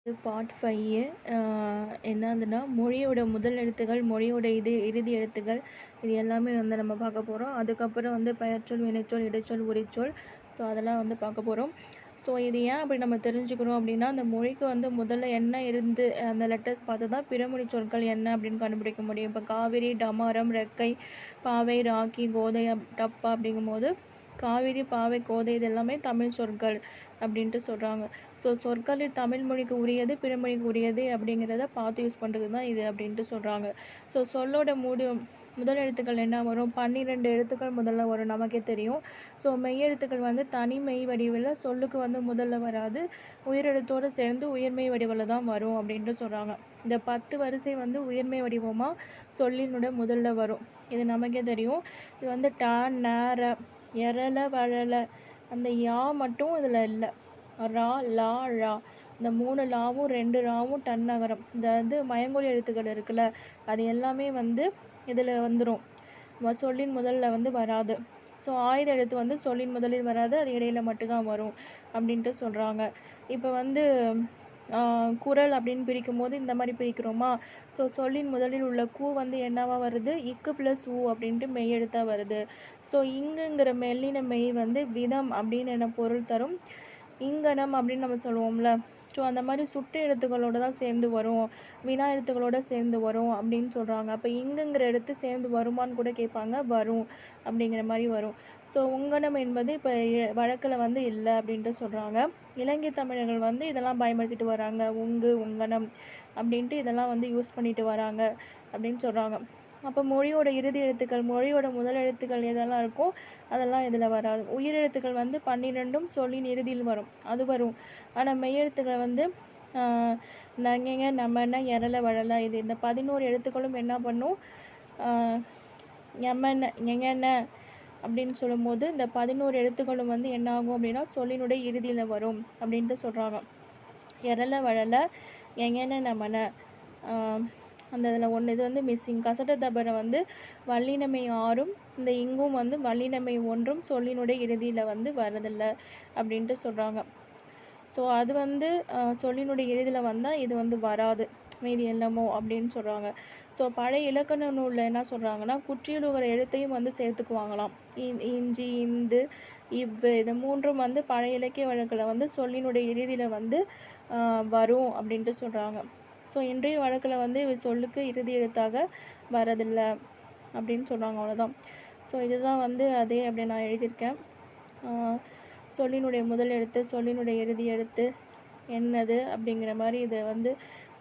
Part 5 என்னதுன்னா மொழியோட முதல் எழுத்துக்கள், மொழியோட இறுதி எழுத்துக்கள், இது எல்லாமே வந்து நம்ம பார்க்க போகிறோம். அதுக்கப்புறம் வந்து பெயர்ச்சொல், வினைச்சொல், இடைச்சொல், உரிச்சொல், ஸோ அதெல்லாம் வந்து பார்க்க போகிறோம். ஸோ இது ஏன் அப்படி நம்ம தெரிஞ்சுக்கிறோம் அப்படின்னா, அந்த மொழிக்கு வந்து முதல்ல என்ன இருந்து அந்த லெட்டர்ஸ் பார்த்து தான் பிறமொழி சொற்கள் என்ன அப்படின்னு கண்டுபிடிக்க முடியும். இப்போ காவிரி, டமாரம், ரெக்கை, பாவை, ராக்கி, கோதை, டப்பா அப்படிங்கும்போது காவிரி, பாவை, கோதை இது எல்லாமே தமிழ் சொற்கள் அப்படின்ட்டு சொல்கிறாங்க. ஸோ சொற்களில் தமிழ் மொழிக்கு உரியது, பிறமொழிக்கு உரியது அப்படிங்கிறத பார்த்து யூஸ் பண்ணுறது தான் இது அப்படின்ட்டு சொல்கிறாங்க. ஸோ சொல்லோட முதல் எழுத்துக்கள் என்ன வரும்? 12 எழுத்துக்கள் முதல்ல வரும், நமக்கே தெரியும். ஸோ மெய்யெழுத்துக்கள் வந்து தனி மெய் வடிவில் சொல்லுக்கு வந்து முதல்ல வராது, உயிரெழுத்தோடு சேர்ந்து உயிர்மெய் வடிவில் தான் வரும் அப்படின்ட்டு சொல்கிறாங்க. இந்த 10 வரிசை வந்து உயிர்மெய் வடிவமாக சொல்லினுடைய முதல்ல வரும், இது நமக்கே தெரியும். இது வந்து ட, ந, ர, எரல, வழல, அந்த யா மட்டும் இதில் இல்லை. ரா, லா, ழா, இந்த 3 லாவும் 2 ராவும் டன்னகரம், இந்த வந்து மயங்கொலி எழுத்துக்கள் இருக்குல்ல, அது எல்லாமே வந்து இதில் வந்துடும், சொல்லின் முதல்ல வந்து வராது. ஸோ ஆயுத எழுத்து வந்து சொல்லின் முதலில் வராது, அது இடையில மட்டும்தான் வரும் அப்படின்ட்டு சொல்கிறாங்க. இப்போ வந்து குரல் அப்படின்னு பிரிக்கும் போது இந்த மாதிரி பிரிக்கிறோமா? ஸோ சொல்லின் முதலில் உள்ள கூ வந்து என்னவா வருது? இக்கு ப்ளஸ் ஊ அப்படின்ட்டு மெய் எழுத்தாக வருது. ஸோ இங்குங்கிற மெல்லின மெய் வந்து விதம் அப்படின்னு என்ன பொருள் தரும்? இங்கனம் அப்படின்னு நம்ம சொல்லுவோம்ல, ஸோ அந்த மாதிரி சுட்டு எழுத்துக்களோடு தான் சேர்ந்து வரும், வினா எழுத்துக்களோடு சேர்ந்து வரும் அப்படின்னு சொல்கிறாங்க. அப்போ இங்குங்கிற எழுத்து சேர்ந்து வருமானு கூட கேட்பாங்க, வரும் அப்படிங்கிற மாதிரி வரும். ஸோ உங்கனம் என்பது இப்போ வழக்கில் வந்து இல்லை அப்படின்ட்டு சொல்கிறாங்க. இலங்கை தமிழர்கள் வந்து இதெல்லாம் பயன்படுத்திட்டு வராங்க, உங்கு, உங்கனம் அப்படின்ட்டு இதெல்லாம் வந்து யூஸ் பண்ணிட்டு வராங்க அப்படின்னு சொல்கிறாங்க. அப்போ மொழியோட இறுதி எழுத்துக்கள், மொழியோட முதல் எழுத்துக்கள் எதெல்லாம் இருக்கோ அதெல்லாம் இதில் வராது. உயிரெழுத்துக்கள் வந்து 12ம் சொல்லின் இறுதியில் வரும், அது வரும். ஆனால் மெய்யெழுத்துக்கள் வந்து நங்கங்க, நமன, எரல, வழல, இது இந்த 11 எழுத்துக்களும் என்ன பண்ணும்? எமன, எங்கன அப்படின்னு சொல்லும்போது இந்த 11 எழுத்துக்களும் வந்து என்ன ஆகும் அப்படின்னா சொல்லினுடைய இறுதியில் வரும் அப்படின்ட்டு சொல்கிறாங்க. எரல, வழல, எங்கன, நமன, அந்த இதில் ஒன்று இது வந்து மிஸ்ஸிங். கசட தபரை வந்து வல்லினமை 6ம் இந்த இங்கும் வந்து வல்லினமை 1ம் சொல்லினுடைய இறுதியில் வந்து வரதில்லை அப்படின்ட்டு சொல்கிறாங்க. ஸோ அது வந்து சொல்லினுடைய இறுதியில் வந்தால் இது வந்து வராது, மீதி எல்லாமோ அப்படின்னு சொல்கிறாங்க. ஸோ பழைய இலக்கண நூலில் என்ன சொல்கிறாங்கன்னா, குற்றியலுகிற எழுத்தையும் வந்து சேர்த்துக்குவாங்களாம். இஞ்சி, இந்து, இவ்வு, இது 3ம் வந்து பழைய இலக்கிய வழக்கில் வந்து சொல்லினுடைய இறுதியில் வந்து வரும் அப்படின்ட்டு சொல்கிறாங்க. ஸோ இன்றைய வழக்கில் வந்து சொல்லுக்கு இறுதி எழுத்தாக வரதில்லை அப்படின்னு சொல்கிறாங்க, அவ்வளோதான். ஸோ இதுதான் வந்து அதே அப்படி நான் எழுதியிருக்கேன். சொல்லினுடைய முதல் எழுத்து, சொல்லினுடைய இறுதி எழுத்து என்னது அப்படிங்கிற மாதிரி இதை வந்து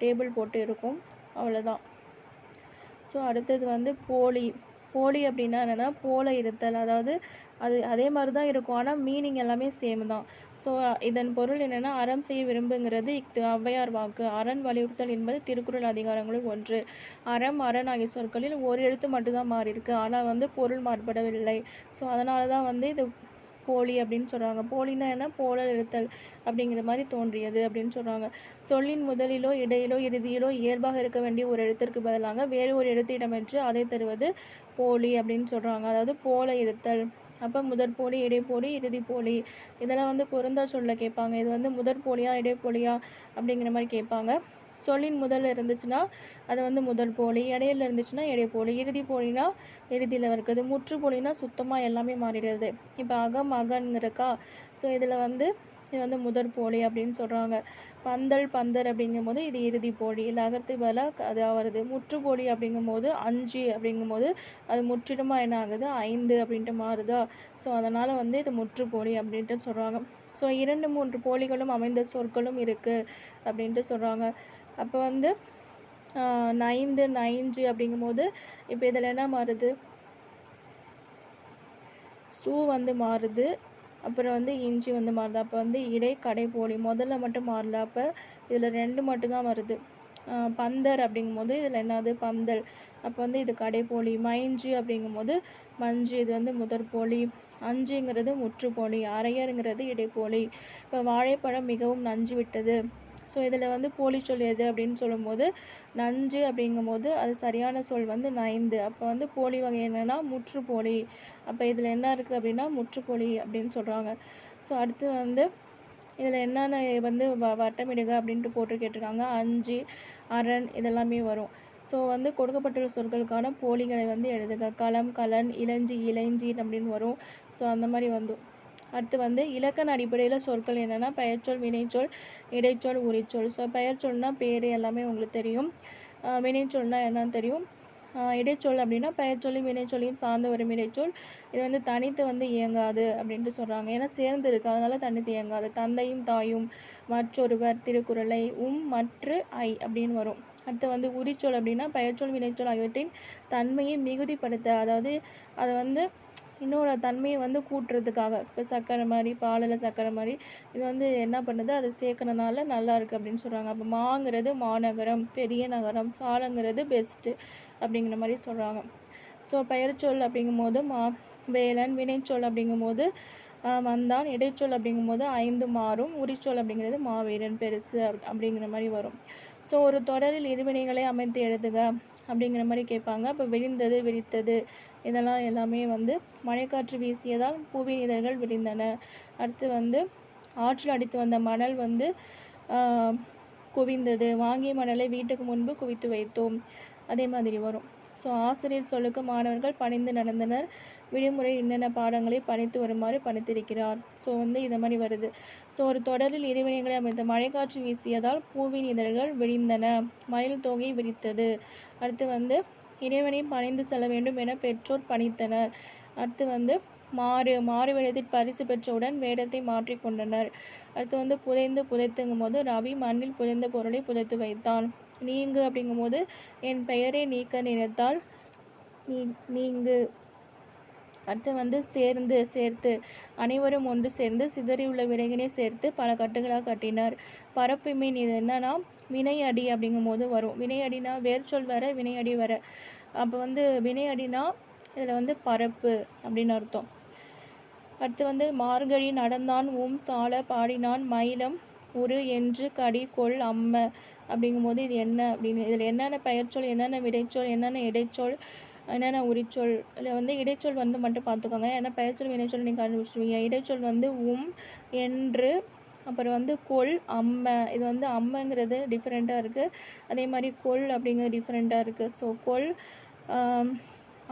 டேபிள் போட்டு இருக்கும், அவ்வளோதான். ஸோ அடுத்தது வந்து போலி. போலி அப்படின்னா என்னென்னா போல இருத்தல், அதாவது அது அதே மாதிரி தான் இருக்கும், ஆனால் மீனிங் எல்லாமே சேம் தான். ஸோ இதன் பொருள் என்னென்னா, அறம் செய்ய விரும்புங்கிறது ஔவையார் வாக்கு, அரண் வலியுறுத்தல் என்பது திருக்குறள் அதிகாரங்களில் 1. அறம், அரண் ஆகிய சொற்களில் ஒரு எழுத்து மட்டும்தான் மாறி இருக்கு, ஆனால் வந்து பொருள் மாறுபடவில்லை. ஸோ அதனால தான் வந்து இது போலி அப்படின்னு சொல்கிறாங்க. போலின்னா என்ன? போலல் இருத்தல் அப்படிங்கிற மாதிரி தோன்றியது அப்படின்னு சொல்கிறாங்க. சொல்லின் முதலிலோ இடையிலோ இறுதியிலோ இயல்பாக இருக்க வேண்டிய ஒரு எழுத்திற்கு பதிலாக வேறு ஒரு எழுத்து இடம்பெற்று அதை தருவது போலி அப்படின்னு சொல்கிறாங்க. அதாவது போல இருத்தல். அப்போ முதற்போலி, இடைப்போலி, இறுதி போலி, இதெல்லாம் வந்து பொருந்தா சொல்ல கேட்பாங்க. இது வந்து முதற்போலியா இடைப்போலியா அப்படிங்கிற மாதிரி கேட்பாங்க. சொல்லின் முதல்ல இருந்துச்சுன்னா அது வந்து முதல் போலி, இடையில இருந்துச்சுன்னா இடைப்போலி, இறுதி போலினா இறுதியில் இருக்குது, முற்றுப்போலினா சுத்தமாக எல்லாமே மாறிடுது. இப்போ அகம், அகன்கிறக்கா, ஸோ இதில் வந்து இது வந்து முதற் போலி அப்படின்னு சொல்கிறாங்க. பந்தல், பந்தர் அப்படிங்கும்போது இது இறுதி போலி, இல்லை அகர்த்து பதிலாக அது வருது. முற்றுப்போலி அப்படிங்கும்போது 5 அப்படிங்கும்போது அது முற்றிலுமாக என்ன ஆகுது? 5 அப்படின்ட்டு மாறுதா. ஸோ அதனால் வந்து இது முற்றுப்போலி அப்படின்ட்டு சொல்கிறாங்க. ஸோ 2, 3 போலிகளும் அமைந்த சொற்களும் இருக்குது அப்படின்ட்டு சொல்கிறாங்க. அப்போ வந்து நைந்து, நைஞ்சு அப்படிங்கும்போது இப்போ இதில் என்ன மாறுது? சூ வந்து மாறுது, அப்புறம் வந்து இஞ்சி வந்து மாறுது. அப்போ வந்து இடை, கடை போலி, முதல்ல மட்டும் மாறல, அப்போ இதில் 2 மட்டும்தான் வருது. பந்தர் அப்படிங்கும்போது இதில் என்னது? பந்தல், அப்போ வந்து இது கடைப்போலி. மைஞ்சு அப்படிங்கும்போது மஞ்சு, இது வந்து முதற்போலி. அஞ்சுங்கிறது முற்றுப்போலி. அரையருங்கிறது இடைப்போலி. இப்போ வாழைப்பழம் மிகவும் நஞ்சு விட்டது. ஸோ இதில் வந்து போலி சொல் எது அப்படின்னு சொல்லும்போது நஞ்சு அப்படிங்கும்போது அது சரியான சொல் வந்து 9. அப்போ வந்து போலி வகை என்னென்னா முற்றுப்போலி. அப்போ இதில் என்ன இருக்குது அப்படின்னா முற்றுப்போலி அப்படின்னு சொல்கிறாங்க. ஸோ அடுத்து வந்து இதில் என்னென்ன வந்து வட்டமிடுக அப்படின்ட்டு போட்டு கேட்டிருக்காங்க. அஞ்சு, அரண் இதெல்லாமே வரும். ஸோ வந்து கொடுக்கப்பட்டுள்ள சொற்களுக்கான போலிகளை வந்து எழுதுக. களம், கலன், இளஞ்சி, இளைஞ்சி அப்படின்னு வரும். ஸோ அந்த மாதிரி வந்து அடுத்து வந்து இலக்கண அடிப்படையில் சொற்கள் என்னென்னா பெயர்ச்சொல், வினைச்சொல், இடைச்சொல், உரிச்சொல். ஸோ பெயர்ச்சொல்னால் பேர் எல்லாமே உங்களுக்கு தெரியும். வினைச்சொல்னால் என்னன்னு தெரியும். இடைச்சொல் அப்படின்னா பெயர்ச்சொல்லையும் வினைச்சொல்லையும் சார்ந்து வரும் இடைச்சொல். இது வந்து தனித்து வந்து இயங்காது அப்படின்ட்டு சொல்கிறாங்க. ஏன்னா சேர்ந்து இருக்குது, அதனால தனித்து இயங்காது. தந்தையும் தாயும், மற்றொருவர், திருக்குறளை, மற்று, ஐ அப்படின்னு வரும். அடுத்து வந்து உரிச்சொல் அப்படின்னா பெயர்ச்சொல், வினைச்சொல் ஆகியவற்றின் தன்மையை மிகுதிப்படுத்த, அதாவது அதை வந்து இன்னொரு தன்மையை வந்து கூட்டுறதுக்காக. இப்போ சர்க்கரை மாதிரி, பாலில் சர்க்கரை மாதிரி இது வந்து என்ன பண்ணுது, அதை சேர்க்கறதுனால நல்லா இருக்குது அப்படின்னு சொல்கிறாங்க. அப்போ மாங்கிறது மாநகரம், பெரிய நகரம். சாலங்கிறது பெஸ்ட்டு அப்படிங்கிற மாதிரி சொல்கிறாங்க. ஸோ பெயர்ச்சொல் அப்படிங்கும்போது வேலன், வினைச்சொல் அப்படிங்கும்போது வந்தான், இடைச்சொல் அப்படிங்கும்போது ஐந்து மாறும், உரிச்சொல் அப்படிங்கிறது மாவீரன், பெருசு அப்படிங்கிற மாதிரி வரும். ஸோ ஒரு தொடரில் இருவினைகளை அமைத்து எழுதுக அப்படிங்கிற மாதிரி கேட்பாங்க. இப்போ விரிந்தது, விரித்தது இதெல்லாம் எல்லாமே வந்து மழைக்காற்று வீசியதால் பூவின் இதழ்கள் விரிந்தன. அடுத்து வந்து ஆற்றில் அடித்து வந்த மணல் வந்து குவிந்தது. வாங்கிய மணலை வீட்டுக்கு முன்பு குவித்து வைத்தோம். அதே மாதிரி வரும். ஸோ ஆசிரியர் சொல்லுக்கு மாணவர்கள் பணிந்து நடந்தனர். விடுமுறை என்னென்ன பாடங்களை பணித்து வருமாறு பணித்திருக்கிறார். ஸோ வந்து இதை மாதிரி வருது. ஸோ ஒரு தொடரில் இருவினைகளை அமைத்த மழைக்காற்று வீசியதால் பூவின் இதழ்கள் விரிந்தன. மயில் தொகை விரித்தது. அடுத்து வந்து இறைவனை பணிந்து செல்ல வேண்டும் என பெற்றோர் பணித்தனர். அடுத்து வந்து மாறு வேடத்தில் பரிசு பெற்றவுடன் வேடத்தை மாற்றி கொண்டனர். அடுத்து வந்து புதைத்துங்கும் போது ரவி மண்ணில் புதைந்த பொருளை புதைத்து வைத்தான். நீங்கு அப்படிங்கும்போது என் பெயரை நீக்க நினைத்தால் நீங்கு. அடுத்து வந்து சேர்த்து அனைவரும் ஒன்று சேர்ந்து சிதறியுள்ள விறகினை சேர்த்து பல கட்டுகளாக கட்டினர். பரப்பு மீன் இது என்னன்னா வினையடி அப்படிங்கும்போது வரும். வினையடினா வேர்ச்சொல் வர, வினையடி வர. அப்போ வந்து வினையடினா இதில் வந்து பரப்பு அப்படின்னு அர்த்தம். அடுத்து வந்து மார்கழி நடந்தான், சால பாடினான், மயிலம் உரு என்று கடி கொள் அம்ம அப்படிங்கும்போது இது என்ன அப்படின்னு, இதில் என்னென்ன பெயர்ச்சொல், என்னென்ன விடைச்சொல், என்னென்ன இடைச்சொல், என்னென்ன உரிச்சொல். இதில் வந்து இடைச்சொல் வந்து மட்டும் பார்த்துக்கோங்க. ஏன்னா பெயர்ச்சொல் வினைச்சொல் நீங்கள் கண்டுபிடிச்சிருவீங்க. இடைச்சொல் வந்து என்று, அப்புறம் வந்து கொள் அம்ம. இது வந்து அம்மங்கிறது டிஃப்ரெண்ட்டாக இருக்குது. அதே மாதிரி கொள் அப்படிங்கிறது டிஃப்ரெண்ட்டாக இருக்குது. ஸோ கொள்,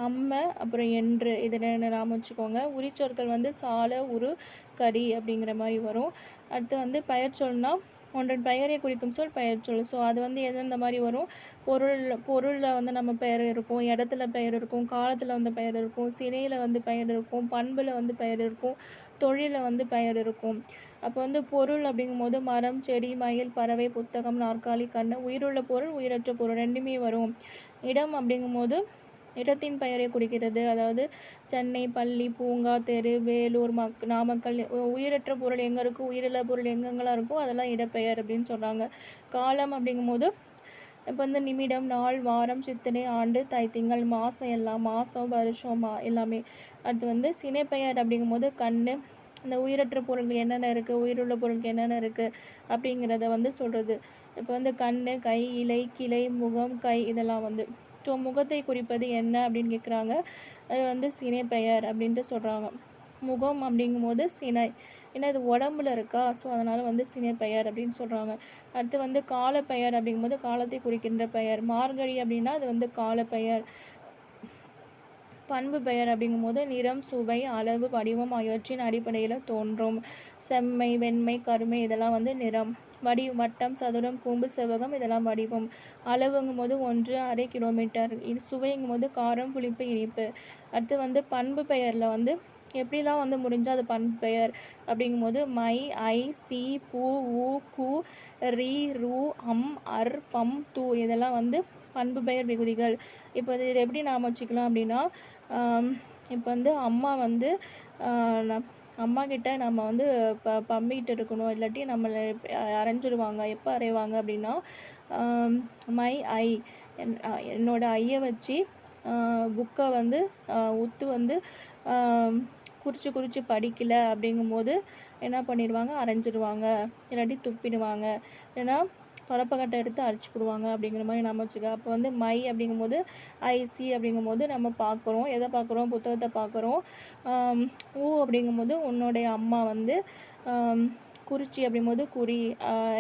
அம்ம, அப்புறம் என்று இது நாம வச்சுக்கோங்க. உரிச்சொற்கள் வந்து சால, உரு, கடி அப்படிங்கிற மாதிரி வரும். அடுத்து வந்து பெயர்ச்சொல்னா ஒன்றன் பெயரை குறிக்கும் சொல் பெயர்ச்சொல். ஸோ அது வந்து எந்தெந்த மாதிரி வரும், பொருளில் வந்து நம்ம பெயர் இருக்கும், இடத்துல பெயர் இருக்கும், காலத்தில் வந்து பெயர் இருக்கும், சினையில் வந்து பெயர் இருக்கும், பண்பில் வந்து பெயர் இருக்கும், தொழிலில் வந்து பெயர் இருக்கும். அப்போ வந்து பொருள் அப்படிங்கும்போது மரம், செடி, மயில், பறவை, புத்தகம், நாற்காலி, கண்ணு. உயிருள்ள பொருள், உயிரற்ற பொருள் ரெண்டுமே வரும். இடம் அப்படிங்கும்போது இடத்தின் பெயரை குறிக்கிறது. அதாவது சென்னை, பள்ளி, பூங்கா, தெரு, வேலூர், நாமக்கல். உயிரற்ற பொருள் எங்கே இருக்கும், உயிரில்லா பொருள் எங்கெங்கெல்லாம் இருக்கும், அதெல்லாம் இடப்பெயர் அப்படின்னு சொல்கிறாங்க. காலம் அப்படிங்கும்போது இப்போ வந்து நிமிடம், நாள், வாரம், சித்திரை, ஆண்டு, திங்கள், மாதம், எல்லாம் மாதம், வருஷம் எல்லாமே. அடுத்து வந்து சினைப்பெயர் அப்படிங்கும்போது கண்ணு. இந்த உயிரற்ற பொருள்கள் என்னென்ன இருக்குது, உயிருள்ள பொருளுக்கு என்னென்ன இருக்குது அப்படிங்கிறத வந்து சொல்கிறது. இப்போ வந்து கண்ணு, கை, இலை, கிளை, முகம், கை இதெல்லாம் வந்து. ஸோ முகத்தை குறிப்பது என்ன அப்படின்னு கேட்குறாங்க. அது வந்து சினைப்பெயர் அப்படின்ட்டு சொல்கிறாங்க. முகம் அப்படிங்கும்போது சினை, ஏன்னா இது உடம்புல இருக்கா, ஸோ அதனால் வந்து சினைப்பெயர் அப்படின்னு சொல்கிறாங்க. அடுத்து வந்து காலப்பெயர் அப்படிங்கும்போது காலத்தை குறிக்கின்ற பெயர். மார்கழி அப்படின்னா அது வந்து காலப்பெயர். பண்பு பெயர் அப்படிங்கும்போது நிறம், சுவை, அளவு, வடிவம் ஆகியவற்றின் அடிப்படையில் தோன்றும். செம்மை, வெண்மை, கருமை இதெல்லாம் வந்து நிறம். வட்டம், சதுரம், கூம்பு, செவ்வகம் இதெல்லாம் வடிவம். அளவுங்கும் போது 1 1/2 கிலோமீட்டர். சுவைங்கும் போது காரம், புளிப்பு, இனிப்பு. அடுத்து வந்து பண்பு பெயரில் வந்து எப்படிலாம் வந்து முடிஞ்சால் அது பண்பு பெயர் அப்படிங்கும்போது மை, ஐ, சி, பூ, ஊ, கு, ரி, ரு, அம், அர், பம், தூ இதெல்லாம் வந்து பண்பு பெயர் விகுதிகள். இப்போ இதை எப்படி நாம் வச்சுக்கலாம் அப்படின்னா, இப்போ வந்து அம்மா வந்து அம்மா கிட்ட நம்ம வந்து பம்பிக்கிட்டு இருக்கணும், இல்லாட்டி நம்மளை அரைஞ்சிடுவாங்க. எப்போ அரைவாங்க அப்படின்னா மை ஐ, என்னோட ஐயை வச்சு புக்கை வந்து உத்து வந்து குறித்து படிக்கலை அப்படிங்கும்போது என்ன பண்ணிடுவாங்க, அரைஞ்சிடுவாங்க, இல்லாட்டி துப்பிடுவாங்க, ஏன்னா தொடப்பக்கட்டை எடுத்து அரைச்சிக்கிடுவாங்க அப்படிங்கிற மாதிரி நம்ம வச்சுக்க. அப்போ வந்து மை அப்படிங்கும்போது ஐசி அப்படிங்கும்போது நம்ம பார்க்குறோம், எதை பார்க்குறோம், புத்தகத்தை பார்க்குறோம். ஊ அப்படிங்கும்போது உன்னுடைய அம்மா வந்து குறிச்சி அப்படிங்கும்போது குறி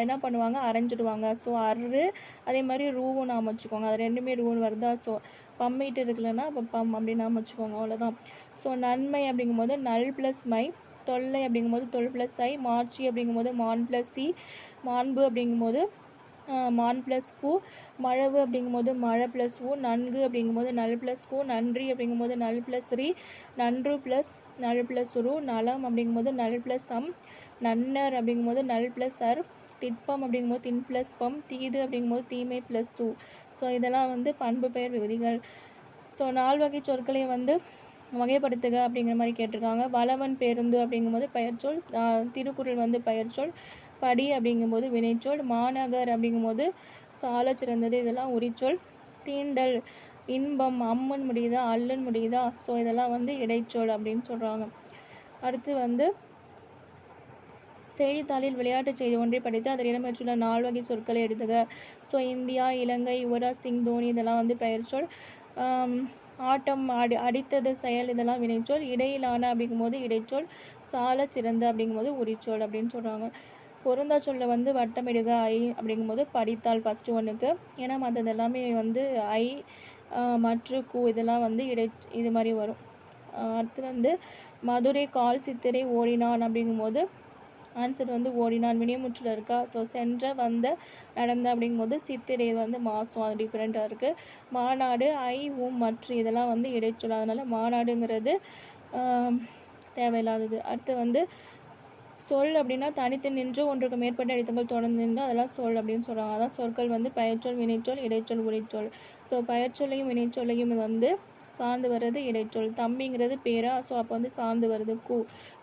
என்ன பண்ணுவாங்க, அரைஞ்சிடுவாங்க. ஸோ அரு, அதே மாதிரி ரூவும் நாம வச்சுக்கோங்க. அது ரெண்டுமே ரூன்னு வருதா. ஸோ பம்மிட்டு இருக்குல்லன்னா அப்போ பம் அப்படின்னு நாம வச்சுக்கோங்க, அவ்வளோதான். ஸோ நன்மை அப்படிங்கும்போது நல் ப்ளஸ் மை, தொல்லை அப்படிங்கும்போது தொல் ப்ளஸ் ஐ, மாட்சி அப்படிங்கும்போது மான் ப்ளஸ் சி, மாண்பு அப்படிங்கும்போது மான் ப்ளஸ் பூ, மழவு அப்படிங்கும்போது மழை ப்ளஸ் ஊ, நன்கு அப்படிங்கும்போது நல் ப்ளஸ் கூ, நன்றி அப்படிங்கும்போது நல் ப்ளஸ் ரி, நன்று ப்ளஸ் நல் ப்ளஸ் ரு, நலம் அப்படிங்கும்போது நல் ப்ளஸ் அம், நன்னர் அப்படிங்கும்போது நல் ப்ளஸ் அர், திட்பம் அப்படிங்கும்போது தின் ப்ளஸ் பம், தீது அப்படிங்கும்போது தீமை ப்ளஸ் தூ. ஸோ இதெல்லாம் வந்து பண்பு பெயர் விகுதிகள். ஸோ 4 வகை சொற்களை வந்து வகைப்படுத்துக அப்படிங்கிற மாதிரி கேட்டிருக்காங்க. வளவன் பேருந்து அப்படிங்கும்போது பெயர்ச்சொல், திருக்குறள் வந்து பெயர்ச்சொல், படி அப்படிங்கும்போது வினைச்சொல், மாநகர் அப்படிங்கும்போது சால சிறந்தது, இதெல்லாம் உரிச்சொல், தீண்டல் இன்பம் அம்முன்னு முடியுதா அல்லுன்னு முடியுதா. ஸோ இதெல்லாம் வந்து இடைச்சொல் அப்படின்னு சொல்கிறாங்க. அடுத்து வந்து செய்தித்தாளில் விளையாட்டு செய்தி ஒன்றை படித்து அதில் இடம்பெற்றுள்ள 4 வகை சொற்களை எடுத்துக. ஸோ இந்தியா, இலங்கை, யுவராஜ் சிங், தோனி இதெல்லாம் வந்து பெயர்ச்சொல். ஆட்டம், அடித்தது செயல், இதெல்லாம் வினைச்சொல். இடையிலான அப்படிங்கும்போது இடைச்சொல், சால சிறந்த அப்படிங்கும்போது உரிச்சொல் அப்படின்னு சொல்கிறாங்க. பொருந்தா சொல்ல வந்து வட்டமிடுக ஐ அப்படிங்கும்போது படித்தால் ஃபஸ்ட்டு ஒன்றுக்கு, ஏன்னா மற்றது எல்லாமே வந்து ஐ மற்ற கூ இதெல்லாம் வந்து இது மாதிரி வரும். அடுத்து வந்து மதுரை கால் சித்திரை ஓடினான் அப்படிங்கும்போது ஆன்சர் வந்து ஓடினான் வினைமுற்றில் இருக்கா. ஸோ சென்ற, வந்த, நடந்த அப்படிங்கும்போது சித்திரை வந்து மாதம், அது டிஃப்ரெண்ட்டாக இருக்குது. மாநாடு ஐ மற்ற இதெல்லாம் வந்து இடைச்சொல், அதனால் மாநாடுங்கிறது தேவையில்லாதது. அடுத்து வந்து சொல் அப்படின்னா தனித்து நின்று ஒன்றுக்கு மேற்பட்ட எழுத்துக்கள் தொடர்ந்து நின்று அதெல்லாம் சொல் அப்படின்னு சொல்கிறாங்க. அதான் சொற்கள் வந்து பெயர்ச்சொல், வினைச்சொல், இடைச்சொல், உரிச்சொல். ஸோ பெயர்ச்சொல்லையும் வினைச்சொல்லையும் வந்து சார்ந்து வர்றது இடைச்சொல். தம்பிங்கிறது பேரா, ஸோ அப்போ வந்து சார்ந்து வருது கூ.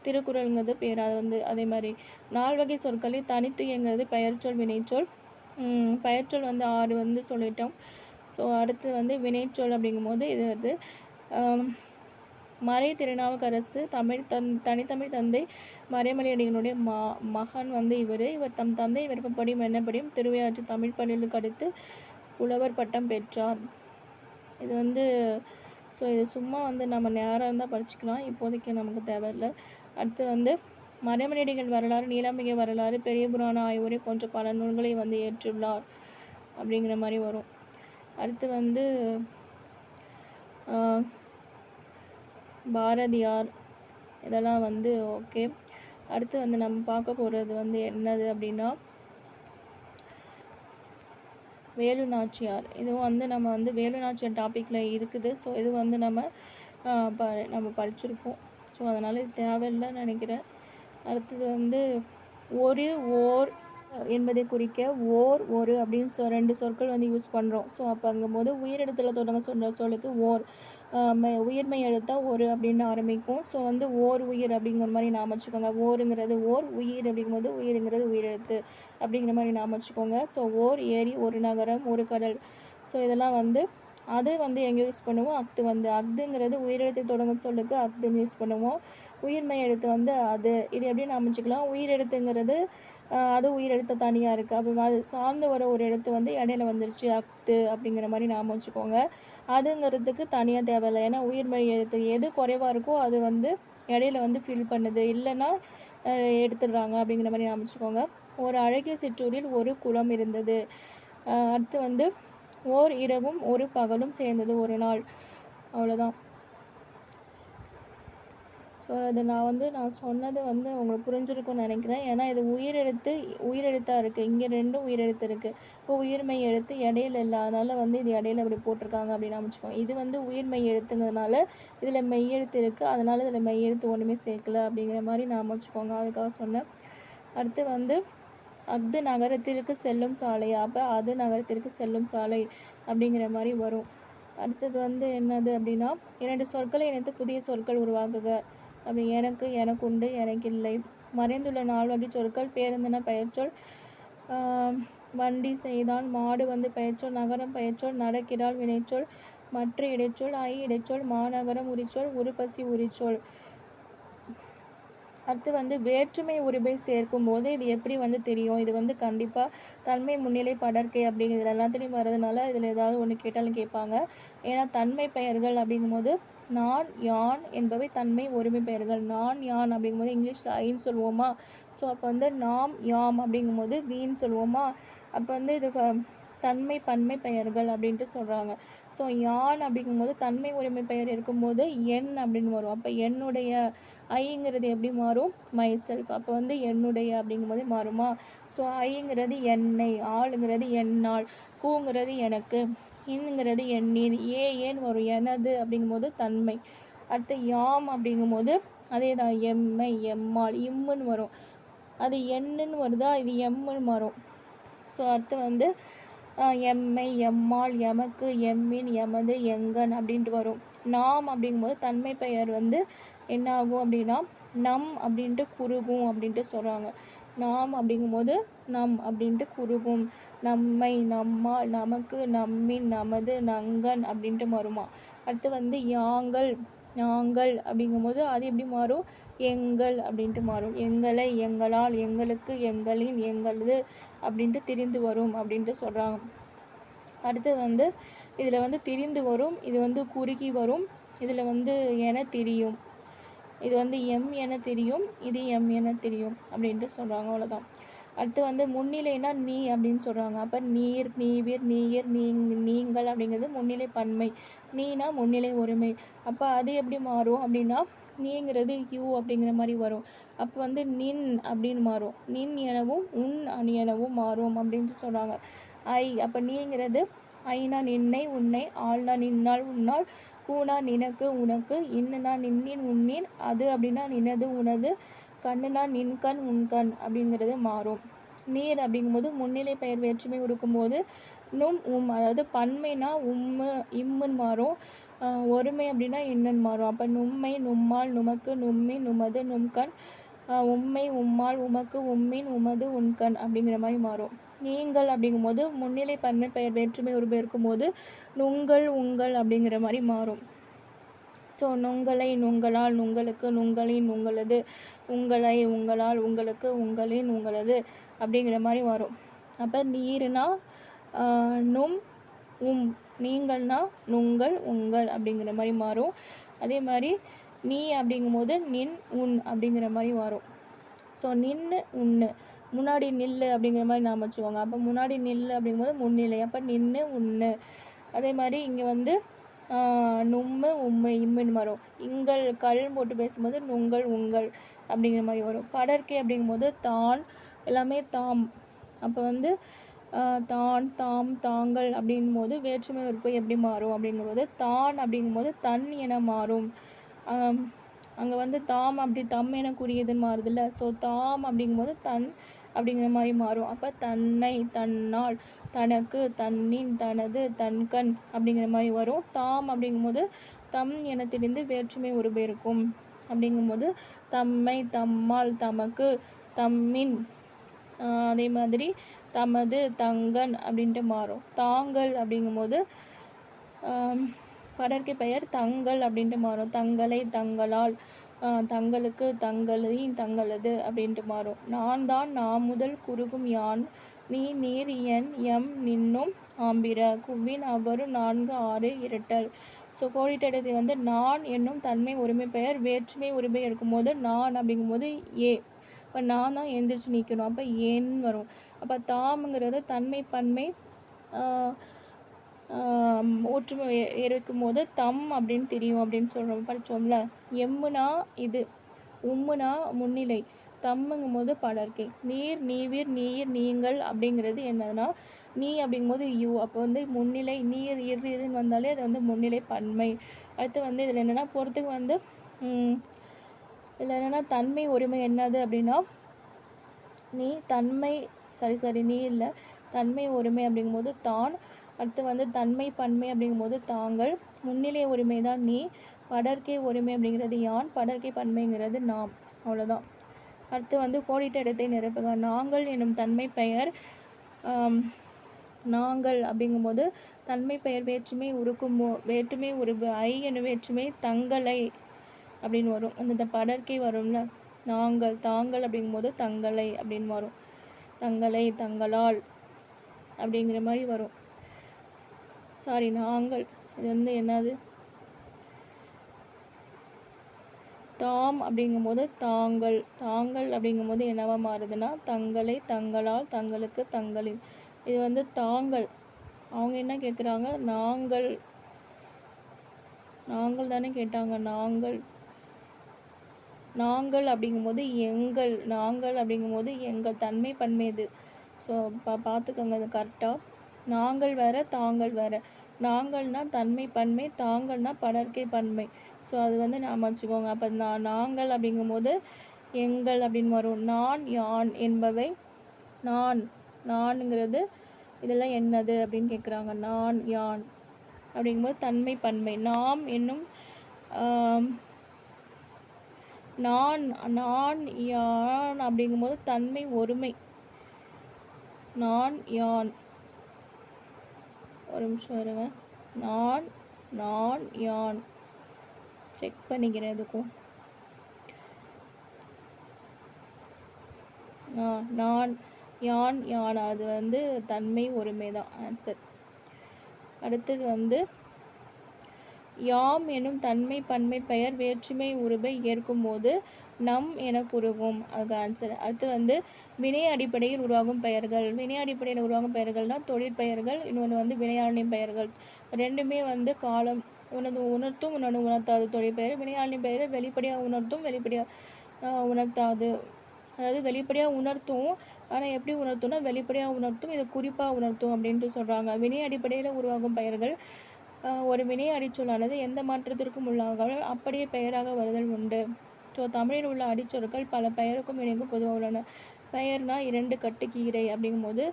திருக்குறளுங்கிறது பேரா, அது வந்து அதே மாதிரி. 4 வகை சொற்களில் தனித்துயங்கிறது பெயர்ச்சொல், வினைச்சொல். பெயர்ச்சொல் வந்து 6 வந்து சொல்லிட்டோம். ஸோ அடுத்து வந்து வினைச்சொல் அப்படிங்கும்போது இது வந்து மறை திருநாவுக்கரசு தனித்தமிழ் தந்தை மறைமலையடிகளுடைய மகன் வந்து இவர் தம் தந்தை விருப்பப்படியும் என்னப்படியும் திருவையாற்று தமிழ் பள்ளிகளுக்கு அடுத்து புலவர் பட்டம் பெற்றார். இது வந்து ஸோ இது சும்மா வந்து நம்ம நேரம் இருந்தால் படிச்சுக்கலாம், இப்போதைக்கு நமக்கு தேவையில்லை. அடுத்து வந்து மறைமலையடிகள் வரலாறு, நீலாம்பிகை வரலாறு, பெரிய புராண ஆய்வுரை போன்ற பல நூல்களை வந்து ஏற்றுள்ளார் அப்படிங்கிற மாதிரி வரும். அடுத்து வந்து பாரதியார் இதெல்லாம் வந்து ஓகே. அடுத்து வந்து நம்ம பார்க்க போகிறது வந்து என்னது அப்படின்னா வேலு நாச்சியார். இதுவும் வந்து நம்ம வந்து வேலு நாச்சியார் டாப்பிக்கில் இருக்குது. ஸோ இது வந்து நம்ம படிச்சிருப்போம். ஸோ அதனால் இது தேவையில்லைன்னு நினைக்கிறேன். அடுத்தது வந்து ஒரு, ஓர் என்பதை குறிக்க ஓர், ஒரு அப்படின்னு 2 சொற்கள் வந்து யூஸ் பண்ணுறோம். ஸோ அப்போங்கும்போது உயிரெழுத்தில் தொடங்க சொல்கிற சொல்லுக்கு ஓர், உயிர்மை எழுத்தாக ஒரு அப்படின்னு ஆரம்பிக்கும். ஸோ வந்து ஓர் உயிர் அப்படிங்கிற மாதிரி நாம் வச்சுக்கோங்க. ஓருங்கிறது ஓர், உயிர் அப்படிங்கும்போது உயிருங்கிறது உயிரெழுத்து அப்படிங்கிற மாதிரி நாம் வச்சுக்கோங்க. ஸோ ஓர் ஏரி, ஒரு நகரம், ஒரு கடல். ஸோ இதெல்லாம் வந்து அது வந்து எங்கே யூஸ் பண்ணுவோம், அக்து வந்து அக்துங்கிறது உயிரெழுத்தை தொடங்கும் சொல்லுக்கு அக்துன்னு யூஸ் பண்ணுவோம். உயிர்மை எழுத்து வந்து அது, இது எப்படி நாம் வச்சுக்கலாம், உயிரெழுத்துங்கிறது அது உயிரெழுத்து தனியாக இருக்குது. அப்போ அது சார்ந்து வர ஒரு எழுத்து வந்து இடையில வந்துருச்சு அக்து அப்படிங்கிற மாதிரி நாம் வச்சுக்கோங்க. அதுங்கிறதுக்கு தனியாக தேவையில்லை, ஏன்னா உயிர்மெய் எழுத்து எது குறைவாக இருக்கோ அது வந்து இடையில வந்து ஃபில் பண்ணுது, இல்லைன்னா எடுத்துடுறாங்க அப்படிங்கிற மாதிரி நாம் வச்சுக்கோங்க. ஒரு அழகிய சிற்றூரில் ஒரு குளம் இருந்தது. அடுத்து வந்து ஓர் இரவும் ஒரு பகலும் சேர்ந்தது ஒரு நாள். அவ்வளோதான். ஸோ அது நான் சொன்னது வந்து உங்களுக்கு புரிஞ்சிருக்கும்னு நினைக்கிறேன். ஏன்னா இது உயிரெழுத்தாக இருக்குது, இங்கே 2 உயிரெழுத்து இருக்குது. இப்போ உயிர்மெய் எழுத்து இடையில இல்லை, அதனால் வந்து இது இடையில இப்படி போட்டிருக்காங்க அப்படின்னு வச்சுக்கோங்க. இது வந்து உயிர்மெய் எழுத்துங்கிறதுனால இதில் மெய்யெழுத்து இருக்குது, அதனால் இதில் மெய்யெழுத்து ஒன்றுமே சேர்க்கலை அப்படிங்கிற மாதிரி நாம் வச்சுக்கோங்க, அதுக்காக சொன்னேன். அடுத்து வந்து அஃது நகரத்திற்கு செல்லும் சாலை, அப்போ அது நகரத்திற்கு செல்லும் சாலை அப்படிங்கிற மாதிரி வரும். அடுத்தது வந்து என்னது அப்படின்னா 2 சொற்களை இணைத்து புதிய சொற்கள் உருவாக்குக. அப்படி எனக்கு, எனக்குண்டு, எனக்கில்லை. மறைந்துள்ள 4 வகை சொற்கள் பேருந்துன பெயர்ச்சொல், வண்டி செய்தான், மாடு வந்து பெயர்ச்சொல், நகரம் பெயர்ச்சொல், நடக்கிறாள் வினைச்சொல், மற்ற இடைச்சொல், ஐ இடைச்சொல், மாநகரம் உரிச்சொல், உருப்பசி உரிச்சொல். அடுத்து வந்து வேற்றுமை உருபை சேர்க்கும்போது இது எப்படி வந்து தெரியும்? இது வந்து கண்டிப்பாக தன்மை முன்னிலை படர்க்கை அப்படிங்கிறது எல்லாத்துலேயும் வரதுனால இதில் ஏதாவது ஒன்று கேட்டாலும் கேட்பாங்க. ஏன்னா தன்மை பெயர்கள் அப்படிங்கும்போது நான், யான் என்பவை தன்மை ஒருமை பெயர்கள். நான், யான் அப்படிங்கும்போது இங்கிலீஷில் ஐன்னு சொல்லுவோமா? ஸோ அப்போ வந்து நாம், யாம் அப்படிங்கும்போது வீன்னு சொல்லுவோமா? அப்போ வந்து இது தன்மை பன்மை பெயர்கள் அப்படின்ட்டு சொல்கிறாங்க. ஸோ யான் அப்படிங்கும்போது தன்மை உரிமை பெயர் இருக்கும்போது என் அப்படின்னு வரும். அப்போ என்னுடைய, ஐங்கிறது எப்படி மாறும்? My self. அப்போ வந்து என்னுடைய அப்படிங்கும்போது மாறுமா? ஸோ ஐங்கிறது என்னை, ஆளுங்கிறது என்னால், கூங்கிறது எனக்கு, இன்னுங்கிறது எண்ணின், ஏன் வரும்? எனது அப்படிங்கும்போது தன்மை. அடுத்து யாம் அப்படிங்கும்போது அதே தான், எம்மை, எம்மாள், இம்முன்னு வரும். அது என்னன்னு வருதா, இது எம்முன்னு மாறும். ஸோ அடுத்து வந்து எம்மை, எம்மாள், எமக்கு, எம்மின், எமது, எங்கன் அப்படின்ட்டு வரும். நாம் அப்படிங்கும்போது தன்மை பெயர் வந்து என்ன ஆகும் அப்படின்னா நம் அப்படின்ட்டு குறுகும் அப்படின்ட்டு சொல்கிறாங்க. நாம் அப்படிங்கும்போது நம் அப்படின்ட்டு குறுகும். நம்மை, நம்மால், நமக்கு, நம்மின், நமது, நங்கன் அப்படின்ட்டு மாறுமா. அடுத்து வந்து யாங்கள், நாங்கள் அப்படிங்கும்போது அது எப்படி மாறும்? எங்கள் அப்படின்ட்டு மாறும். எங்களை, எங்களால், எங்களுக்கு, எங்களின், எங்களது அப்படின்ட்டு திரிந்து வரும் அப்படின்ட்டு சொல்கிறாங்க. அடுத்து வந்து இதில் வந்து திரிந்து வரும், இது வந்து குறுகி வரும், இதில் வந்து என தெரியும், இது வந்து எம் என தெரியும், இது எம் என தெரியும் அப்படின்ட்டு சொல்கிறாங்க. அவ்வளோதான். அடுத்து வந்து முன்னிலைனா நீ அப்படின்னு சொல்கிறாங்க. அப்போ நீர், நீவிர், நீர், நீங்கள் அப்படிங்கிறது முன்னிலை பன்மை. நீனா முன்னிலை ஒருமை. அப்போ அது எப்படி மாறும் அப்படின்னா நீங்கிறது யூ அப்படிங்கிற மாதிரி வரும். அப்போ வந்து நின் அப்படின்னு மாறும். நின் எனவும் உன் அணி எனவும் மாறும் அப்படின்ட்டு சொல்கிறாங்க. ஐ, அப்போ நீங்கிறது ஐனா நின்னை, உன்னை, ஆள்னா நின்னால், உன்னால், கூனா நினக்கு, உனக்கு, இன்னுனா நின்னின், உன்னின், அது அப்படின்னா நினது, உனது, கண்ணுனா நின்கண், உன்கண் அப்படிங்கிறது மாறும். நீர் அப்படிங்கும்போது முன்னிலை பெயர் வேற்றுமை இருக்கும்போது நும், அதாவது பன்மைனா உம்மு, இம்முன்னு மாறும். ஒருமை அப்படின்னா இன்னுன்னு மாறும். அப்போ நும்மை, நும்மால், நுமக்கு, நும்மின், நுமது, நும்கண், உம்மை, உம்மால், உமக்கு, உம்மின், உமது, உன்கண் அப்படிங்கிற மாதிரி மாறும். நீங்கள் அப்படிங்கும்போது முன்னிலை பன்மை பெயர் வேற்றுமை உருபு இருக்கும்போது நுங்கள், உங்கள் அப்படிங்கிற மாதிரி மாறும். ஸோ நுங்களை, நுங்களால், நுங்களுக்கு, நுங்களின், உங்களது, உங்களை, உங்களால், உங்களுக்கு, உங்களின், உங்களது அப்படிங்கிற மாதிரி வரும். அப்போ நீர்னா நும், நீங்கள்னா நுங்கள், உங்கள் அப்படிங்கிற மாதிரி மாறும். அதே மாதிரி நீ அப்படிங்கும்போது நின், உன் அப்படிங்கிற மாதிரி வரும். ஸோ நின்று, உன்னு, முன்னாடி நில்லு அப்படிங்கிற மாதிரி நாம் வச்சுக்கோங்க. அப்போ முன்னாடி நில்லு அப்படிங்கும்போது முன்னிலை. அப்போ நின்று, உன்னு. அதே மாதிரி இங்கே வந்து நும்மு, உம்மு, இம்முன்னு வரும். இங்கள், கல் போட்டு பேசும்போது நுங்கள், உங்கள் அப்படிங்கிற மாதிரி வரும். படர்க்கை அப்படிங்கும்போது தான், எல்லாமே தாம். அப்போ வந்து தான், தாம், தாங்கள் அப்படிங்கும்போது வேற்றுமை உறுப்பு எப்படி மாறும் அப்படிங்கும்போது தான் அப்படிங்கும்போது தன் என மாறும். அங்கே வந்து தாம் அப்படி தம் என குறியதுன்னு மாறுதில்ல. ஸோ தாம் அப்படிங்கும்போது தன் அப்படிங்கிற மாதிரி மாறும். அப்போ தன்னை, தன்னால், தனக்கு, தன்னின், தனது, தன்கண் அப்படிங்கிற மாதிரி வரும். தாம் அப்படிங்கும்போது தம் என தெரிந்து வேற்றுமை உருபு இருக்கும். அப்படிங்கும்போது தம்மை, தம்மால், தமக்கு, தம்மின், அதே மாதிரி தமது, தங்கன் அப்படின்ட்டு மாறும். தாங்கள் அப்படிங்கும்போது படர்க்கை பெயர் தங்கள் அப்படின்ட்டு மாறும். தங்களை, தங்களால், தங்களுக்கு, தங்களின், தங்களது அப்படின்ட்டு மாறும். நான் தான், நான் முதல் குறுகும் யான், நீ, நீர், என், எம், நின்னும், ஆம்பிர, குவ்வின், அவ்வரு, 4, 6 இரட்டல். ஸோ கோடிட்டடத்தை வந்து நான் என்னும் தன்மை ஒருமை பெயர் வேற்றுமை உரிமை இருக்கும்போது நான் அப்படிங்கும்போது ஏ. இப்போ நான் தான் எந்திரிச்சு நிற்கணும். அப்போ ஏன்னு வரும். அப்போ தாம்ங்கிறது தன்மை பன்மை ஒற்றுமை இருக்கும்போது தம் அப்படின்னு தெரியும் அப்படின்னு சொல்கிறோம், படித்தோம்ல. எம்முனா இது, உம்முனா முன்னிலை, தம்முங்கும் போது படர்க்கை. நீர், நீவிர், நீர், நீங்கள் அப்படிங்கிறது என்னதுன்னா நீ அப்படிங்கும்போது யூ. அப்போ வந்து முன்னிலை நீர், இதுன்னு வந்தாலே அது வந்து முன்னிலை பன்மை. அடுத்து வந்து இதில் என்னென்னா பொறுத்துக்கு வந்து இதில் என்னென்னா தன்மை ஒருமை என்னது அப்படின்னா நீ, தன்மை நீ இல்லை, தன்மை ஒருமை அப்படிங்கும்போது தான். அடுத்து வந்து தன்மை பன்மை அப்படிங்கும்போது தாங்கள். முன்னிலை உரிமை தான் நீ, படர்க்கை ஒருமை அப்படிங்கிறது யான், படர்க்கை பன்மைங்கிறது நாம். அவ்வளோதான். அடுத்து வந்து கோடிட்ட இடத்தை நிரப்புக. நாங்கள் எனும் தன்மை பெயர் நாங்கள் அப்படிங்கும்போது தன்மை பெயர் வேற்றுமை வேற்றுமை உருபு ஐ என்னும் வேற்றுமை தங்களை அப்படின்னு வரும். அந்த படர்க்கை வரும்ல, நாங்கள், தாங்கள் அப்படிங்கும்போது தங்களை அப்படின்னு வரும். தங்களை, தங்களால் அப்படிங்கிற மாதிரி வரும். சாரி, நாங்கள் இது வந்து என்னது, தாம் அப்படிங்கும்போது தாங்கள், தாங்கள் அப்படிங்கும்போது என்னவா மாறுதுன்னா தங்களை, தங்களால், தங்களுக்கு, தங்களின். இது வந்து தாங்கள். அவங்க என்ன கேட்குறாங்க, நாங்கள், நாங்கள் தானே கேட்டாங்க. நாங்கள், நாங்கள் அப்படிங்கும்போது எங்கள், நாங்கள் அப்படிங்கும்போது எங்கள், தன்மை பன்மை இது. ஸோ பார்த்துக்கோங்க அது கரெக்டாக. நாங்கள் வேற, தாங்கள் வேற. நாங்கள்னா தன்மை பன்மை, தாங்கள்னா படர்க்கை பன்மை. ஸோ அது வந்து நாம் வச்சுக்கோங்க. அப்போ நாங்கள் அப்படிங்கும்போது எங்கள் அப்படின்னு வரும். நான், யான் என்பவை. நான், நான்ங்கிறது இதெல்லாம் என்னது அப்படின்னு கேட்குறாங்க. நான், யான் அப்படிங்கும்போது தன்மை பன்மை. நாம் என்னும் நான், நான் யான் அப்படிங்கும்போது தன்மை ஒருமை. நான், யான், ஒரு நிமிஷம் இருங்க. நான், நான், யான் செக் பண்ணிக்கிறேன் எதுக்கும். நான், யான், யான் அது வந்து தன்மை ஒருமை தான் ஆன்சர். அடுத்தது வந்து யாம் எனும் தன்மை பன்மை பெயர் வேற்றுமை உருபை ஏற்கும் போது நம் என குறுகும். அதுக்கு ஆன்சர். அடுத்து வந்து வினை அடிப்படையில் உருவாகும் பெயர்கள். வினை அடிப்படையில் உருவாகும் பெயர்கள்னால் தொழிற்பெயர்கள், இன்னொன்று வந்து வினையாளனி பெயர்கள். ரெண்டுமே வந்து காலம் உணர்ந்து உணர்த்தும், இன்னொன்று உணர்த்தாது. தொழிற்பெயர் வினையாளனி பெயரை வெளிப்படையாக உணர்த்தும், வெளிப்படையாக உணர்த்தாது. அதாவது வெளிப்படையாக உணர்த்தும், ஆனால் எப்படி உணர்த்தும்னா வெளிப்படையாக உணர்த்தும், இது குறிப்பாக உணர்த்தும் அப்படின்ட்டு சொல்கிறாங்க. வினை அடிப்படையில் உருவாகும் பெயர்கள் ஒரு வினை அடிச்சொல்லானது எந்த மாற்றத்திற்கும் உள்ளாகாமல் அப்படியே பெயராக வருதல் உண்டு. ஸோ தமிழில் உள்ள அடிச்சொற்கள் பல பெயருக்கும் வினைக்கும் பொதுவாக உள்ளன. பெயர்னா 2 கட்டு கீரை அப்படிங்கும்போது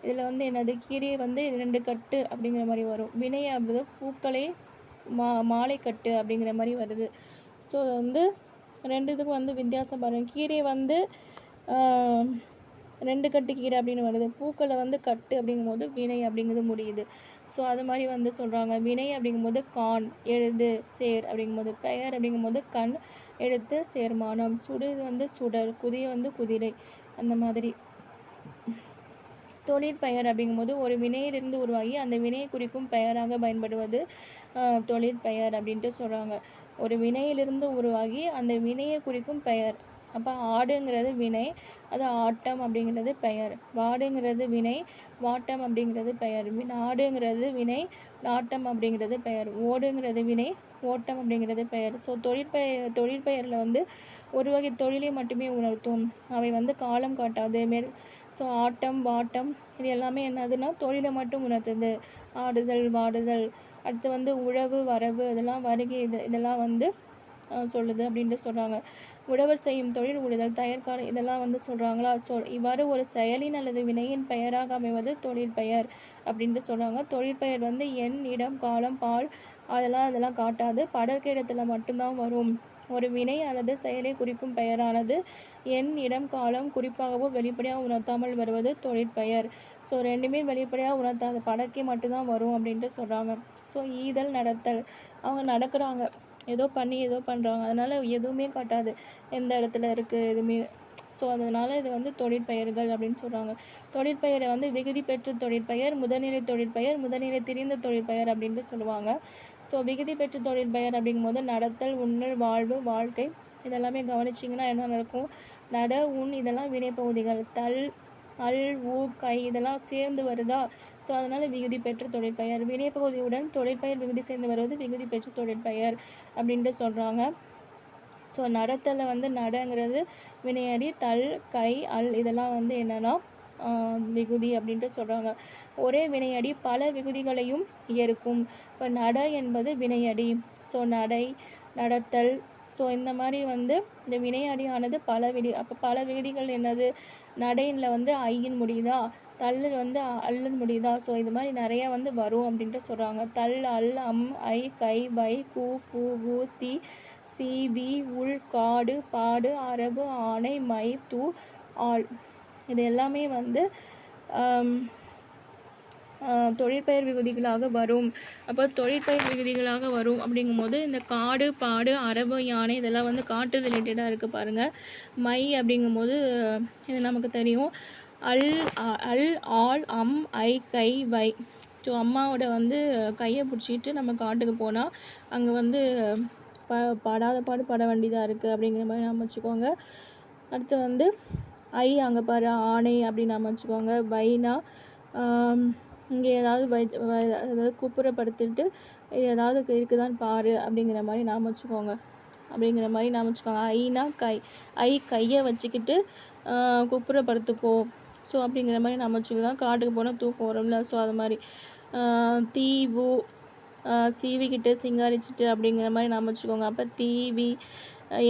இதில் வந்து என்னது, கீரையை வந்து 2 கட்டு அப்படிங்கிற மாதிரி வரும். வினை அப்படிது பூக்களை மாலை கட்டு அப்படிங்கிற மாதிரி வருது. ஸோ வந்து ரெண்டுத்துக்கும் வந்து வித்தியாசம் பாருங்கள். கீரை வந்து 2 கட்டு கீரை அப்படின்னு வருது. பூக்களை வந்து கட்டு அப்படிங்கும்போது வினை அப்படிங்கிறது முடியுது. ஸோ அது மாதிரி வந்து சொல்கிறாங்க. வினை அப்படிங்கும்போது கான், எழுது, சேர் அப்படிங்கும்போது. பெயர் அப்படிங்கும்போது கண், எழுத்து, சேர்மானம். சுடு வந்து சுடர், குதிரை வந்து குதிரை, அந்த மாதிரி. தொழிற்பெயர் அப்படிங்கும்போது ஒரு வினையிலிருந்து உருவாகி அந்த வினையை குறிக்கும் பெயராக பயன்படுவது தொழிற்பெயர் அப்படின்ட்டு சொல்கிறாங்க. ஒரு வினையிலிருந்து உருவாகி அந்த வினையை குறிக்கும் பெயர். அப்போ ஆடுங்கிறது வினை, அது ஆட்டம் அப்படிங்கிறது பெயர். வாடுங்கிறது வினை, வாட்டம் அப்படிங்கிறது பெயர். நாடுங்கிறது வினை, நாட்டம் அப்படிங்கிறது பெயர். ஓடுங்கிறது வினை, ஓட்டம் அப்படிங்கிறது பெயர். ஸோ தொழிற்பெயரில் வந்து ஒரு வகை தொழிலை மட்டுமே உணர்த்தும், அவை வந்து காலம் காட்டாது. ஸோ ஆட்டம், வாட்டம் இது எல்லாமே என்னதுன்னா தொழிலை மட்டும் உணர்த்துது. ஆடுதல், வாடுதல். அடுத்து வந்து உழவு, வரவு, இதெல்லாம் வருகை, இதெல்லாம் வந்து சொல்லுது அப்படின்ட்டு சொல்கிறாங்க. உழவர் செய்யும் தொழில் உழுதல், தயார்காலம், இதெல்லாம் வந்து சொல்கிறாங்களா. இவ்வாறு ஒரு செயலின் அல்லது வினையின் பெயராக அமைவது தொழிற்பெயர் அப்படின்ட்டு சொல்கிறாங்க. தொழிற்பெயர் வந்து எண், இடம், காலம், பால் அதெல்லாம் காட்டாது. படர்க்கை இடத்துல மட்டும்தான் வரும். ஒரு வினை அல்லது செயலை குறிக்கும் பெயரானது எண், இடம், காலம் குறிப்பாகவோ வெளிப்படையாக உணர்த்தாமல் வருவது தொழிற்பெயர். ஸோ ரெண்டுமே வெளிப்படையாக உணர்த்தாத படர்க்கை மட்டும்தான் வரும் அப்படின்ட்டு சொல்கிறாங்க. ஸோ ஈதல், நடத்தல், அவங்க நடக்கிறாங்க, ஏதோ பண்ணி ஏதோ பண்ணுறாங்க, அதனால் எதுவுமே காட்டாது எந்த இடத்துல இருக்குது எதுவுமே. ஸோ அதனால் இது வந்து தொழிற்பெயர்கள் அப்படின்னு சொல்கிறாங்க. தொழிற்பெயரை வந்து விகுதி பெற்ற தொழிற்பெயர், முதல்நிலை தொழிற்பெயர், முதல்நிலை திரிந்த தொழிற்பெயர் அப்படின்ட்டு சொல்லுவாங்க. ஸோ விகுதி பெற்ற தொழிற்பெயர் அப்படிங்கும்போது நடத்தல், உண்ணல், வாழ்வு, வாழ்க்கை இதெல்லாமே கவனிச்சிங்கன்னா என்ன நடக்கும், நட, உண் இதெல்லாம் வினைப்பகுதிகள். தல், அல், ஊ, கை இதெல்லாம் சேர்ந்து வருதா. ஸோ அதனால் விகுதி பெற்ற தொழிற்பெயர். வினைப்பகுதியுடன் தொழிற்பெயர் விகுதி சேர்ந்து வருவது விகுதி பெற்ற தொழிற்பெயர் அப்படின்ட்டு சொல்கிறாங்க. ஸோ நடத்தலில் வந்து நடங்கிறது வினையடி, தல், கை, அல் இதெல்லாம் வந்து என்னென்னா விகுதி அப்படின்ட்டு சொல்கிறாங்க. ஒரே வினையடி பல விகுதிகளையும் ஏற்கும். இப்போ நட என்பது வினையடி. ஸோ நடை, நடத்தல், ஸோ இந்த மாதிரி வந்து இந்த வினையடியானது அப்போ பல விகுதிகள் என்னது, நடையில் வந்து ஐயின் முடியுதா, தள்ளு வந்து அல்லுன்னு முடியுதா. ஸோ இது மாதிரி நிறையா வந்து வரும் அப்படின்ட்டு சொல்கிறாங்க. தல், அல், அம், ஐ, கை, வை, கூ, பூ, ஊ, தி, சி, வி, உள், காடு, பாடு, அரபு, ஆணை, மை, தூ, ஆள் இது எல்லாமே வந்து தொழிற்பெயர் விகுதிகளாக வரும். அப்போ தொழிற்பெயர் விகுதிகளாக வரும் அப்படிங்கும்போது இந்த காடு, பாடு, அரபு, யானை இதெல்லாம் வந்து காட்டு ரிலேட்டடாக இருக்குது பாருங்கள். மை அப்படிங்கும்போது இது நமக்கு தெரியும். அல், அல், ஆல், அம், ஐ, கை, வை. ஸோ அம்மாவோட வந்து கையை பிடிச்சிட்டு நம்ம காட்டுக்கு போனால் அங்கே வந்து படாத பாடு பட வேண்டியதாக இருக்குது அப்படிங்கிற மாதிரி நம்ம வச்சுக்கோங்க. அடுத்து வந்து ஐ அங்கே பாரு ஆணை அப்படின்னு நம்ம வச்சுக்கோங்க. வைனா இங்கே ஏதாவது அதாவது குப்புறப்படுத்திட்டு ஏதாவது இருக்குதான்னு பாரு அப்படிங்கிற மாதிரி நாம் வச்சுக்கோங்க. ஐனா கை, ஐ கையை வச்சுக்கிட்டு குப்புறப்படுத்துப்போ. ஸோ அப்படிங்கிற மாதிரி நம்ம வச்சுக்கலாம். காட்டுக்கு போனால் தூக்கம் வரும்ல, ஸோ அது மாதிரி. தீவு சீவிக்கிட்டு சிங்காரிச்சிட்டு அப்படிங்கிற மாதிரி நாம் வச்சுக்கோங்க. அப்போ தீவி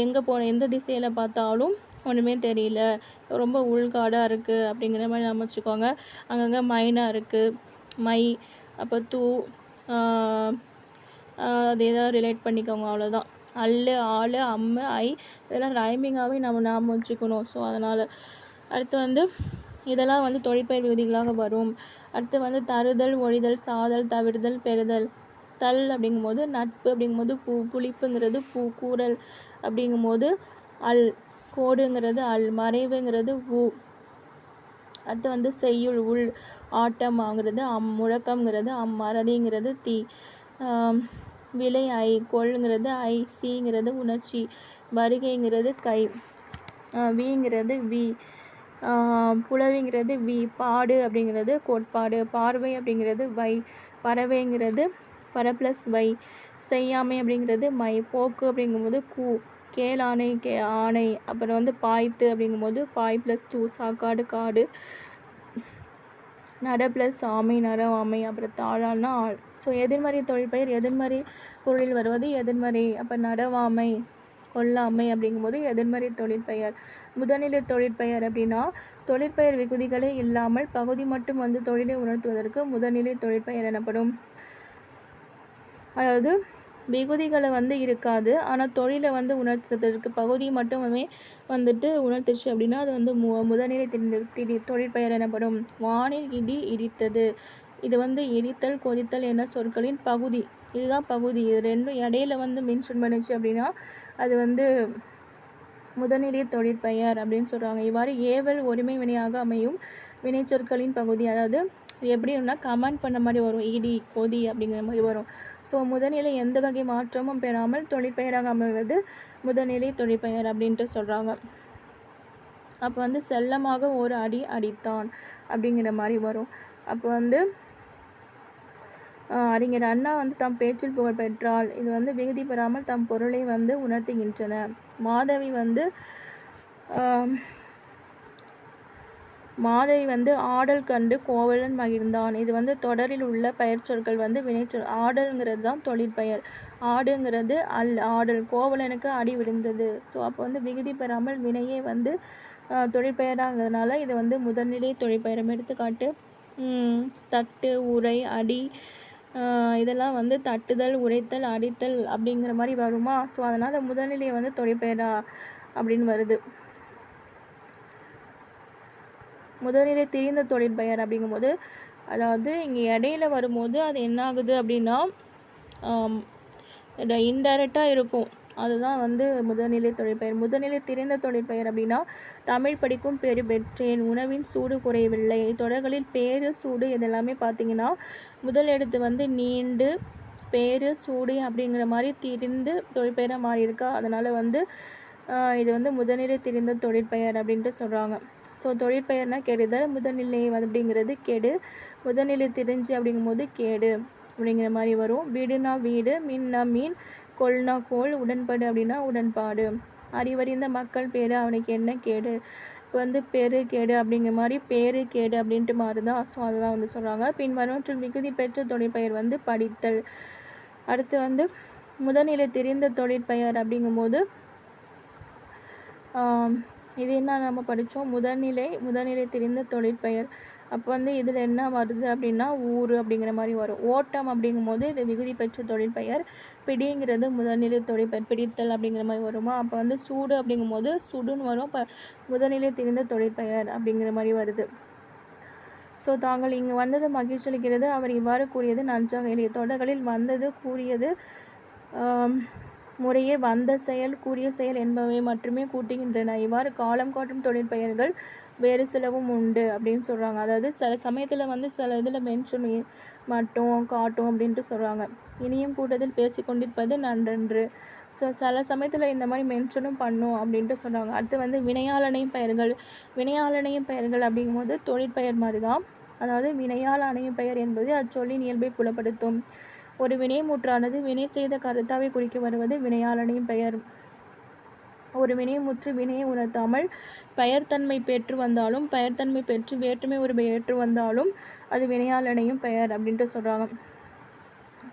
எங்கே போன எந்த திசையில் பார்த்தாலும் ஒன்றுமே தெரியல, ரொம்ப உள்காடாக இருக்குது அப்படிங்கிற மாதிரி நாம் வச்சுக்கோங்க. அங்கங்கே மைனாக இருக்குது, மை. அப்போ தூ அது ஏதாவது ரிலேட் பண்ணிக்கோங்க, அவ்வளோதான். அல்லு, ஆள், அம்மு, ஐ இதெல்லாம் ரைமிங்காகவே நாம் வச்சுக்கணும். ஸோ அதனால் அடுத்து வந்து இதெல்லாம் வந்து தொழிற்பெயர் விகுதிகளாக வரும். அடுத்து வந்து தருதல், ஒழிதல், சாதல், தவிர்தல், பெறுதல். தல் அப்படிங்கும்போது நட்பு அப்படிங்கும்போது பூ, புளிப்புங்கிறது பூ, கூறல் அப்படிங்கும்போது அல், கோடுங்கிறது அல், மறைவுங்கிறது ஊ. அடுத்து வந்து செய்யுள், உள், ஆட்டம் ஆங்கிறது அம், முழக்கம்ங்கிறது அம், மறதிங்கிறது தீ, விலை ஐ, கொள்ங்கிறது ஐ, சீங்கிறது உணர்ச்சி, வருகைங்கிறது கை, வீங்கிறது வி, புலவிங்கிறது வி, பாடு அப்படிங்கிறது கோட்பாடு, பார்வை அப்படிங்கிறது வை, பறவைங்கிறது பர ப்ளஸ் வை, செய்யாமை அப்படிங்கிறது மை, போக்கு அப்படிங்கும்போது கூ, கேளானை ஆணை. அப்புறம் வந்து பாய்த்து அப்படிங்கும்போது பாய் ப்ளஸ் தூ, சாக்காடு காடு, நட ப்ளஸ் ஆமை நரம் ஆமை. அப்புறம் தாழான்னா ஆள். ஸோ எதிர்மறை தொழிற்பெயர் எதிர்மறை பொருளில் வருவது எதிர்மறை. அப்போ நடவாமை, கொல்லாமை அப்படிங்கும்போது எதிர்மறை தொழிற்பெயர். முதல்நிலை தொழிற்பெயர் அப்படின்னா தொழிற்பெயர் விகுதிகளே இல்லாமல் பகுதி மட்டும் வந்து தொழிலை உணர்த்துவதற்கு முதல்நிலை தொழிற்பெயர் எனப்படும். அதாவது விகுதிகளை வந்து இருக்காது, ஆனால் தொழிலை வந்து உணர்த்துவதற்கு பகுதி மட்டுமே வந்துட்டு உணர்த்துச்சு அப்படின்னா அது வந்து முதல்நிலை தொழிற்பெயர் எனப்படும். வானில் இடி இடித்தது, இது வந்து இடித்தல் கொதித்தல் என சொற்களின் பகுதி, இதுதான் பகுதி. இது ரெண்டும் இடையில வந்து மென்ஷன் பண்ணிச்சு அப்படின்னா அது வந்து முதல்நிலை தொழிற்பெயர் அப்படின்னு சொல்கிறாங்க. இவ்வாறு ஏவல் ஒருமை வினையாக அமையும் வினைச்சொற்களின் பகுதி. அதாவது எப்படின்னா கமெண்ட் பண்ண மாதிரி வரும், இடி கொதி அப்படிங்கிற மாதிரி வரும். ஸோ முதல்நிலை எந்த வகை மாற்றமும் பெறாமல் தொழிற்பெயராக அமைவது முதல்நிலை தொழிற்பெயர் அப்படின்ட்டு சொல்கிறாங்க. அப்போ வந்து செல்லமாக ஒரு அடி அடித்தான் அப்படிங்கிற மாதிரி வரும். அப்போ வந்து அறிஞர் அண்ணா வந்து தம் பேச்சில் புகழ் பெற்றால் இது வந்து விகுதி பெறாமல் தம் பொருளை வந்து உணர்த்துகின்றன. மாதவி வந்து ஆடல் கண்டு கோவலன் மகிழ்ந்தான், இது வந்து தொடரில் உள்ள பெயர்ச்சொற்கள் வந்து வினைச்சொல். ஆடல்ங்கிறது தான் தொழிற்பெயர், ஆடுங்கிறது அல், ஆடல். கோவலனுக்கு அடி விழுந்தது. ஸோ அப்போ வந்து விகுதி பெறாமல் வினையே வந்து தொழிற்பெயராகிறதுனால இது வந்து முதல்நிலை தொழிற்பெயர். எடுத்துக்காட்டு தட்டு, உரை, அடி இதெல்லாம் வந்து தட்டுதல், உரைத்தல், அடித்தல் அப்படிங்கிற மாதிரி வருமா. ஸோ அதனால் முதல்நிலை வந்து தொழிற்பெயரா அப்படின்னு வருது. முதல்நிலை திரிந்த தொழிற்பெயர் அப்படிங்கும்போது அதாவது இங்கே இடையில வரும்போது அது என்ன ஆகுது அப்படின்னா இன்டைரக்டாக இருக்கும், அதுதான் வந்து முதல்நிலை தொழிற்பெயர். முதல்நிலை திரிந்த தொழிற்பெயர் அப்படின்னா தமிழ் படிக்கும் பெரு பெற்றேன், உணவின் சூடு குறையவில்லை. தொடர்களில் பேரு சூடு இதெல்லாமே பார்த்தீங்கன்னா முதல் எழுத்து வந்து நீண்டு பேரு சூடு அப்படிங்கிற மாதிரி திரிந்து தொழிற்பெயராக மாறி இருக்கா. அதனால் வந்து இது வந்து முதல்நிலை திரிந்த தொழிற்பெயர் அப்படின்ட்டு சொல்கிறாங்க. ஸோ தொழிற்பெயர்னா கெடுதல், முதல்நிலை அப்படிங்கிறது கெடு, முதல்நிலை திரிஞ்சு அப்படிங்கும்போது கேடு அப்படிங்கிற மாதிரி வரும். வீடுனா வீடு, மீன்னா மீன், கொள்னா கோள், உடன்பாடு அப்படின்னா உடன்பாடு. அறிவறிந்த மக்கள் பேரு அவனுக்கு என்ன கேடு, இப்போ வந்து பெரு கேடு அப்படிங்கிற மாதிரி பேரு கேடு அப்படின்ட்டு மாறுதான். ஸோ அதுதான் வந்து சொல்கிறாங்க. பின் வரவற்றில் மிகுதி பெற்ற தொழிற்பெயர் வந்து படித்தல். அடுத்து வந்து முதல்நிலை தெரிந்த தொழிற்பெயர் அப்படிங்கும்போது இது என்ன நம்ம படித்தோம், முதல்நிலை தெரிந்த தொழிற்பெயர். அப்போ வந்து இதில் என்ன வருது அப்படின்னா ஊர் அப்படிங்கிற மாதிரி வரும். ஓட்டம் அப்படிங்கும்போது இது விகுதி பெற்ற தொழிற்பெயர். பிடிங்கிறது முதல்நிலை தொழிற்பெயர், பிடித்தல் அப்படிங்கிற மாதிரி வருமா. அப்போ வந்து சூடு அப்படிங்கும்போது சுடுன்னு வரும். இப்போ முதல்நிலை தெரிந்த தொழிற்பெயர் அப்படிங்கிற மாதிரி வருது. ஸோ தாங்கள் இங்கு வந்தது மகிழ்ச்சி அளிக்கிறது. அவர் இவ்வாறு கூறியது நன்றாக எளிய தொடர்களில் வந்தது கூறியது முறையே வந்த செயல் கூறிய செயல் என்பவை மட்டுமே கூட்டுகின்றன. இவ்வாறு காலம் காட்டும் தொழிற்பெயர்கள் வேறு சிலவும் உண்டு அப்படின்னு சொல்கிறாங்க. அதாவது சில சமயத்தில் வந்து சில இதில் மென்ஷன் மட்டும் காட்டும் அப்படின்ட்டு சொல்கிறாங்க. இனியும் கூட்டத்தில் பேசிக்கொண்டிருப்பது நன்றன்று. ஸோ சில சமயத்தில் இந்த மாதிரி மென்ஷனும் பண்ணும் அப்படின்ட்டு சொல்கிறாங்க. அடுத்து வந்து வினையாளனையும் பெயர்கள். வினையாளனையும் பெயர்கள் அப்படிங்கும்போது தொழிற்பெயர் மாதிரி தான். அதாவது வினையால் அணையும் பெயர் என்பது அச்சொல்லின் இயல்பை புலப்படுத்தும். ஒரு வினைமுற்றானது வினை செய்த கருத்தாவை குறிக்க வருவது வினையாளனையும் பெயர். ஒரு வினைமுற்று வினையை உணர்த்தாமல் பெயர்த்தன்மை பெற்று வந்தாலும் பெயர்த்தன்மை பெற்று வேற்றுமை உருவை ஏற்று வந்தாலும் அது வினையாளனையும் பெயர் அப்படின்ட்டு சொல்கிறாங்க.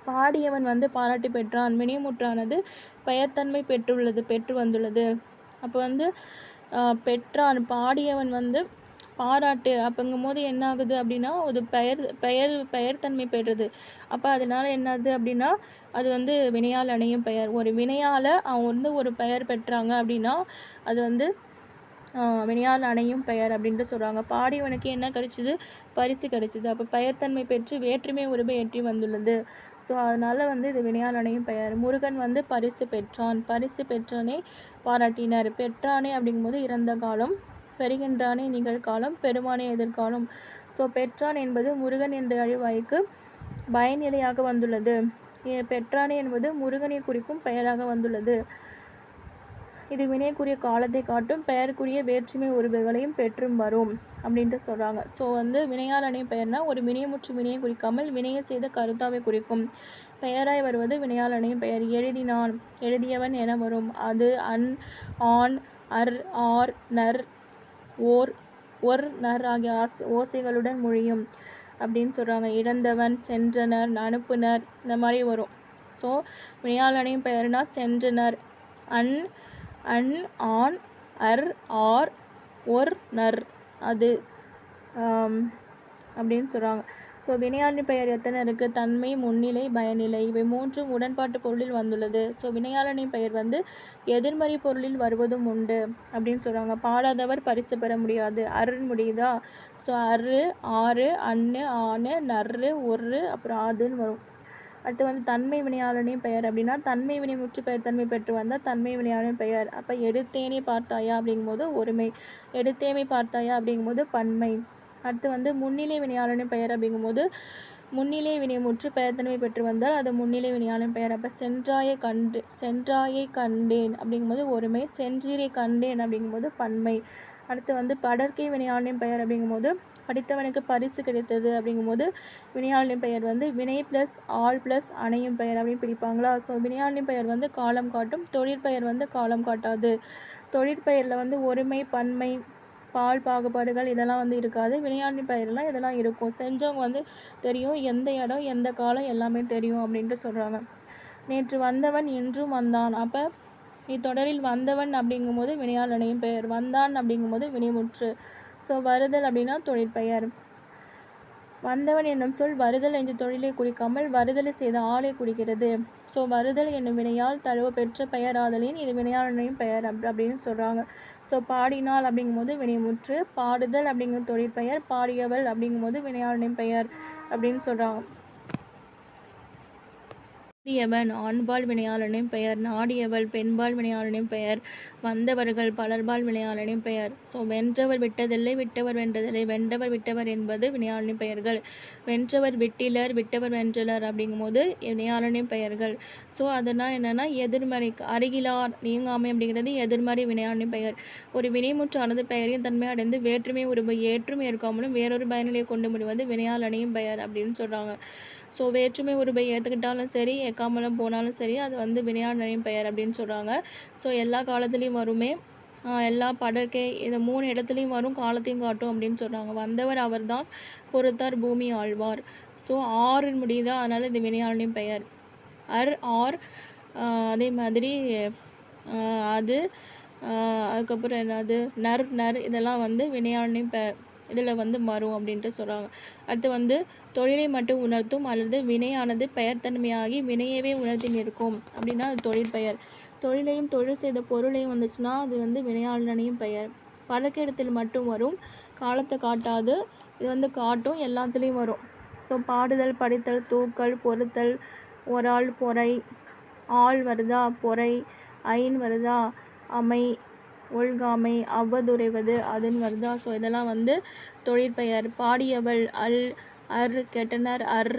பாடியவன் வந்து பாராட்டி பெற்றான். வினைமுற்றானது பெயர்த்தன்மை பெற்று வந்துள்ளது. அப்போ வந்து பெற்றான் பாடியவன் வந்து பாராட்டு அப்படிங்கும் போது என்ன ஆகுது அப்படின்னா ஒரு பெயர்த்தன்மை பெறுறது. அப்போ அதனால என்னது அப்படின்னா அது வந்து வினையால் அணையும் பெயர். ஒரு வினையால் அவன் வந்து ஒரு பெயர் பெற்றாங்க அப்படின்னா அது வந்து வினையால் அணையும் பெயர் அப்படின்ட்டு சொல்கிறாங்க. பாடியவனுக்கு என்ன கிடைச்சிது? பரிசு கிடைச்சிது. அப்போ பெயர்த்தன்மை பெற்று வேற்றுமை உருவை ஏற்றி வந்துள்ளது. ஸோ அதனால் வந்து இது வினையால் அணையும் பெயர். முருகன் வந்து பரிசு பெற்றான். பரிசு பெற்றானே பாராட்டினர். பெற்றானே அப்படிங்கும்போது இறந்த காலம், பெறுகின்றானே நிகழ்காலம், பெருமானே எதிர்காலம். ஸோ பெற்றான் என்பது முருகன் என்ற அழிவாய்க்கு பயனிலையாக வந்துள்ளது. பெற்றானே என்பது முருகனை குறிக்கும் பெயராக வந்துள்ளது. இது வினைக்குரிய காலத்தை காட்டும். பெயருக்குரிய வேற்றுமை உருவுகளையும் பெற்றும் வரும் அப்படின்ட்டு சொல்கிறாங்க. ஸோ வந்து வினையால் அணையும் பெயர்னால் ஒரு வினைமுற்று வினையை குறிக்காமல் வினையை செய்த கருத்தாவை குறிக்கும். பெயராய் வருவது வினையால் அணையும் பெயர். எழுதினான், எழுதியவன் என வரும். அது, அன், ஆன், அர், ஆர், நர், ஓர், ஒர், நர் ஆகிய ஓசைகளுடன் மொழியும் அப்படின்னு சொல்கிறாங்க. இழந்தவன், சென்றனர், அனுப்புனர் இந்த மாதிரி வரும். ஸோ வினையால் அணையும் பெயர்னால் சென்றனர். அன், ஆன், அர், ஆர், ஒர், நர், அது அப்படின்னு சொல்கிறாங்க. ஸோ வினையாளனின் பெயர் எத்தனை இருக்குது? தன்மை, முன்னிலை, பயனிலை இவை மூன்றும் உடன்பாட்டு பொருளில் வந்துள்ளது. ஸோ வினையாளனின் பெயர் வந்து எதிர்மறை பொருளில் வருவதும் உண்டு அப்படின்னு சொல்கிறாங்க. பாடாதவர் பரிசு பெற முடியாது. அருள் முடியுதா? ஸோ அரு, ஆறு, அன்னு, ஆணு, நர்ரு, ஒர்ரு, அப்புறம் அதுன்னு வரும். அடுத்து வந்து தன்மை வினையாளனின் பெயர் அப்படின்னா தன்மை வினை முற்று பெயர் தன்மை பெற்று வந்தால் தன்மை வினையாளனின் பெயர். அப்போ எடுத்தேனே பார்த்தாயா அப்படிங்கும்போது ஒருமை, எடுத்தேமை பார்த்தாயா அப்படிங்கும்போது பன்மை. அடுத்து வந்து முன்னிலை வினையாளனின் பெயர் அப்படிங்கும்போது முன்னிலை வினை முற்று பெயர் தன்மை பெற்று வந்தால் அது முன்னிலை வினையாளனின் பெயர். அப்போ சென்றாயை கண்டேன் அப்படிங்கும்போது ஒருமை, சென்றீரை கண்டேன் அப்படிங்கும்போது பன்மை. அடுத்து வந்து படற்கை வினையாளனின் பெயர் அப்படிங்கும்போது படித்தவனுக்கு பரிசு கிடைத்தது அப்படிங்கும்போது வினையாளனின் பெயர் வந்து வினை ப்ளஸ் ஆள் ப்ளஸ் அணையும் பெயர் அப்படின்னு பிரிப்பாங்களா. ஸோ வினையாளனின் பெயர் வந்து காலம் காட்டும். தொழிற்பெயர் வந்து காலம் காட்டாது. தொழிற்பெயரில் வந்து ஒருமை, பன்மை, பால் பாகுபாடுகள் இதெல்லாம் வந்து இருக்காது. வினையாளனின் பெயர்லாம் இதெல்லாம் இருக்கும். செஞ்சவங்க வந்து தெரியும், எந்த இடம் எந்த காலம் எல்லாமே தெரியும் அப்படின்ட்டு சொல்கிறாங்க. நேற்று வந்தவன் இன்றும் வந்தான். அப்போ இத்தொடரில் வந்தவன் அப்படிங்கும்போது வினையால் அணையும் பெயர், வந்தான் அப்படிங்கும்போது வினைமுற்று. ஸோ வருதல் அப்படின்னா தொழிற்பெயர். வந்தவன் என்னும் சொல் வருதல் என்ற தொழிலை குறிக்காமல் வருதலை செய்த ஆளை குறிக்கிறது. ஸோ வருதல் என்னும் வினையால் தழுவ பெற்ற பெயர் ஆதலின் இது வினையாளனையும் பெயர் அப்படின்னு சொல்கிறாங்க. ஸோ பாடினாள் அப்படிங்கும்போது வினைமுற்று, பாடுதல் அப்படிங்கிற தொழிற்பெயர், பாடியவள் அப்படிங்கும்போது வினையாளனையும் பெயர் அப்படின்னு சொல்கிறாங்க. நாடியவன் ஆண்பால் வினையாளனின் பெயர், நாடியவள் பெண்பால் வினையாளனின் பெயர், வந்தவர்கள் பலர்பால் வினையாளனின் பெயர். ஸோ வென்றவர் விட்டதில்லை, விட்டவர் வென்றதில்லை, வென்றவர் விட்டவர் என்பது வினையாளனின் பெயர்கள். வென்றவர் விட்டிலர், விட்டவர் வென்றலர் அப்படிங்கும்போது வினையாளனின் பெயர்கள். ஸோ அதனால் என்னென்னா எதிர்மறை, அருகிலார் நீங்காமை அப்படிங்கிறது எதிர்மறை வினையாளனின் பெயர். ஒரு வினைமுற்றானது பெயரின் தன்மை அடைந்து வேற்றுமை உருவை ஏற்றும் ஏற்காமலும் வேறொரு பயனிலையை கொண்டு முடிவது வினையாளனின் பெயர் அப்படின்னு சொல்கிறாங்க. ஸோ வேற்றுமை உருவை ஏற்றுக்கிட்டாலும் சரி ஏற்காமலும் போனாலும் சரி அது வந்து வினையாளனின் பெயர் அப்படின்னு சொல்கிறாங்க. ஸோ எல்லா காலத்துலேயும் வருமே, எல்லா படற்கை இந்த 3 இடத்துலையும் வரும், காலத்தையும் காட்டும் அப்படின்னு சொல்கிறாங்க. வந்தவர் அவர் தான், பொறுத்தார் பூமி ஆழ்வார். ஸோ ஆறு முடியுதா, அதனால் இது வினையாளனின் பெயர். அர், ஆர், அதே மாதிரி அது, அதுக்கப்புறம் என்னது நர், இதெல்லாம் வந்து வினையாளனின் பெயர் இதில் வந்து வரும் அப்படின்ட்டு சொல்கிறாங்க. அடுத்து வந்து தொழிலை மட்டும் உணர்த்தும் அல்லது வினையானது பெயர்த்தன்மையாகி வினையவே உணர்த்தி நிற்கும் அப்படின்னா அது தொழிற்பெயர். தொழிலையும் தொழில் செய்த பொருளையும் வந்துச்சுன்னா அது வந்து வினையாளனையும் பெயர். பழக்க இடத்தில் மட்டும் வரும், காலத்தை காட்டாது, இது வந்து காட்டும், எல்லாத்துலேயும் வரும். ஸோ பாடுதல், படித்தல், தூக்கல், பொறுத்தல், ஒராள், பொறை, ஆள் வருதா, பொறை, ஐன் வருதா, அமை, ஒழ்காமை, அவ்வதுரைவது, அதுன்னு வருதா. ஸோ இதெல்லாம் வந்து தொழிற்பெயர். பாடியவள் அல், அர், கெட்டனர் அர்,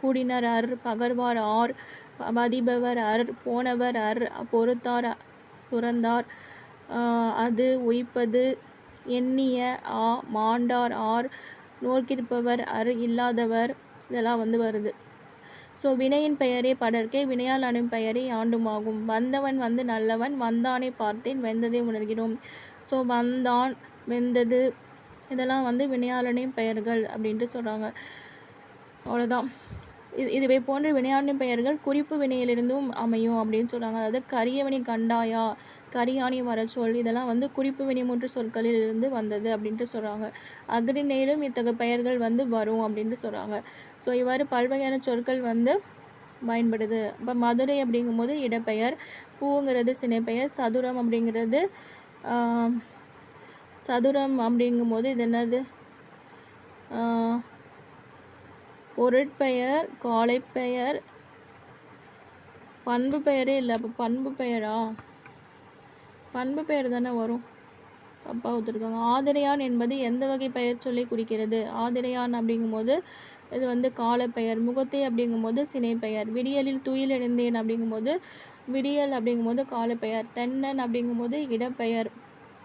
கூடினர் அர், பகர்வார் ஆர், மதிபவர் அர், போனவர் அர், பொறுத்தார் துறந்தார், அது, உய்ப்பது, எண்ணிய ஆ, மாண்டார் ஆர், நோக்கிருப்பவர் அர், இல்லாதவர், இதெல்லாம் வந்து வருது. ஸோ வினையின் பெயரே படர்க்கே, வினையால் அணும் பெயரே ஆண்டுமாகும். வந்தவன் வந்து நல்லவன், வந்தானை பார்த்தேன், வெந்ததை உணர்கிறோம். ஸோ வந்தான், வெந்தது, இதெல்லாம் வந்து வினையாளனின் பெயர்கள் அப்படின்ட்டு சொல்கிறாங்க. அவ்வளோதான். இதுவே போன்ற வினையாளனின் பெயர்கள் குறிப்பு வினையிலிருந்தும் அமையும் அப்படின்னு சொல்கிறாங்க. அதாவது கரியவனை கண்டாயா, கரியானி வரச்சொல், இதெல்லாம் வந்து குறிப்பு வினைமுற்று சொற்களில் இருந்து வந்தது அப்படின்ட்டு சொல்கிறாங்க. அஃறிணையிலும் இத்தகைய பெயர்கள் வந்து வரும் அப்படின்ட்டு சொல்கிறாங்க. ஸோ இவ்வாறு பல்வகையான சொற்கள் வந்து பயன்படுது. இப்போ மதுரை அப்படிங்கும்போது இடப்பெயர், பூங்கிறது சினைப்பெயர், சதுரம் அப்படிங்கிறது அப்படிங்கும்போது இது என்னது, பொருட்பெயர், காலைப்பெயர், பண்பு பெயரே இல்லை. அப்போ பண்பு பெயரா, பண்பு பெயர் தானே வரும், தப்பாக ஒத்துருக்காங்க. ஆதிரையான் என்பது எந்த வகை பெயர் சொல்லி குறிக்கிறது? ஆதிரையான் அப்படிங்கும்போது இது வந்து காலப்பெயர். முகத்தை அப்படிங்கும்போது சினைப்பெயர். விடியலில் துயில் எழுந்தேன் அப்படிங்கும்போது விடியல் அப்படிங்கும்போது காலப்பெயர். தென்னன் அப்படிங்கும்போது இடப்பெயர்.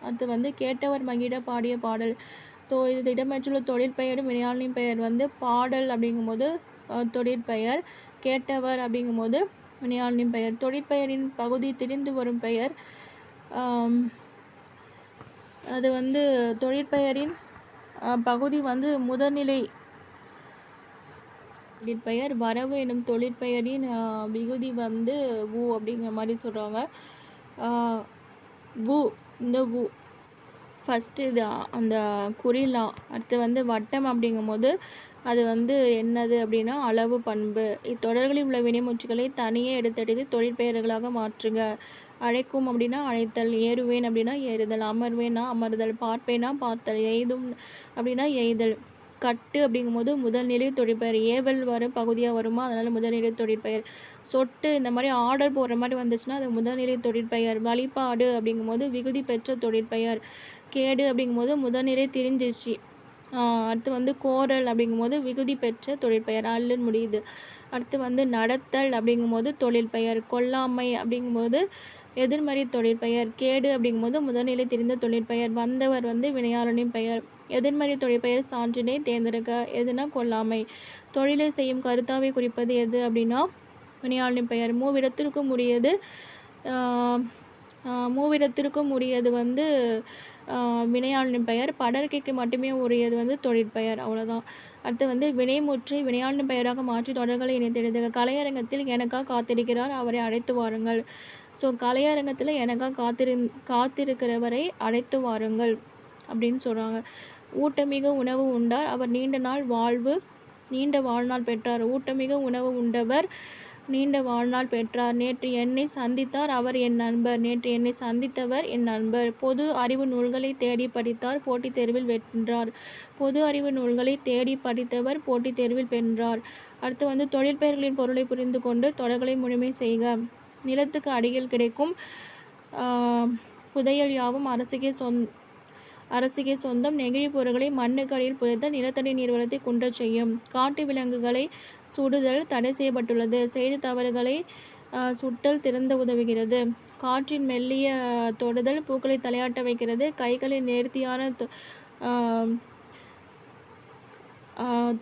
அது வந்து கேட்டவர் மகிழ பாடிய பாடல். ஸோ இது இடம்பெற்றுள்ள தொழிற்பெயரும் வினையாளனின் பெயர் வந்து பாடல் அப்படிங்கும்போது தொழிற்பெயர், கேட்டவர் அப்படிங்கும்போது வினையாளனின் பெயர். தொழிற்பெயரின் பகுதி திரிந்து வரும் பெயர், அது வந்து தொழிற்பெயரின் பகுதி வந்து முதல்நிலை தொழிற்பெயர். வரவு எனும் தொழிற்பெயரின் விகுதி வந்து வு அப்படிங்கிற மாதிரி சொல்கிறாங்க. வு, இந்த வு ஃபஸ்ட்டு இது அந்த குறிலா. அடுத்து வந்து வட்டம் அப்படிங்கும்போது அது வந்து என்னது அப்படின்னா அளவு, பண்பு. இத்தொடர்களில் உள்ள வினைமுற்றுகளை தனியே எடுத்தெடுத்து தொழிற்பெயர்களாக மாற்றுங்க. அழைக்கும் அப்படின்னா அழைத்தல், ஏறுவேன் அப்படின்னா ஏறுதல், அமர்வேன்னா அமர்தல், பார்ப்பேனா பார்த்தல், எய்தும் அப்படின்னா எய்தல். கட்டு அப்படிங்கும்போது முதல்நிலை தொழிற்பெயர். ஏவல் வரும் பகுதியாக வருமா, அதனால் முதல்நிலை தொழிற்பெயர். சொட்டு இந்த மாதிரி ஆர்டர் போடுற மாதிரி வந்துச்சுன்னா அது முதல்நிலை தொழிற்பெயர். வழிபாடு அப்படிங்கும்போது விகுதி பெற்ற தொழிற்பெயர். கேடு அப்படிங்கும்போது முதல்நிலை திரிஞ்சிச்சு. அடுத்து வந்து கோரல் அப்படிங்கும்போது விகுதி பெற்ற தொழிற்பெயர், அல்லுன்னு முடியுது. அடுத்து வந்து நடத்தல் அப்படிங்கும்போது தொழிற்பெயர். கொல்லாமை அப்படிங்கும்போது எதிர்மறை தொழிற்பெயர். கேடு அப்படிங்கும்போது முதல்நிலை தெரிந்த தொழிற்பெயர். வந்தவர் வந்து வினையாளனின் பெயர். எதிர்மறை தொழிற்பெயர் சான்றினை தேர்ந்தெடுக்க. எதுனா கொல்லாமை. தொழிலை செய்யும் கருத்தாவை குறிப்பது எது அப்படின்னா வினையாளனின் பெயர். மூவிடத்திற்கும் உரியது வந்து வினையாளனின் பெயர். படர்க்கைக்கு மட்டுமே உரியது வந்து தொழிற்பெயர். அவ்வளோதான். அடுத்து வந்து வினைமுற்றை வினையாளனின் பெயராக மாற்றி தொடர்களை இணைத்தெழுதுக. கலையரங்கத்தில் எனக்காக காத்திருக்கிறார், அவரை அழைத்து வாருங்கள். ஸோ கலையரங்கத்தில் எனக்காக காத்திருக்கிறவரை அழைத்து வாருங்கள் அப்படின்னு சொல்கிறாங்க. ஊட்டமிக உணவு உண்டார், அவர் நீண்ட வாழ்நாள் பெற்றார். ஊட்டமிக உணவு உண்டவர் நீண்ட வாழ்நாள் பெற்றார். நேற்று என்னை சந்தித்தார், அவர் என் நண்பர். நேற்று என்னை சந்தித்தவர் என் நண்பர். பொது அறிவு நூல்களை தேடி படித்தார், போட்டித் தேர்வில் வென்றார். பொது அறிவு நூல்களை தேடி படித்தவர் போட்டித் தேர்வில் வென்றார். அடுத்து வந்து தொழிற்பெயர்களின் பொருளை புரிந்து கொண்டு தொடர்களை முழுமை செய்க. நிலத்துக்கு அடியில் கிடைக்கும் புதையல் யாவும் அரசுக்கே சொந்தம். நெகிழி பொருட்களை மண்ணுக்கு அடியில் புதைத்தல் நிலத்தடி நீர்வளத்தை குன்றச் செய்யும். காட்டு விலங்குகளை சுடுதல் தடை செய்யப்பட்டுள்ளது. செய்த தவறுகளை சுட்டல் திருந்த உதவுகிறது. காற்றின் மெல்லிய தொடுதல் பூக்களை தலையாட்ட வைக்கிறது. கைகளின் நேர்த்தியான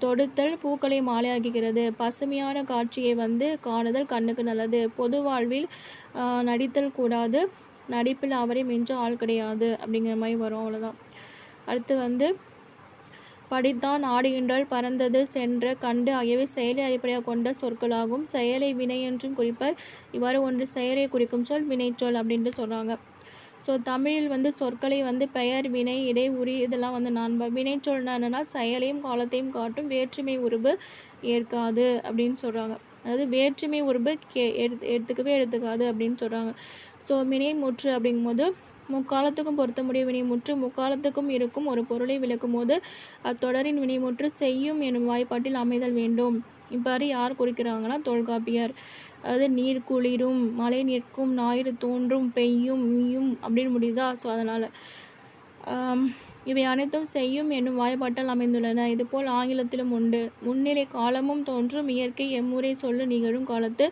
தொடுத்தல் பூக்களை மாலையாக்குகிறது. பசுமையான காட்சியை வந்து காணுதல் கண்ணுக்கு நல்லது. பொது வாழ்வில் நடித்தல் கூடாது, நடிப்பில் அவரை மிஞ்ச ஆள் கிடையாது அப்படிங்கிற மாதிரி வரும். அவ்வளோதான். அடுத்து வந்து படித்தான், ஆடுகின்றால், பறந்தது, சென்ற, கண்டு ஆகியவை செயலை அடிப்படையாக கொண்ட சொற்களாகும். செயலை வினை என்றும் குறிப்பர். இவ்வாறு ஒன்று செயலை குறிக்கும் சொல் வினைச்சொல் அப்படின்ட்டு சொல்கிறாங்க. ஸோ தமிழில் வந்து சொற்களை வந்து பெயர், வினை, இடை, உரி இதெல்லாம் வந்து வினைச்சொல்னா என்னென்னா செயலையும் காலத்தையும் காட்டும். வேற்றுமை உருபு ஏற்காது அப்படின்னு சொல்கிறாங்க. அதாவது வேற்றுமை உருபு எடுத்துக்காது அப்படின்னு சொல்கிறாங்க. ஸோ வினை முற்று அப்படிங்கும்போது முக்காலத்துக்கும் பொருத்தமுடைய வினைமுற்று முக்காலத்துக்கும் இருக்கும் ஒரு பொருளை விளக்கும் போது அத்தொடரின் வினைமுற்று செய்யும் எனும் வாய்ப்பாட்டில் அமைதல் வேண்டும். இவ்வாறு யார் குறிக்கிறாங்கன்னா தொல்காப்பியர். அதாவது நீர் குளிரும், மழை நிற்கும், ஞாயிறு தோன்றும், பெய்யும், மீயும் அப்படின்னு முடியுதா. ஸோ அதனால் இவை அனைத்தும் செய்யும் என்னும் வாய்ப்பாட்டால் அமைந்துள்ளன. இதுபோல் ஆங்கிலத்திலும் உண்டு. முன்னிலை காலமும் தோன்றும் இயற்கை எம்முறை சொல்லு நிகழும் காலத்து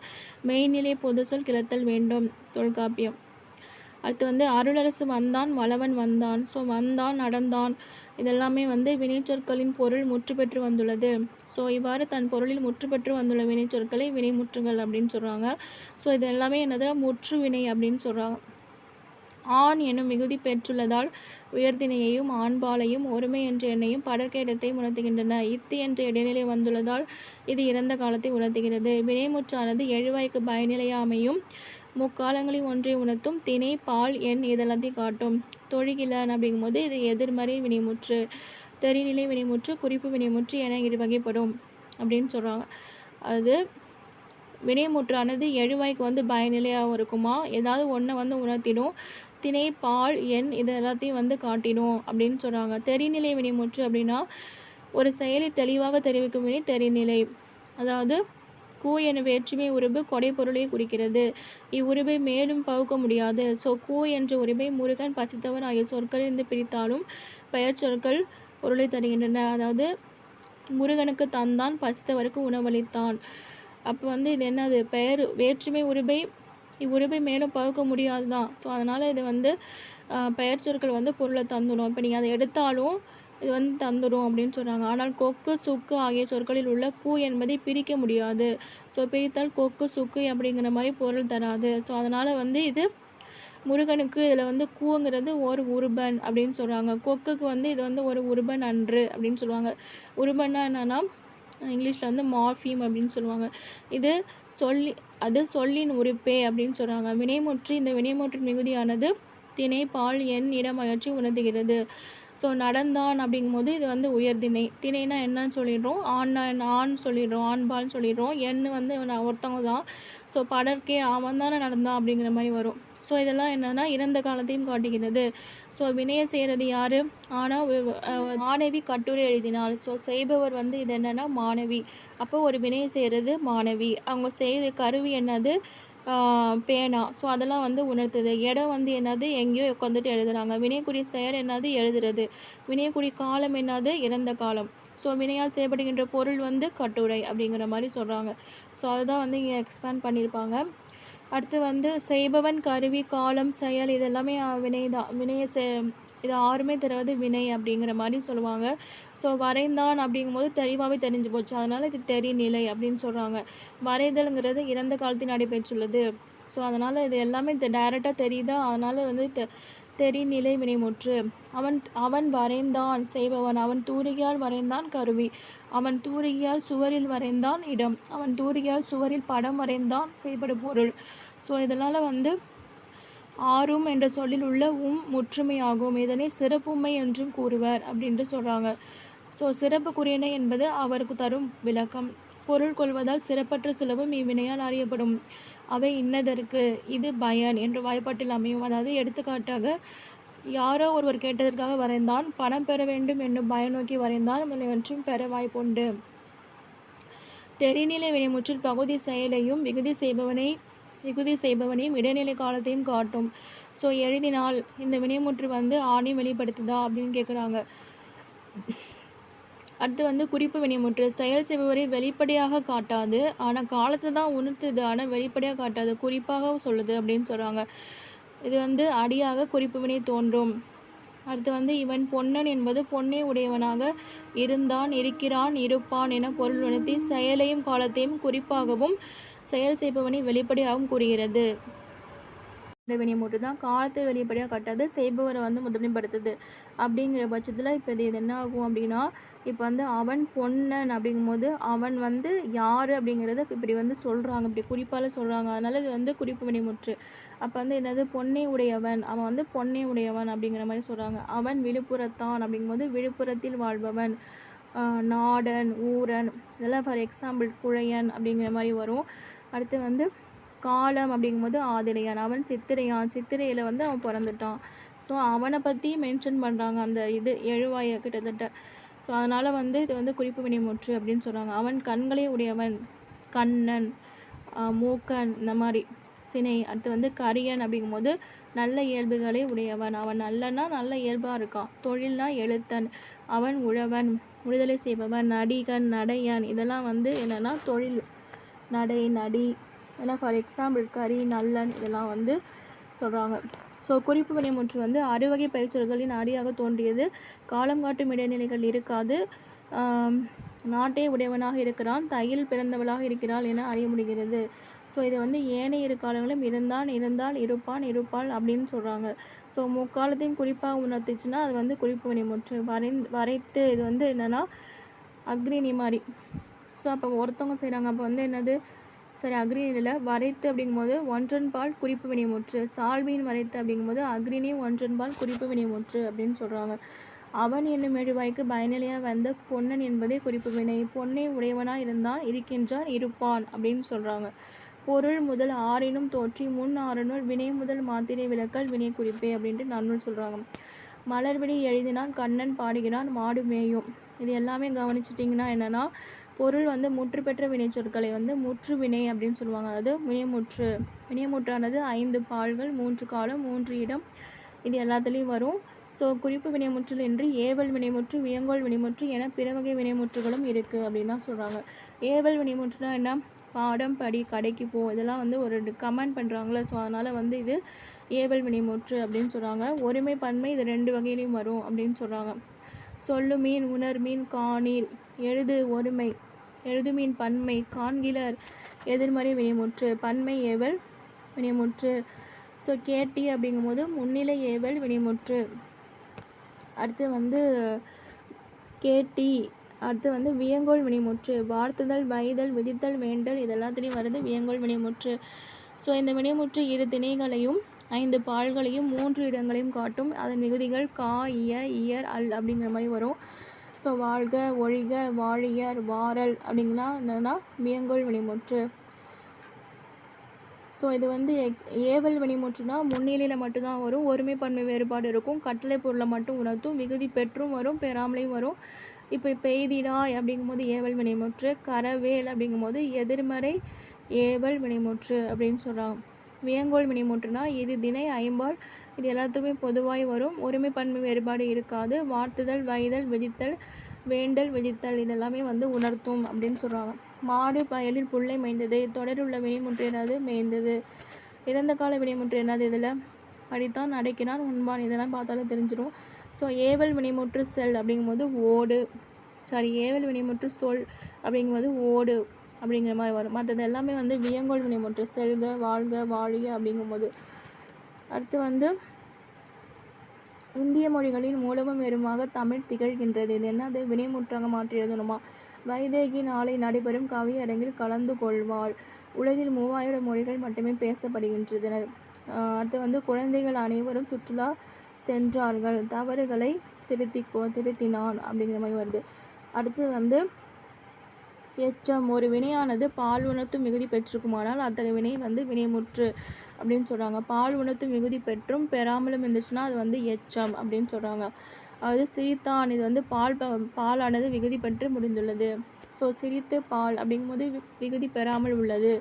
மெய்நிலை பொது சொல் கிளத்தல் வேண்டும். தொல்காப்பியம். அடுத்து அருளரசு வந்தான், வளவன் வந்தான். ஸோ வந்தான், நடந்தான் இதெல்லாமே வினைச்சொற்களின் பொருள் முற்று பெற்று வந்துள்ளது. ஸோ இவ்வாறு தன் பொருளில் முற்று பெற்று வந்துள்ள வினைச்சொற்களை வினைமுற்றுகள் அப்படின்னு சொல்கிறாங்க. ஸோ இது எல்லாமே என்னது முற்று வினை அப்படின்னு சொல்கிறாங்க. ஆண் என்னும் மிகுதி பெற்றுள்ளதால் உயர்திணையையும் ஆண்பாலையும் ஒருமை என்ற எண்ணையும் படர்க்க இடத்தையும் உணர்த்துகின்றன. இத்து என்ற இடைநிலை வந்துள்ளதால் இது இறந்த காலத்தை உணர்த்துகிறது. வினைமுற்றானது எழுவாய்க்கு பயனிலையாமையும் முக்காலங்களில் ஒன்றை உணர்த்தும். திணை, பால், எண் இதெல்லாத்தையும் காட்டும். தொழிகிலன் அப்படிங்கும்போது இது எதிர்மறை வினைமுற்று, தெரிநிலை வினைமுற்று, குறிப்பு வினைமுற்று என இரு வகைப்படும் அப்படின்னு சொல்கிறாங்க. அது வினைமுற்றானது எழுவாய்க்கு பயனிலையாகவும் இருக்குமா, ஏதாவது ஒன்றை உணர்த்திடும். திணை, பால், எண் இது எல்லாத்தையும் காட்டிடும் அப்படின்னு சொல்கிறாங்க. தெரிநிலை வினைமுற்று அப்படின்னா ஒரு செயலை தெளிவாக தெரிவிக்கும் வினை தெரிநிலை. அதாவது கூ என வேற்றுமை உருபு கொடை பொருளை குறிக்கிறது. இவ்வுருபை மேலும் பகுக்க முடியாது. ஸோ கூ என்ற உருபை முருகன், பசித்தவன் ஆகிய சொற்களிலிருந்து பிரித்தாலும் பெயர் சொற்கள் பொருளை தருகின்றன. அதாவது முருகனுக்கு தந்தான், பசித்தவருக்கு உணவளித்தான். அப்போ இது என்னது பெயர் வேற்றுமை உருபை. இவ்வுருபை மேலும் பகுக்க முடியாது தான். ஸோ அதனால் இது பெயர் சொற்கள் பொருளை தந்துடும். இப்போ நீங்கள் அதை எடுத்தாலும் இது தந்துடும் அப்படின்னு சொல்கிறாங்க. ஆனால் கொக்கு, சுக்கு ஆகிய சொற்களில் உள்ள கூ என்பதை பிரிக்க முடியாது. ஸோ பிரித்தால் கொக்கு, சுக்கு அப்படிங்கிற மாதிரி பொருள் தராது. ஸோ அதனால் இது முருகனுக்கு இதில் கூங்கிறது ஒரு உருபன் அப்படின்னு சொல்கிறாங்க. கொக்குக்கு இது ஒரு உருபன் அன்று அப்படின்னு சொல்லுவாங்க. உருபன்னா என்னென்னா இங்கிலீஷில் மார்ஃபீம் அப்படின்னு சொல்லுவாங்க. இது சொல்லின் உறுப்பே அப்படின்னு சொல்கிறாங்க. வினைமுற்று இந்த வினைமுற்றின் மிகுதியானது திணை, பால், எண், இடம் அயற்சி உணர்த்துகிறது. ஸோ நடந்தான் அப்படிங்கும்போது இது உயர்திணை. திணைனா என்னன்னு சொல்லிடுறோம், ஆண் சொல்லிடுறோம், ஆண்பால்னு சொல்லிடுறோம். எண் ஒருத்தவங்க தான். ஸோ படர்க்கே அவன் தானே நடந்தான் அப்படிங்கிற மாதிரி வரும். ஸோ இதெல்லாம் என்னென்னா இறந்த காலத்தையும் காட்டுகிறது. ஸோ வினையை செய்கிறது யார்? ஆனால் மாணவி கட்டுரை எழுதினாள். ஸோ செய்பவர் இது என்னென்னா மாணவி. அப்போ ஒரு வினையை செய்கிறது மாணவி. அவங்க செய்த கருவி என்னது? பேனா. ஸோ அதெல்லாம் உணர்த்துது. இடம் என்னது? எங்கேயோ உட்காந்துட்டு எழுதுகிறாங்க. வினைக்குரிய செயல் என்னது? எழுதுறது. வினைக்குரிய காலம் என்னது? இறந்த காலம். ஸோ வினையால் செய்யப்படுகின்ற பொருள் கட்டுரை அப்படிங்கிற மாதிரி சொல்கிறாங்க. ஸோ அதுதான் இங்கே எக்ஸ்பேண்ட் பண்ணியிருப்பாங்க. அடுத்து செய்பவன், கருவி, காலம், செயல் இதெல்லாமே வினை தான். இது ஆறுமே தருவது வினை அப்படிங்கிற மாதிரி சொல்லுவாங்க. ஸோ வரைந்தான் அப்படிங்கும்போது தெளிவாகவே தெரிஞ்சு போச்சு. அதனால் இது தெரிநிலை அப்படின்னு சொல்கிறாங்க. வரைதல்ங்கிறது இறந்த காலத்தில் நடைபெற்றுள்ளது. ஸோ அதனால் இது எல்லாமே டைரெக்டாக தெரியுதா. அதனால் தெரிநிலை வினைமுற்று. அவன் வரைந்தான் செய்பவன். அவன் தூரிகையால் வரைந்தான் கருவி. அவன் தூரிகையால் சுவரில் வரைந்தான் இடம். அவன் தூரிகையால் சுவரில் படம் வரைந்தான் செய்படும் பொருள். ஸோ இதனால் ஆறும் என்ற சொல்லில் உள்ள முற்றுமையாகும். இதனை சிறப்புமை என்றும் கூறுவர் அப்படின்ட்டு சொல்கிறாங்க. ஸோ சிறப்புக்குரியன என்பது அவருக்கு தரும் விளக்கம். பொருள் கொள்வதால் சிறப்பற்ற சிலவும் இவ்வினையால் அறியப்படும். அவை இன்னதற்கு இது பயன் என்று வாய்ப்பாட்டில் அமையும். அதாவது எடுத்துக்காட்டாக யாரோ ஒருவர் கேட்டதற்காக வரைந்தான், பணம் பெற வேண்டும் என்னும் பயன் நோக்கி வரைந்தான் முதலியவற்றையும் பெற வாய்ப்புண்டு. தெரிநிலை வினைமுற்றில் பகுதி செயலையும் விகுதி செய்பவனையும் இடைநிலை காலத்தையும் காட்டும். ஸோ எழுதினால் இந்த வினைமுற்று ஆணையும் வெளிப்படுத்துதா அப்படின்னு கேட்குறாங்க. அடுத்து குறிப்பு வினைமுற்று செயல் செய்பவரை வெளிப்படையாக காட்டாது, ஆனால் காலத்தை தான் உணர்த்துது, ஆனால் வெளிப்படையாக காட்டாது, குறிப்பாக சொல்லுது அப்படின்னு சொல்கிறாங்க. இது அடியாக குறிப்பு வினை தோன்றும். அடுத்து இவன் பொன்னன் என்பது பொன்னே உடையவனாக இருந்தான், இருக்கிறான், இருப்பான் என பொருள் உணர்த்தி செயலையும் காலத்தையும் குறிப்பாகவும் செயல் செய்பவனை வெளிப்படையாகவும் கூறுகிறது. இந்த வினைமுற்று தான் காலத்தை வெளிப்படையாக காட்டாது, செய்பவரை முதன்மைப்படுத்துது. அப்படிங்கிற பட்சத்தில் இப்போ இது என்ன ஆகும் அப்படின்னா, இப்போ அவன் பொன்னன் அப்படிங்கும்போது அவன் யார் அப்படிங்கிறத இப்படி சொல்கிறாங்க, இப்படி குறிப்பால் சொல்கிறாங்க. அதனால் இது குறிப்பு வினைமுற்று. அப்போ என்னது? பொன்னே உடையவன். அவன் பொன்னே உடையவன் அப்படிங்கிற மாதிரி சொல்கிறாங்க. அவன் விழுப்புரத்தான் அப்படிங்கும்போது விழுப்புரத்தில் வாழ்பவன். நாடன், ஊரன் இதெல்லாம் ஃபார் எக்ஸாம்பிள் குழையன் அப்படிங்கிற மாதிரி வரும். அடுத்து காலம் அப்படிங்கும்போது ஆதிரையான். அவன் சித்திரையான். சித்திரையில் அவன் பிறந்துட்டான். ஸோ அவனை பற்றி மென்ஷன் பண்ணுறாங்க அந்த இது எழுவாயை கிட்டத்தட்ட. ஸோ அதனால் வந்து இது வந்து குறிப்பு வினைமுற்று அப்படின்னு சொல்கிறாங்க. அவன் கண்களே உடையவன், கண்ணன், மூக்கன், இந்த மாதிரி சினை. அடுத்து வந்து கரியன் அப்படிங்கும்போது நல்ல இயல்புகளை உடையவன், அவன் நல்லனா நல்ல இயல்பாக இருக்கான். தொழில்னா எழுத்தன், அவன் உழவன், விடுதலை செய்பவன். நடிகன், நடையன், இதெல்லாம் வந்து என்னென்னா தொழில், நடை, நடி, இதெல்லாம் ஃபார் எக்ஸாம்பிள் கரி, நல்லன், இதெல்லாம் வந்து சொல்கிறாங்க. ஸோ குறிப்பு வினைமுற்று வந்து அறுவகை பயிற்சிகளின் அடியாக தோன்றியது. காலம் காட்டும் இடைநிலைகள் இருக்காது. நாட்டை உடையவனாக இருக்கிறான், தையில் பிறந்தவளாக இருக்கிறாள் என அறிய முடிகிறது. ஸோ இதை வந்து ஏனைய இரு காலங்களும் இருந்தான், இருந்தால், இருப்பான், இருப்பாள் அப்படின்னு சொல்கிறாங்க. ஸோ முக்காலத்தையும் குறிப்பாக உணர்த்துச்சுன்னா அது வந்து குறிப்பு வினைமுற்று. வரைத்து இது வந்து என்னென்னா அக்ரிணி மாதிரி. ஸோ அப்போ ஒருத்தவங்க செய்கிறாங்க, அப்போ வந்து என்னது சரி அக்ரிணியில் வரைத்து அப்படிங்கும்போது ஒன்றன்பால் குறிப்பு வினைமுற்று. சால்வியின் வரைத்து அப்படிங்கும்போது அக்ரிணி ஒன்றன்பால் குறிப்பு வினைமுற்று அப்படின்னு சொல்கிறாங்க. அவன் என்னும் எழுவாய்க்கு பயனிலையாக வந்த பொன்னன் என்பதே குறிப்பு வினை. பொன்னை உடையவனாக இருந்தான், இருக்கின்றான், இருப்பான் அப்படின்னு சொல்கிறாங்க. பொருள் முதல் ஆறினும் தோற்றி முன் ஆறனுள் வினை முதல் மாத்திரை விளக்கல் வினை குறிப்பே அப்படின்ட்டு நன்னூல் சொல்கிறாங்க. மலர்விழி எழுதினான், கண்ணன் பாடுகிறான், மாடு மேயும். இது எல்லாமே கவனிச்சிட்டிங்கன்னா என்னென்னா பொருள் வந்து முற்று பெற்ற வினைச்சொற்களை வந்து முற்று வினை அப்படின்னு சொல்லுவாங்க. அதாவது வினைமுற்று. வினைமுற்றானது 5 பால்கள், 3 காலம், 3 இடம், இது எல்லாத்துலேயும் வரும். ஸோ குறிப்பு வினைமுற்றில் என்று ஏவல் வினைமுற்று, வியங்கோல் வினைமுற்று என பிற வகை வினைமுற்றுகளும் இருக்குது அப்படின்னு தான் சொல்கிறாங்க. ஏவல் வினைமுற்றுனா என்ன, பாடம் படி, கடைக்கு போ, இதெல்லாம் வந்து ஒரு கமெண்ட் பண்ணுறாங்களே, ஸோ அதனால் வந்து இது ஏவல் வினைமுற்று அப்படின்னு சொல்கிறாங்க. ஒருமை பன்மை இது 2 வகையிலையும் வரும் அப்படின்னு சொல்கிறாங்க. சொல்லு மீன், உணர் மீன், காணீர், எழுது ஒருமை, எழுதுமீன் பன்மை, காண்கிலர் எதிர்மறை வினைமுற்று, பன்மை ஏவல் வினைமுற்று. ஸோ கேட்டி அப்படிங்கும்போது முன்னிலை ஏவல் வினைமுற்று. அடுத்து வந்து கேட்டி, அடுத்து வந்து வியங்கோல் வினைமுற்று. வார்த்துதல், வைதல், விதித்தல், வேண்டல், இதெல்லாத்துலேயும் வருது வியங்கோல் வினைமுற்று. ஸோ இந்த வினைமுற்று இரு திணைகளையும் 5 பால்களையும் 3 இடங்களையும் காட்டும். அதன் மிகுதிகள் கா, இய, இயர், அல் அப்படிங்கிற மாதிரி வரும். ஸோ வாழ்க, ஒழிக, வாழியர், வாரல் அப்படிங்கலாம் என்னென்னா வியங்கோல் வினைமுற்று. ஸோ இது வந்து ஏவல் வினைமுற்றுனா முன்னிலையில் மட்டும்தான் வரும். ஒருமை பன்மை வேறுபாடு இருக்கும். கட்டளை பொருளை மட்டும் உணர்த்தும். விகுதி பெற்றும் வரும், பெறாமலையும் வரும். இப்போ பெய்திடாய் அப்படிங்கும்போது ஏவல் வினைமுற்று. கரவேல் அப்படிங்கும்போது எதிர்மறை ஏவல் வினைமுற்று அப்படின்னு சொல்கிறாங்க. வியங்கோல் வினைமுற்றுனா இரு திணை, ஐம்பால், இது எல்லாத்துக்குமே பொதுவாய் வரும். ஒருமை பன்மை வேறுபாடு இருக்காது. வார்த்துதல், வைதல், விதித்தல், வேண்டல், விதித்தல், இதெல்லாமே வந்து உணர்த்தும் அப்படின்னு சொல்கிறாங்க. மாடு பயலில் புல்லை மேய்ந்தது. தொடர் உள்ள வினைமுற்று என்னது, மேய்ந்தது. இறந்த கால வினைமுற்று என்னது, இதில் படித்தான், அடைக்கினான், உண்பான், இதெல்லாம் பார்த்தாலும் தெரிஞ்சிடும். ஸோ ஏவல் வினைமுற்று செல் அப்படிங்கும்போது ஓடு, ஏவல் வினைமுற்று சொல் அப்படிங்கும்போது ஓடு அப்படிங்கிற மாதிரி வரும். மற்றது எல்லாமே வந்து வியங்கோல் வினைமுற்று, செல்க, வாழ்க, வாழிய அப்படிங்கும்போது. அடுத்து வந்து இந்திய மொழிகளின் மூலமும் வெறுமாக தமிழ் திகழ்கின்றது. இது என்னது, வினைமுற்றாக மாற்றி எழுதணுமா. வைதேகி நாளை நடைபெறும் கவியரங்கில் கலந்து கொள்வாள். உலகில் 3000 மொழிகள் மட்டுமே பேசப்படுகின்றன. அடுத்து வந்து குழந்தைகள் அனைவரும் சுற்றுலா சென்றார்கள். தவறுகளை திருத்தினான் அப்படிங்கிற மாதிரி வருது. அடுத்து வந்து எச்சம், ஒரு வினையானது பால் உணர்த்து மிகுதி பெற்றிருக்குமானால் அத்தகைய வினை வந்து வினைமுற்று அப்படின்னு சொல்கிறாங்க. பால் உணர்த்து மிகுதி பெற்றும் பெறாமலும் இருந்துச்சுன்னா அது வந்து எச்சம் அப்படின்னு சொல்கிறாங்க. அது சிரித்தான், இது வந்து பாலானது விகுதி பெற்று முடிந்துள்ளது. ஸோ சிரித்து பால் அப்படிங்கும்போது விகுதி பெறாமல் உள்ளது.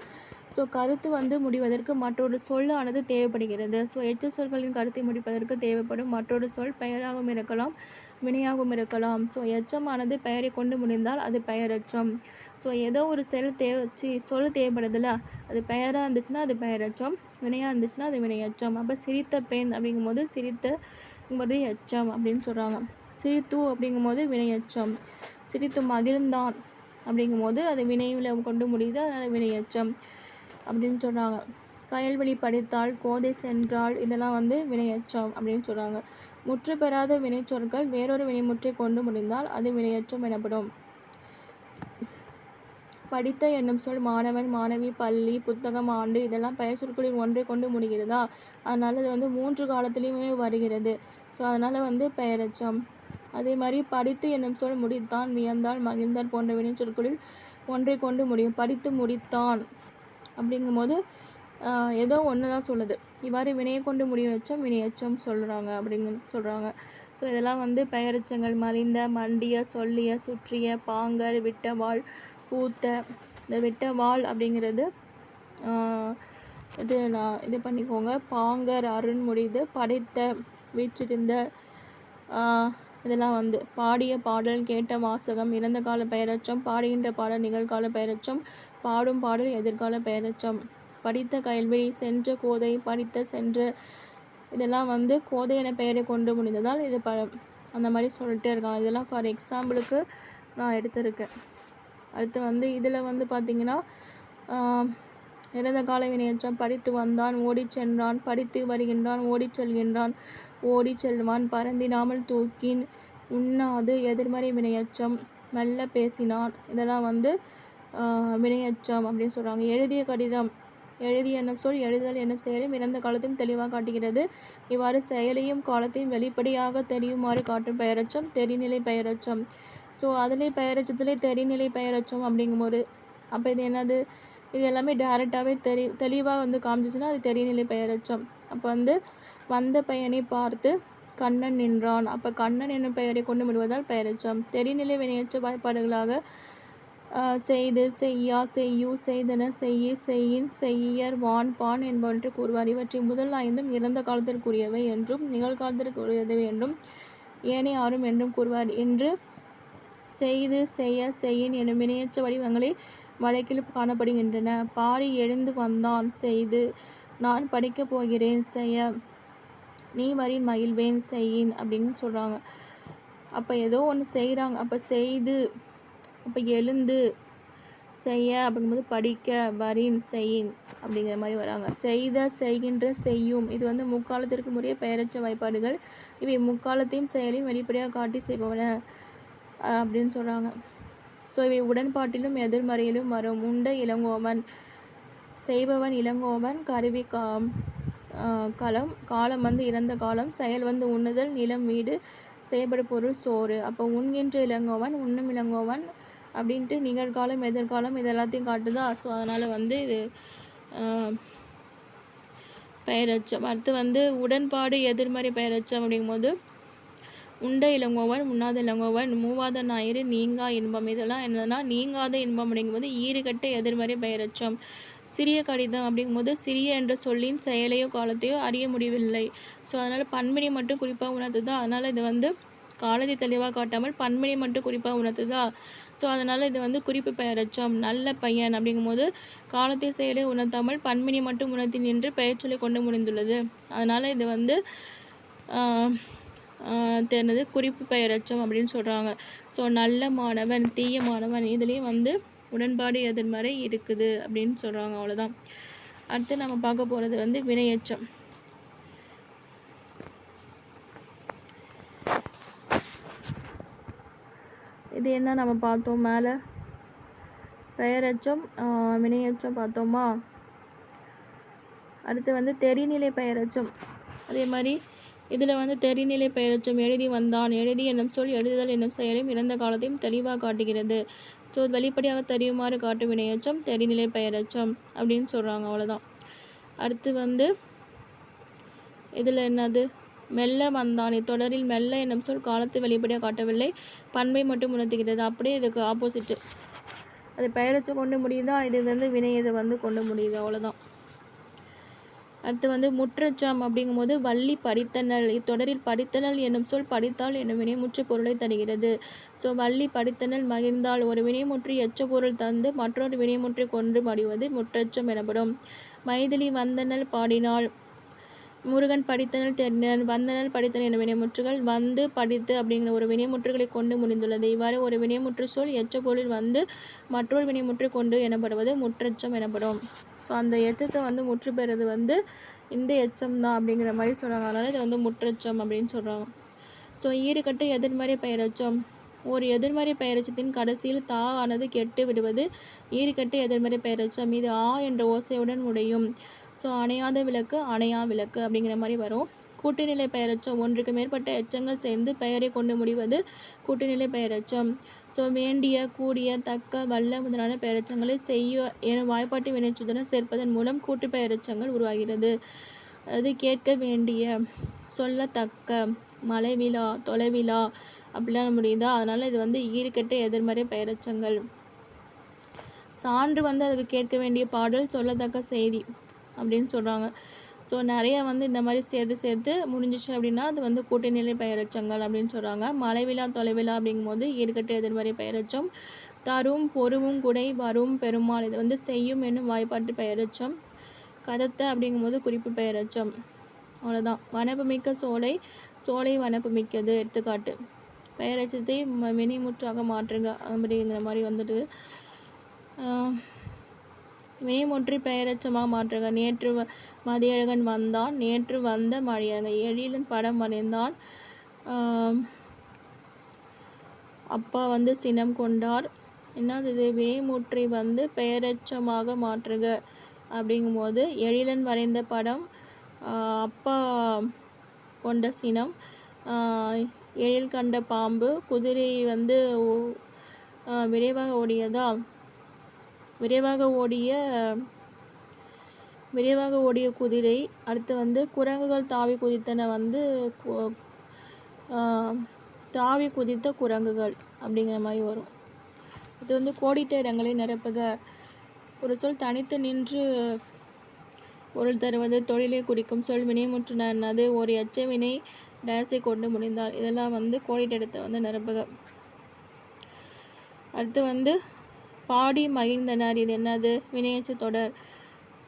ஸோ கருத்து வந்து முடிவதற்கு மற்றொரு சொல்லானது தேவைப்படுகிறது. ஸோ எச்ச சொற்களின் கருத்தை முடிப்பதற்கு தேவைப்படும் மற்றொரு சொல் பெயராகவும் இருக்கலாம், வினையாகவும் இருக்கலாம். ஸோ எச்சமானது பெயரை கொண்டு முடிந்தால் அது பெயரெச்சம். ஸோ ஏதோ ஒரு சொல் தேவைப்படுதில்ல, அது பெயராக இருந்துச்சுன்னா அது பெயரெச்சம், வினையாக இருந்துச்சுன்னா அது வினையச்சம். அப்போ சிரித்த பெண் அப்படிங்கும்போது சிரித்தங்கும்போது எச்சம் அப்படின்னு சொல்கிறாங்க. சிரித்து அப்படிங்கும்போது வினையச்சம். சிரித்து மகிழ்ந்தான் அப்படிங்கும்போது அது வினையில் கொண்டு முடியுது, அதனால் வினையச்சம் அப்படின்னு சொல்கிறாங்க. கயல்வெளி படித்தால், கோதை சென்றால், இதெல்லாம் வந்து வினையச்சம் அப்படின்னு சொல்கிறாங்க. முற்று பெறாத வினைச்சொற்கள் வேறொரு வினைமுற்றை கொண்டு முடிந்தால் அது வினையச்சம் எனப்படும். படித்த என்னும் சொல் மாணவன், மாணவி, பள்ளி, புத்தகம், ஆண்டு, இதெல்லாம் பெயர் சொற்களில் ஒன்றை கொண்டு முடிகிறதா, அதனால் இது வந்து 3 காலத்துலேயுமே வருகிறது. ஸோ அதனால் வந்து பெயரெச்சம். அதே மாதிரி படித்து என்னும் சொல் முடித்தான், வியந்தாள், மகிழ்ந்தார் போன்ற வினைச்சொற்களில் ஒன்றை கொண்டு முடியும். படித்து முடித்தான் அப்படிங்கும்போது ஏதோ ஒன்று தான் சொல்லுது. இவ்வாறு வினையை கொண்டு முடியும் எச்சம் வினையெச்சம் சொல்கிறாங்க அப்படின்னு சொல்கிறாங்க. ஸோ இதெல்லாம் வந்து பெயரெச்சங்கள் மலிந்த, மண்டிய, சொல்லிய, சுற்றிய, பாங்கர், விட்ட வாள், பூத்த. இந்த விட்ட வாள் அப்படிங்கிறது இது பண்ணிக்கோங்க. பாங்கர் அருண்முடிது, படைத்த, வீற்றிருந்த, இதெல்லாம் வந்து பாடிய பாடல், கேட்ட வாசகம், இறந்த கால பெயரெச்சம், பாடுகின்ற பாடல் நிகழ்கால பெயரெச்சம், பாடும் பாடல் எதிர்கால பெயரெச்சம், படித்த கல்வி, சென்ற கோதை, படித்த சென்ற, இதெல்லாம் வந்து கோதை என பெயரை கொண்டு முடிந்ததால் இது அந்த மாதிரி சொல்லிட்டே இருக்காங்க. இதெல்லாம் ஃபார் எக்ஸாம்பிளுக்கு நான் எடுத்திருக்கேன். அடுத்து வந்து இதில் வந்து பார்த்திங்கன்னா இறந்த கால வினையெச்சம் படித்து வந்தான், ஓடி சென்றான், படித்து வருகின்றான், ஓடி செல்கின்றான், ஓடி செல்வான், பறந்திடாமல் தூக்கின், உண்ணாது, எதிர்மறை வினையெச்சம், மெல்ல பேசினான். இதெல்லாம் வந்து வினையெச்சம் அப்படின்னு சொல்கிறாங்க. எழுதிய கடிதம், எழுதிய என்னும் சொல் எழுதல் என்னும் செயலையும் இறந்த காலத்தையும் தெளிவாக காட்டுகிறது. இவ்வாறு செயலையும் காலத்தையும் வெளிப்படையாக தெரியுமாறு காட்டும் பெயரெச்சம் தெரிநிலை பெயரெச்சம். ஸோ அதிலே பெயரெச்சத்திலே தெரிநிலை பெயரெச்சம் அப்படிங்கும்போது அப்போ இது என்னது, இது எல்லாமே டேரெக்டாகவே தெளிவாக வந்து காமிச்சிச்சுன்னா அது தெரிநிலை பெயரெச்சம். அப்போ வந்து வந்த பையனை பார்த்து கண்ணன் நின்றான். அப்போ கண்ணன் என்னும் பெயரை கொண்டு விடுவதால் பெயரெச்சம். தெரிநிலை வினையெச்ச வாய்ப்பாடுகளாக செய்து, செய்யா, செய்யு, செய்தன, செய்யி, செய்யின், செய்யர், வான், பான் என்பவற்றை கூறுவார். இவற்றை முதல் 5ம் இறந்த காலத்திற்குரியவை என்றும் நிகழ்காலத்திற்குரியவை என்றும் ஏனைய 6ம் என்றும் கூறுவார். என்று செய்து, செய்ய, செய்யின் என்னும் வினையெச்ச வடிவங்களை வழக்கில் காணப்படுகின்றன. பாரி எழுந்து வந்தான், செய்து. நான் படிக்கப் போகிறேன், செய்ய. நீ வரின் மகிழ்வேன், செய்யின் அப்படின்னு சொல்கிறாங்க. அப்போ ஏதோ ஒன்று செய்கிறாங்க. அப்போ செய்து, அப்போ எழுந்து, செய்ய அப்படிங்கும்போது படிக்க, வரின், செய்யின் அப்படிங்கிற மாதிரி வராங்க. செய்த, செய்கின்ற, செய்யும் இது வந்து முக்காலத்திற்கு முறைய பெயரச்ச வாய்ப்பாடுகள். இவை முக்காலத்தையும் செயலையும் வெளிப்படையாக காட்டி செய்பவன அப்படின்னு சொல்கிறாங்க. ஸோ இவை உடன்பாட்டிலும் எதிர்மறையிலும் வரும். உண்ட இளங்கோவன், செய்பவன் இளங்கோவன், கருவி களம், காலம் வந்து இறந்த காலம், செயல் வந்து உண்ணுதல், நிலம் வீடு, செய்யப்படும் பொருள் சோறு. அப்போ உண்கின்ற இளங்கோவன், உண்ணும் இளங்கோவன் அப்படின்ட்டு நிகழ்காலம் எதிர்காலம் இது எல்லாத்தையும் காட்டுதா. ஸோ அதனால் வந்து இது பெயரச்சம். அடுத்து வந்து உடன்பாடு எதிர்மறை பெயரச்சம் அப்படிங்கும்போது உண்ட இளங்கோவன், உண்ணாத இளங்கோவன், மூவாத ஞாயிறு, நீங்கா இன்பம். இதெல்லாம் என்னன்னா நீங்காத இன்பம் அப்படிங்கும்போது ஈறுகட்ட எதிர்மறை பெயரச்சம். சிறிய கடிதம் அப்படிங்கும்போது சிறிய என்ற சொல்லின் செயலையோ காலத்தையோ அறிய முடியவில்லை. ஸோ அதனால் பன்மணி மட்டும் குறிப்பாக உணர்த்துதா. அதனால் இது வந்து காலத்தை தெளிவாக காட்டாமல் பன்மணி மட்டும் குறிப்பாக உணர்த்துதா. ஸோ அதனால் இது வந்து குறிப்பு பெயரச்சம். நல்ல பையன் அப்படிங்கும்போது காலத்தை செயலை உணர்த்தாமல் பன்மணி மட்டும் உணர்த்தி நின்று பெயர்ச்சொல்லை கொண்டு முடிந்துள்ளது. அதனால் இது வந்து தெரிந்தது குறிப்பு பெயரச்சம் அப்படின்னு சொல்கிறாங்க. ஸோ நல்ல மாணவன், தீய மாணவன் இதுலேயும் வந்து உடன்பாடு எதிர்மறை இருக்குது அப்படின்னு சொல்கிறாங்க. அவ்வளோதான். அடுத்து நம்ம பார்க்க போகிறது வந்து வினையெச்சம். இது என்ன நம்ம பார்த்தோம், மேலே பெயரச்சம் வினையெச்சம் பார்த்தோமா. அடுத்து வந்து தெரிநிலை பெயரச்சம். அதே மாதிரி இதில் வந்து தெரிநிலை பெயரச்சம் எழுதி வந்தான், எழுதி என்னும் சொல் எழுதுதல் என்னும் செயலையும் இறந்த காலத்தையும் தெளிவாக காட்டுகிறது. ஸோ வெளிப்படையாக தெரியுமாறு காட்டும் வினையெச்சம் தெரிநிலை பெயரச்சம் அப்படின்னு சொல்கிறாங்க. அவ்வளோதான். அடுத்து வந்து இதில் என்னது, மெல்ல வந்தான். இத்தொடரில் மெல்ல என்னும் சொல் காலத்தை வெளிப்படையாக காட்டவில்லை, பண்பை மட்டும் உணர்த்துகிறது. அப்படியே இதுக்கு ஆப்போசிட்டு அது பெயரச்சம் கொண்டு முடியுதா, இது வந்து வினை இதை வந்து கொண்டு முடியுது. அவ்வளோதான். அடுத்து வந்து முற்றச்சம் அப்படிங்கும்போது வள்ளி படித்தனல். இத்தொடரில் படித்தனல் என்னும் சொல் படித்தால் என்னும் வினைமுற்று பொருளை தருகிறது. ஸோ வள்ளி படித்தனல் மகிழ்ந்தால் ஒரு வினைமுற்று எச்ச பொருள் தந்து மற்றொரு வினைமுற்றை கொண்டு முடிவது முற்றச்சம் எனப்படும். மைதிலி வந்தனல் பாடினாள், முருகன் படித்தனல் தெரிந்தனல், வந்தனல் படித்தனல் என வினைமுற்றுகள் வந்து படித்து அப்படிங்கிற ஒரு வினைமுற்றுகளை கொண்டு முடிந்துள்ளது. இவ்வாறு ஒரு வினைமுற்று சொல் எச்ச பொருளில் வந்து மற்றொரு வினைமுற்றை கொண்டு எனப்படுவது முற்றச்சம் எனப்படும். ஸோ அந்த எச்சத்தை வந்து முற்று பெறுறது வந்து இந்த எச்சம் தான் அப்படிங்கிற மாதிரி சொல்கிறாங்க. அதனால் இது வந்து முற்றச்சம் அப்படின்னு சொல்கிறாங்க. ஸோ ஈறுகட்ட எதிர்மறை பெயரச்சம். ஒரு எதிர்மறை பெயரச்சத்தின் கடைசியில் தா ஆனது கெட்டு விடுவது ஈறுகட்ட எதிர்மறை பெயரச்சம். இது ஆ என்ற ஓசையுடன் முடியும். ஸோ அணையாத விளக்கு, அணையா விளக்கு அப்படிங்கிற மாதிரி வரும். கூட்டுநிலை பெயரெச்சம் ஒன்றுக்கு மேற்பட்ட எச்சங்கள் சேர்ந்து பெயரை கொண்டு முடிவது கூட்டுநிலை பெயரெச்சம். ஸோ வேண்டிய, கூடிய, தக்க, வல்ல முதலான பெயரெச்சங்களை செய்ய எனும் வாய்ப்பாட்டு வினைச்சுடன் சேர்ப்பதன் மூலம் கூட்டு பெயரெச்சங்கள் உருவாகிறது. அது கேட்க வேண்டிய, சொல்லத்தக்க, மலைவிழா, தொலைவிழா அப்படிலாம் முடியுதா. அதனால் இது வந்து ஈறுகெட்ட எதிர்மறை பெயரெச்சங்கள். சான்று வந்து அதுக்கு கேட்க வேண்டிய பாடல், சொல்லத்தக்க செய்தி அப்படின்னு சொல்கிறாங்க. ஸோ நிறைய வந்து இந்த மாதிரி சேர்த்து முடிஞ்சிச்சு அப்படின்னா அது வந்து கூட்டுநிலை பெயரெச்சங்கள் அப்படின்னு சொல்கிறாங்க. மலைவிழா, தொலைவிழா அப்படிங்கும்போது ஈறுகெட்ட எதிர்மறை பெயரெச்சம். தரும், பொருவும், குடை, வரும், பெருமாள் இது வந்து செய்யும் என்னும் வாய்ப்பாட்டு பெயரெச்சம். கதத்த அப்படிங்கும்போது குறிப்பு பெயரெச்சம். அவ்வளோதான். வனப்புமிக்க சோலை, சோலை வனப்புமிக்கது எடுத்துக்காட்டு. பெயரெச்சத்தை வினைமுற்றாக மாற்றுங்க அப்படிங்கிற மாதிரி வந்துட்டு வினைமுற்றி பெயரெச்சமாக மாற்றுங்க. நேற்று மதியழகன் வந்தான், நேற்று வந்த மழையழகன். எழிலன் படம் வரைந்தான், அப்பா வந்து சினம் கொண்டார். என்னது இது? வேமுற்றி வந்து பெயரெச்சமாக மாற்றுக அப்படிங்கும்போது எழிலன் வரைந்த படம், அப்பா கொண்ட சினம், எழில் கண்ட பாம்பு, குதிரை வந்து விரைவாக ஓடியதா, விரைவாக ஓடிய குதிரை. அடுத்து வந்து குரங்குகள் தாவி குதித்தன வந்து தாவி குதித்த குரங்குகள் அப்படிங்கிற மாதிரி வரும். இது வந்து கோடிட்ட இடங்களை நிரப்புக. ஒரு சொல் தனித்து நின்று பொருள் தருவது தொழிலை குறிக்கும் சொல் வினைமுற்று நன்னது ஒரு எச்ச வினை டேஸை கொண்டு முடிந்தால் இதெல்லாம் வந்து கோடிட்ட இடத்தை வந்து நிரப்புக. அடுத்து வந்து பாடி மகிழ்ந்தனர். இது என்னது? வினையெச்ச தொடர்.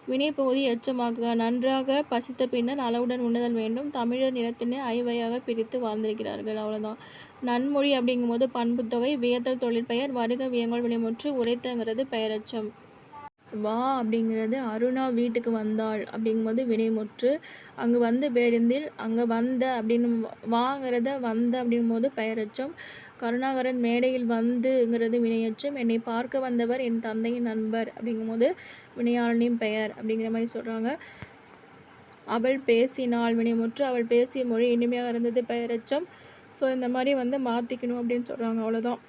வினைப்பகுதி எச்சமாக்குக. நன்றாக பசித்த பின்னர் அளவுடன் உண்ணுதல் வேண்டும். தமிழர் நிலத்தினை ஐவகையாக பிரித்து வாழ்ந்திருக்கிறார்கள். அவ்வளோதான். நன்மொழி அப்படிங்கும்போது பண்புத்தொகை, வியத்தல் தொழிற்பெயர், வருக வியங்கோள் வினைமுற்று, உரைத்தங்கிறது பெயரெச்சம். வா அப்படிங்கிறது அருணா வீட்டுக்கு வந்தாள் அப்படிங்கும்போது வினைமுற்று. அங்கு வந்து பேருந்தில், அங்கே வந்த அப்படின்னு வாங்கிறத வந்த அப்படிங்கும்போது பெயரெச்சம். கருணாகரன் மேடையில் வந்துங்கிறது வினையெச்சம். என்னை பார்க்க வந்தவர் என் தந்தையின் நண்பர் அப்படிங்கும்போது வினையாளனின் பெயர் அப்படிங்கிற மாதிரி சொல்கிறாங்க. அவள் பேசினாள் வினைமுற்று. அவள் பேசிய மொழி இனிமையாக இருந்தது பெயரெச்சம். ஸோ இந்த மாதிரி வந்து மாற்றிக்கணும் அப்படின்னு சொல்கிறாங்க. அவ்வளோதான்.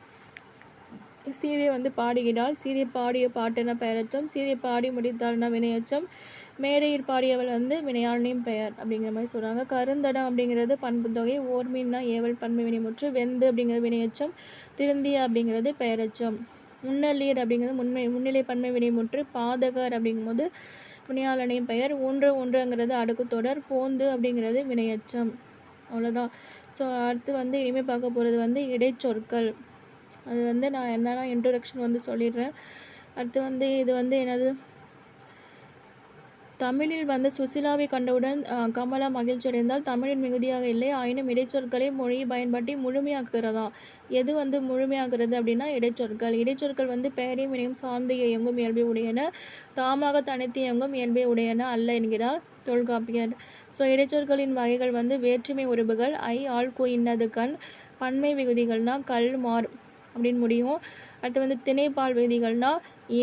சீதை வந்து பாடுகிறாள். சீதை பாடிய பாட்டுனா பெயரெச்சம். சீதை பாடி முடித்தாள்னா வினையெச்சம். மேடையில் பாடியவள் வந்து வினையாளனின் பெயர் அப்படிங்கிற மாதிரி சொல்கிறாங்க. கருந்தடம் அப்படிங்கிறது பண்புத்தொகை. ஓர்மீன்னா ஏவல் பன்மை வினைமுற்று. வெந்து அப்படிங்கிறது வினையெச்சம். திருந்திய அப்படிங்கிறது பெயரெச்சம். முன்னல்லீர் அப்படிங்கிறது முன்னிலை பன்மை வினைமுற்று. பாதகர் அப்படிங்கும்போது வினையாளனின் பெயர். ஒன்றுங்கிறது அடுக்கு தொடர். போந்து அப்படிங்கிறது வினையெச்சம். அவ்வளோதான். ஸோ அடுத்து வந்து இனிமேல் பார்க்க போகிறது வந்து இடைச்சொற்கள். அது வந்து நான் என்னென்னா இன்ட்ரோடக்ஷன் வந்து சொல்லிடுறேன். அடுத்து வந்து இது வந்து என்னது? தமிழில் வந்து சுசிலாவை கண்டவுடன் கமலா மகிழ்ச்சி அடைந்தால் தமிழின் மிகுதியாக இல்லை. ஆயினும் இடைச்சொற்களை மொழி பயன்படுத்தி முழுமையாக்குறதா. எது வந்து முழுமையாக்குறது அப்படின்னா இடைச்சொற்கள். இடைச்சொற்கள் வந்து பெயரையும் வினையும் சார்ந்து இயங்கும் இயல்பை உடையன, தாமாக தனித்து இயங்கும் இயல்பை உடையன அல்ல என்கிறார் தொல்காப்பியர். ஸோ இடைச்சொற்களின் வகைகள் வந்து வேற்றுமை உருபுகள் ஐ, ஆள், கு, இன்னது, கண். பன்மை விகுதிகள்னா கல், மார் அப்படின்னு முடியும். அடுத்து வந்து திணைப்பால் விகுதிகள்னா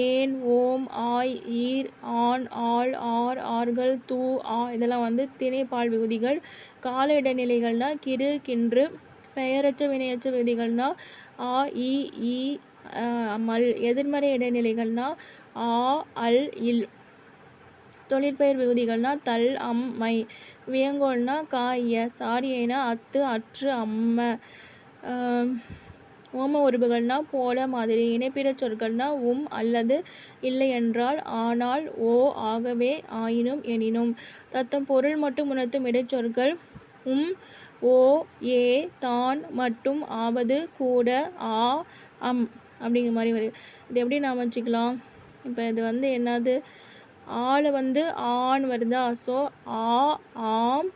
ஏன், ஓம், ஆய், ஈர், ஆண், ஆள், ஆர், ஆர்கள், தூ, ஆ இதெல்லாம் வந்து திணைப்பால் விகுதிகள். கால இடைநிலைகள்னா கிறு, கின்று. பெயரச்ச வினையச்ச விகுதிகள்னா ஆ, இ, ஈ, மல். எதிர்மறை இடைநிலைகள்னா ஆ, அல், இல். தொழிற்பெயர் விகுதிகள்னா தல், அம், மை. வியங்கோள்னா கா, இய. சாரியைனா அத்து, அற்று, அம்ம. ஓம உருபுகள்னா போல, மாதிரி. இணைப்பிட சொற்கள்னா அல்லது, இல்லை என்றால், ஆனால், ஓ, ஆகவே, ஆயினும், எனினும். தத்தம் பொருள் மட்டும் உணர்த்தும் இடைச்சொற்கள் ஓ, ஏ, தான், மட்டும், ஆவது, கூட, ஆ, அம் அப்படிங்கிற மாதிரி வரும். இது எப்படி நாம் வச்சுக்கலாம்? இப்போ இது வந்து என்னது? ஆளை வந்து ஆண் வருதா. ஸோ ஆ, ஆம்,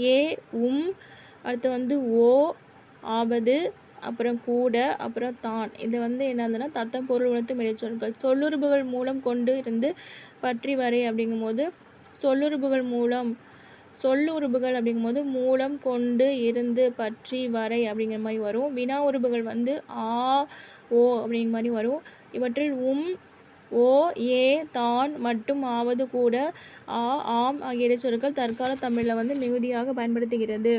ஏ, அடுத்து வந்து ஓ, ஆவது, அப்புறம் கூட, அப்புறம் தான். இது வந்து என்னதுன்னா தத்தம் பொருள் உணர்த்தும் இடைச்சொற்கள். சொல்லுறுப்புகள் மூலம் கொண்டு இருந்து பற்றி வரை அப்படிங்கும்போது சொல்லுறுப்புகள் அப்படிங்கும்போது மூலம், கொண்டு, இருந்து, பற்றி, வரை அப்படிங்கிற மாதிரி வரும். வினா உறுப்புகள் வந்து ஆ, ஓ அப்படிங்கிற மாதிரி வரும். இவற்றில் ஓ, ஏ, தான், மட்டும், ஆவது, கூட, ஆ, ஆம் ஆகிய இடைச்சொற்கள் தற்கால தமிழில் வந்து மிகுதியாக பயன்படுத்துகிறது.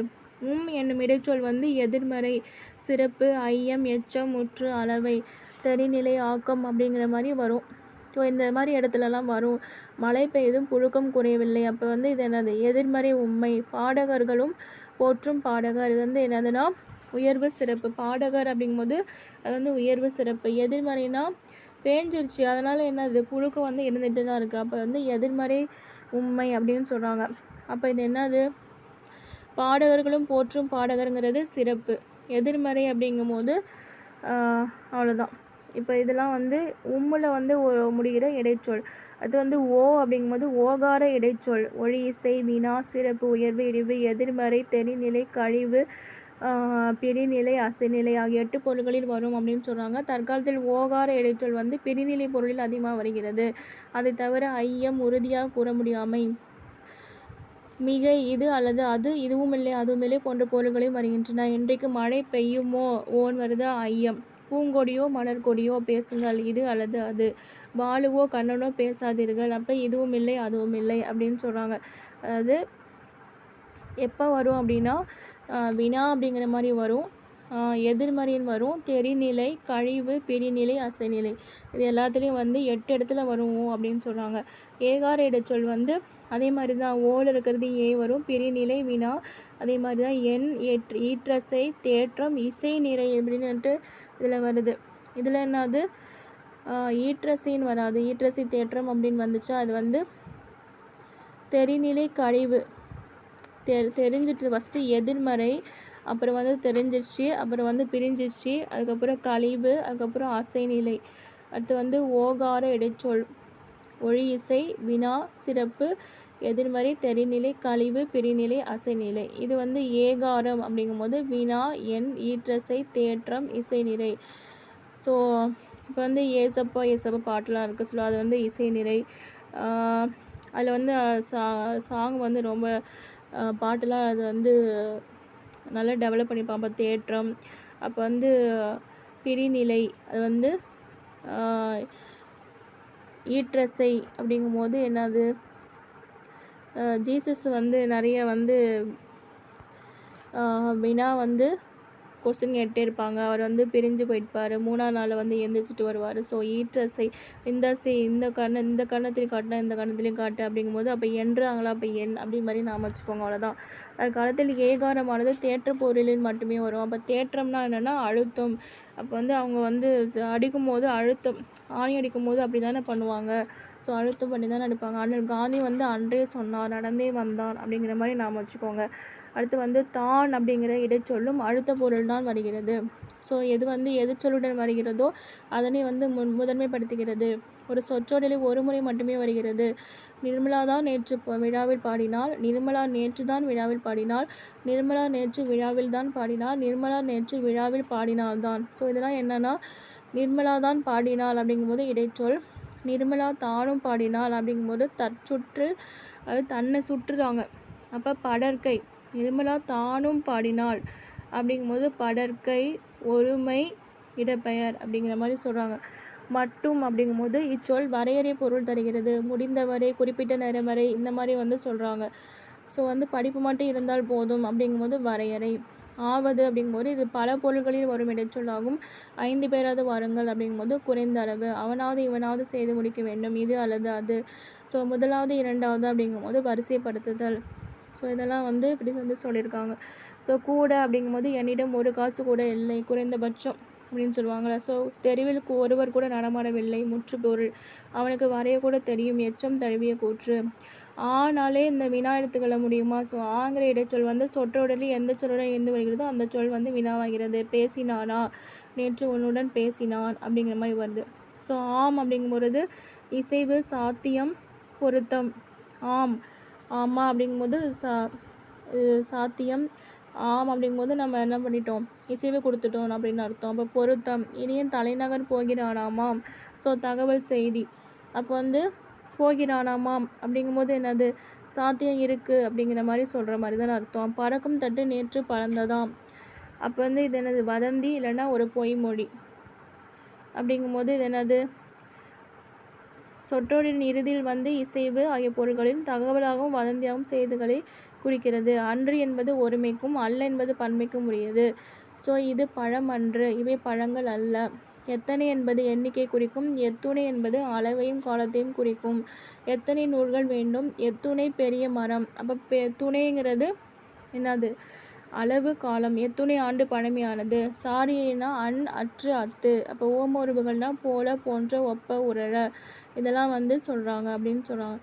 என்னும் இடைச்சொல் வந்து எதிர்மறை, சிறப்பு, ஐயம், எச்சம், முற்று, அளவை, தெரிநிலை, ஆக்கம் அப்படிங்கிற மாதிரி வரும். ஸோ இந்த மாதிரி இடத்துலலாம் வரும். மழை பெய்தும் புழுக்கம் குறையவில்லை. அப்போ வந்து இது என்னது? எதிர்மறை உண்மை. பாடகர்களும் போற்றும் பாடகர். இது வந்து என்னதுன்னா உயர்வு சிறப்பு. பாடகர் அப்படிங்கும்போது அது வந்து உயர்வு சிறப்பு. எதிர்மறைனா பேஞ்சிருச்சு, அதனால் என்னது? புழுக்கம் வந்து இருந்துகிட்டு தான் இருக்குது. அப்போ வந்து எதிர்மறை உண்மை அப்படின்னு சொல்கிறாங்க. அப்போ இது என்னது? பாடகர்களும் போற்றும் பாடகருங்கிறது சிறப்பு. எதிர்மறை அப்படிங்கும்போது அவ்வளோதான். இப்போ இதெல்லாம் வந்து உம்மில் வந்து முடிகிற இடைச்சொல். அது வந்து ஓ அப்படிங்கும்போது ஓகார இடைச்சொல். ஒளி, இசை, வினா, சிறப்பு, உயர்வு, இழிவு, எதிர்மறை, தெரிநிலை, கழிவு, பிரிநிலை, அசைநிலை ஆகிய 8 பொருள்களில் வரும் அப்படின்னு சொல்கிறாங்க. தற்காலத்தில் ஓகார இடைச்சொல் வந்து பிரிநிலை பொருளில் அதிகமாக வருகிறது. அதை தவிர ஐயம், உறுதியாக கூற முடியாமை, மிகை, இது அல்லது அது, இதுவும் இல்லை அதுவும் இல்லை போன்ற பொருள்களையும் வருகின்றன. இன்றைக்கு மழை பெய்யுமோ ஓன் வருது ஐயம். பூங்கொடியோ மலர்கொடியோ பேசுங்கள், இது அல்லது அது. பாலுவோ கண்ணனோ பேசாதீர்கள். அப்போ இதுவும் இல்லை அதுவும் இல்லை அப்படின்னு சொல்கிறாங்க. அதாவது எப்போ வரும் அப்படின்னா வினா அப்படிங்கிற மாதிரி வரும், எதிர்மறையின் வரும், தெரிநிலை, கழிவு, பிரிநிலை, அசைநிலை, இது எல்லாத்துலேயும் வந்து 8 இடத்துல வரும் அப்படின்னு சொல்கிறாங்க. ஏகார இடைச்சொல் வந்து அதே மாதிரி தான். ஓல் இருக்கிறது ஏ வரும். பிரிநிலை, வினா அதே மாதிரி தான். எண், ஈற்றசை, தேற்றம், இசை, நிறை அப்படின்னுட்டு இதில் வருது. இதில் என்னது? ஈற்றசைன்னு வராது. ஈற்றசை, தேற்றம் அப்படின்னு வந்துச்சா அது வந்து தெரிநிலை, கழிவு தெரிஞ்சிட்டு ஃபஸ்ட்டு எதிர்மறை, அப்புறம் வந்து தெரிஞ்சிருச்சு, அப்புறம் வந்து பிரிஞ்சிருச்சு, அதுக்கப்புறம் கழிவு, அதுக்கப்புறம் அசைநிலை, அடுத்து வந்து ஓகார இடைச்சொல். ஒளி, இசை, வினா, சிறப்பு, எதிர்மறை, தெரிநிலை, கழிவு, பிரிநிலை, அசைநிலை. இது வந்து ஏகாரம் அப்படிங்கும்போது வினா, எண், ஈற்றசை, தேற்றம், இசைநிறை. ஸோ இப்போ வந்து ஏசப்பா ஏசப்பா பாட்டெலாம் இருக்குது. ஸோ அது வந்து இசைநிறை. அதில் வந்து சாங் வந்து ரொம்ப பாட்டெலாம் அது வந்து நல்லா டெவலப் பண்ணிப்பாங்க. தேற்றம், அப்போ வந்து பிரிநிலை, அது வந்து ஈற்றசை அப்படிங்கும்போது என்னது? ஜீசஸ் வந்து நிறைய வந்து வினா வந்து கொஸ்டின் கேட்டே இருப்பாங்க. அவர் வந்து பிரிஞ்சு போயிட்டுப்பார். 3ஆம் நாள் வந்து எந்திரிச்சிட்டு வருவார். ஸோ ஈற்றசை, இந்த கர்ணத்திலையும் காட்டினா இந்த கர்ணத்திலையும் காட்டு அப்படிங்கும்போது அப்போ என்றாங்களா? அப்போ எண் அப்படி மாதிரி நாம் வச்சுக்கோங்க. அவ்வளோதான். அது காலத்தில் ஏகாரமானது தேற்ற பொருளில் மட்டுமே வரும். அப்போ தேற்றம்னா என்னென்னா அழுத்தம். அப்போ வந்து அவங்க வந்து அடிக்கும்போது அழுத்தம், ஆணி அடிக்கும்போது அப்படி தானே பண்ணுவாங்க. ஸோ அழுத்தம் பண்ணி தானே அடிப்பாங்க. அண்ணல் காந்தி வந்து அன்றே சொன்னார், நடந்தே வந்தான் அப்படிங்கிற மாதிரி நாம் வச்சுக்கோங்க. அடுத்து வந்து தான் அப்படிங்கிற இடைச்சொல்லும் அழுத்த பொருள் தான் வருகிறது. ஸோ எது வந்து எதிர்ச்சொல்லுடன் வருகிறதோ அதனை வந்து முதன்மைப்படுத்துகிறது. ஒரு சொற்றொடரில் ஒரு முறை மட்டுமே வருகிறது. நிர்மலா தான் நேற்று விழாவில் பாடினாள், நிர்மலா நேற்று தான் விழாவில் பாடினாள், நிர்மலா நேற்று விழாவில் தான் பாடினாள், நிர்மலா நேற்று விழாவில் பாடினாள் தான். ஸோ இதெல்லாம் என்னென்னா நிர்மலா தான் பாடினாள் அப்படிங்கும்போது இடைச்சொல். நிர்மலா தானும் பாடினாள் அப்படிங்கும்போது தற்சுற்று, அது தன்னை சுற்றுறாங்க. அப்போ படற்கை, நிர்மலா தானும் பாடினாள் அப்படிங்கும்போது படற்கை, ஒருமை, இடப்பெயர் அப்படிங்கிற மாதிரி சொல்கிறாங்க. மட்டும் அப்படிங்கும்போது இச்சொல் வரையறை பொருள் தருகிறது. முடிந்தவரை, குறிப்பிட்ட நேரம் வரை, இந்த மாதிரி வந்து சொல்கிறாங்க. ஸோ வந்து படிப்பு மட்டும் இருந்தால் போதும் அப்படிங்கும்போது வரையறை. ஆவது அப்படிங்கும்போது இது பல பொருள்களில் வரும் இடைச்சொல்லாகும். 5 பேராவது வாருங்கள் அப்படிங்கும்போது குறைந்த அளவு. அவனாவது இவனாவது செய்து முடிக்க வேண்டும், இது அல்லது அது. ஸோ முதலாவது இரண்டாவது அப்படிங்கும்போது வரிசைப்படுத்துதல். ஸோ இதெல்லாம் வந்து இப்படி வந்து சொல்லியிருக்காங்க. ஸோ கூட அப்படிங்கும்போது என்னிடம் ஒரு காசு கூட இல்லை, குறைந்தபட்சம் அப்படின்னு சொல்லுவாங்களே. ஸோ தெருவில் ஒருவர் கூட நடமாடவில்லை, முற்றுப்பொருள். அவனுக்கு வரைய கூட தெரியும், எச்சம் தழுவிய கூற்று. ஆனாலே இந்த வினா எடுத்துக்கொள்ள முடியுமா? ஸோ ஆங்கிற இடைச்சொல் வந்து சொற்றொடரில் எந்த சொல்லுடன் இருந்து வருகிறதோ அந்த சொல் வந்து வினாவாகிறது. பேசினானா, நேற்று உன்னுடன் பேசினான் அப்படிங்கிற மாதிரி வருது. ஸோ ஆம் அப்படிங்கும்பொழுது இசைவு, சாத்தியம், பொருத்தம். ஆம், ஆமாம் அப்படிங்கும்போது சாத்தியம். ஆம் அப்படிங்கும்போது நம்ம என்ன பண்ணிட்டோம்? இசைவு கொடுத்துட்டோம் அப்படின்னு அர்த்தம். அப்போ பொருத்தம். இனியன் தலைநகர் போகிறானாமாம். ஸோ தகவல், செய்தி. அப்போ வந்து போகிறானாமாம் அப்படிங்கும்போது என்னது? சாத்தியம் இருக்குது அப்படிங்கிற மாதிரி சொல்கிற மாதிரி தான் அர்த்தம். பறக்கும் தட்டு நேற்று பறந்ததாம். அப்போ வந்து இது என்னது? வதந்தி, இல்லைன்னா ஒரு பொய்மொழி. அப்படிங்கும்போது இது என்னது? சொற்றொடரின் இறுதியில் வந்து இசைவு ஆகிய பொருள்களின் தகவலாகவும் வதந்தியாகவும் செய்திகளை குறிக்கிறது. அன்று என்பது ஒருமைக்கும் அல்ல என்பது பன்மைக்கும் உரியது. ஸோ இது பழம் அன்று, இவை பழங்கள் அல்ல. எத்தனை என்பது எண்ணிக்கை குறிக்கும். எத்துணை என்பது அளவையும் காலத்தையும் குறிக்கும். எத்தனை நூல்கள் வேண்டும். எத்துணை பெரிய மரம். அப்போ துணைங்கிறது என்னது? அளவு காலம். எத்துணை ஆண்டு பழமையானது. சாரியைனா அன் அற்று அத்து. அப்போ ஓமோருபுகள்னா போல போன்ற ஒப்ப உரழ இதெல்லாம் வந்து சொல்கிறாங்க அப்படின்னு சொல்கிறாங்க.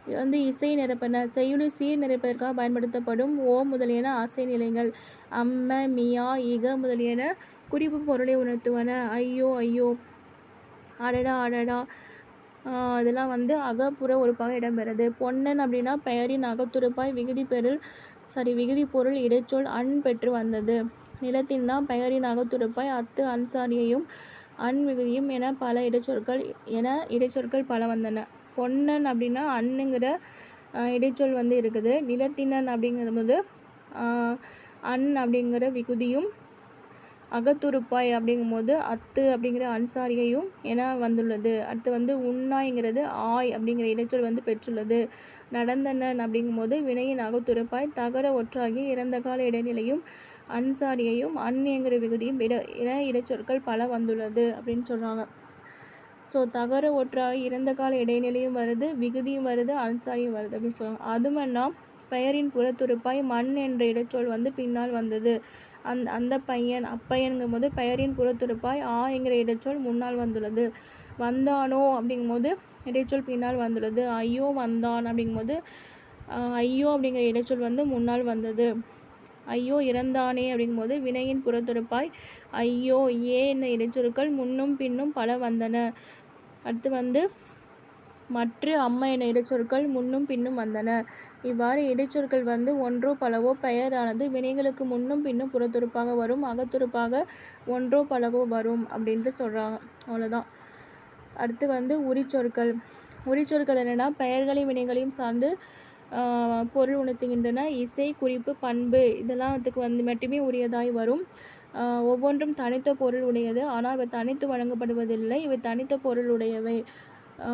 இது வந்து இசை நிரப்பன. செய்யுளி சீர் நிரப்பதற்காக பயன்படுத்தப்படும் ஓ முதலியன ஆசை நிலைகள். அம்ம மியா இக முதலியன குறிப்பு பொருளை உணர்த்துவன. ஐயோ ஐயோ, அடடா அடடா, இதெல்லாம் வந்து அகப்புற உறுப்பாக இடம்பெறுது. பொன்னன் அப்படின்னா பெயரின் அகத்துறுப்பாய் விகுதி பொருள் இடைச்சொல் அன் பெற்று வந்தது. நிலத்தின்னா பெயரின் அகத்துறுப்பாய் அத்து அன்சாரியையும் அன் விகுதியும் என இடைச்சொற்கள் பல வந்தன. பொன்னன் அப்படின்னா அன்னுங்கிற இடைச்சொல் வந்து இருக்குது. நிலத்தினன் அப்படிங்கிற போது அன் அப்படிங்கிற விகுதியும் அகத்துறுப்பாய் அப்படிங்கும்போது அத்து அப்படிங்கிற அன்சாரியையும் என வந்துள்ளது. அடுத்து வந்து உண்ணாய்ங்கிறது ஆய் அப்படிங்கிற இடைச்சொல் வந்து பெற்றுள்ளது. நடந்தனன் அப்படிங்கும்போது வினையின் அகத்துறுப்பாய் தகர ஒற்றாகி இறந்த கால இடைநிலையும் அன்சாரியையும் அன்ங்கிற விகுதியும் இடைச்சொற்கள் பல வந்துள்ளது அப்படின்னு சொல்கிறாங்க. ஸோ தகர ஒற்றாகி இறந்த கால இடைநிலையும் வருது, விகுதியும் வருது, அன்சாரியும் வருது அப்படின்னு சொல்லுவாங்க. அதுமன்னா பெயரின் புறத்துறுப்பாய் மண் என்ற இடைச்சொல் வந்து பின்னால் வந்தது. அந்த பையன் அப்பையன்கும் போது பெயரின் புறத்துறுப்பாய் என்கிற இடைச்சொல் முன்னால் வந்துள்ளது. வந்தானோ அப்படிங்கும்போது இடைச்சொல் பின்னால் வந்துள்ளது. ஐயோ வந்தான் அப்படிங்கும்போது ஐயோ அப்படிங்கிற இடைச்சொல் வந்து முன்னால் வந்தது. ஐயோ இறந்தானே அப்படிங்கும்போது வினையின் புறத்துறுப்பாய் ஐயோ என்ற இடைச்சொற்கள் முன்னும் பின்னும் பல வந்தன. அடுத்து வந்து மற்ற அம்மா என இடைச்சொற்கள் முன்னும் பின்னும் வந்தன. இவ்வாறு இடைச்சொற்கள் வந்து ஒன்றோ பலவோ பெயரானது வினைகளுக்கு முன்னும் பின்னும் புறத்துறுப்பாக வரும், அகத்துறுப்பாக ஒன்றோ பலவோ வரும் அப்படின்ட்டு சொல்கிறாங்க. அவ்வளோதான். அடுத்து வந்து உரிச்சொற்கள். உரிச்சொற்கள் என்னென்னா பெயர்களையும் வினைகளையும் சார்ந்து பொருள் உணர்த்துகின்றன. இசை குறிப்பு பண்பு இதெல்லாம் அதுக்கு வந்து மட்டுமே உரியதாய் வரும். ஒவ்வொன்றும் தனித்த பொருள் உடையது. ஆனால் இவை தனித்து வழங்கப்படுவதில்லை. இவை தனித்த பொருள் உடையவை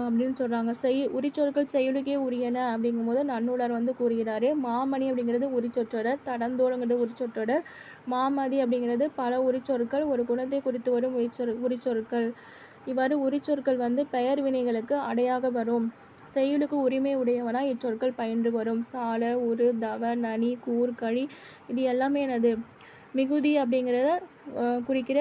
அப்படின்னு சொல்கிறாங்க. உரிச்சொற்கள் செய்யுளுக்கே உரியன அப்படிங்கும்போது நன்னூலார் வந்து கூறுகிறாரு. மாமணி அப்படிங்கிறது உரிச்சொற்றொடர். தடந்தோளுங்கிறது உரிச்சொற்றொடர். மாமதி அப்படிங்கிறது பல உரிச்சொற்கள் ஒரு குணத்தை குறித்து வரும் உரிச்சொற்கள். இவ்வாறு உரிச்சொற்கள் வந்து பெயர் வினைகளுக்கு அடையாக வரும். செய்யுளுக்கு உரிமை உடையவனாய் இச்சொற்கள் பயின்று வரும். சால உரு தவ நனி கூர் கழி இது எல்லாமே என்னது? மிகுதி அப்படிங்கிறத குறிக்கிற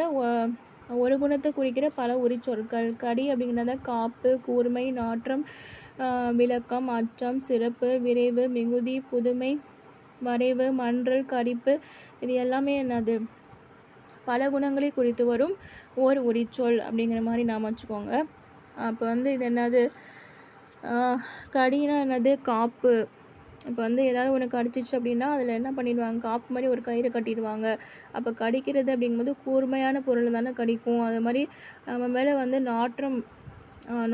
ஒரு குணத்தை குறிக்கிற பல உரிச்சொற்கள். கடி அப்படிங்கிறத காப்பு, கூர்மை, நாற்றம், விளக்கம், அச்சம், சிறப்பு, விரைவு, மிகுதி, புதுமை, மறைவு, மன்றல், கரிப்பு இது எல்லாமே என்னது? பல குணங்களை குறித்து வரும் ஓர் உரிச்சொல் அப்படிங்கிற மாதிரி நாம் வச்சுக்கோங்க. அப்போ வந்து இது என்னது? கடினா என்னது? காப்பு. இப்போ வந்து ஏதாவது ஒன்று கடிச்சிச்சு அப்படின்னா அதில் என்ன பண்ணிடுவாங்க? காப்பு மாதிரி ஒரு கயிறு கட்டிடுவாங்க. அப்போ கடிக்கிறது அப்படிங்கும்போது கூர்மையான பொருள் தானே கடிக்கும். அது மாதிரி நம்ம மேலே வந்து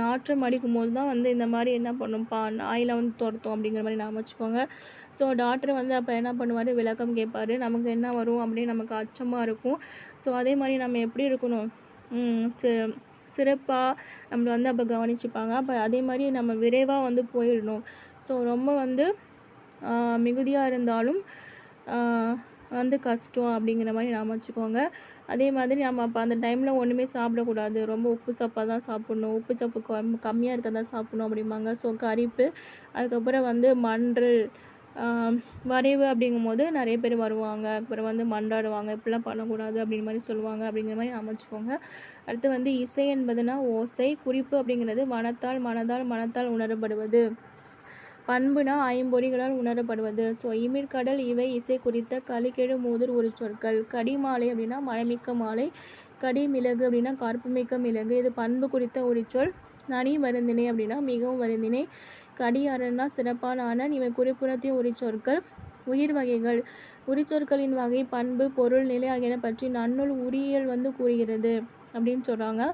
நாற்றம் அடிக்கும் போது தான் வந்து இந்த மாதிரி என்ன பண்ணும்ப்பா நாயில் வந்து துரத்தும் அப்படிங்கிற மாதிரி நாம் வச்சுக்கோங்க. ஸோ டாக்டர் வந்து அப்போ என்ன பண்ணுவார்? விளக்கம் கேட்பார். நமக்கு என்ன வரும் அப்படின்னு நமக்கு அச்சமாக இருக்கும். ஸோ அதே மாதிரி நம்ம எப்படி இருக்கணும்? சிறப்பாக நம்மளை வந்து அப்போ கவனிச்சுப்பாங்க. அப்போ அதே மாதிரி நம்ம விரைவாக வந்து போயிடணும். ஸோ ரொம்ப வந்து மிகுதியாக இருந்தாலும் வந்து கஷ்டம் அப்படிங்கிற மாதிரி நாம் வச்சுக்கோங்க. அதே மாதிரி நம்ம அப்போ அந்த டைமில் ஒன்றுமே சாப்பிடக்கூடாது. ரொம்ப உப்பு சப்பாக தான் சாப்பிட்ணும். உப்பு சப்பு கம்மியாக இருக்க தான் சாப்பிட்ணும் அப்படிம்பாங்க. ஸோ கரிப்பு, அதுக்கப்புறம் வந்து மன்றல், வரைவு அப்படிங்கும்போது நிறைய பேர் வருவாங்க. அப்புறம் வந்து மன்றாடுவாங்க. இப்படிலாம் பண்ணக்கூடாது அப்படிங்கிற மாதிரி சொல்லுவாங்க. அப்படிங்கிற மாதிரி அமைச்சுக்கோங்க. அடுத்து வந்து இசை என்பதுனா ஓசை. குறிப்பு அப்படிங்கிறது மனத்தால் உணரப்படுவது. பண்புனா ஐம்பொறிகளால் உணரப்படுவது. ஸோ இமிழ்கடல் இவை இசை குறித்த களிக்கெழு மூதூர் உரிச்சொற்கள். கடிமாலை அப்படின்னா மழைமிக்க மாலை. கடி மிளகு அப்படின்னா கார்ப்புமிக்க மிளகு. இது பண்பு குறித்த உரிச்சொல். நனி வருந்தினை அப்படின்னா மிகவும் வருந்தினை. கடி அரணா சிறப்பான அரண். இவை குறிப்புணர்த்திய உரிச்சொற்கள். உயிர் வகைகள். உரிச்சொற்களின் வகை, பண்பு, பொருள், நிலை ஆகியன பற்றி நன்னூல் உரியியல் வந்து கூறுகிறது அப்படின்னு சொல்கிறாங்க.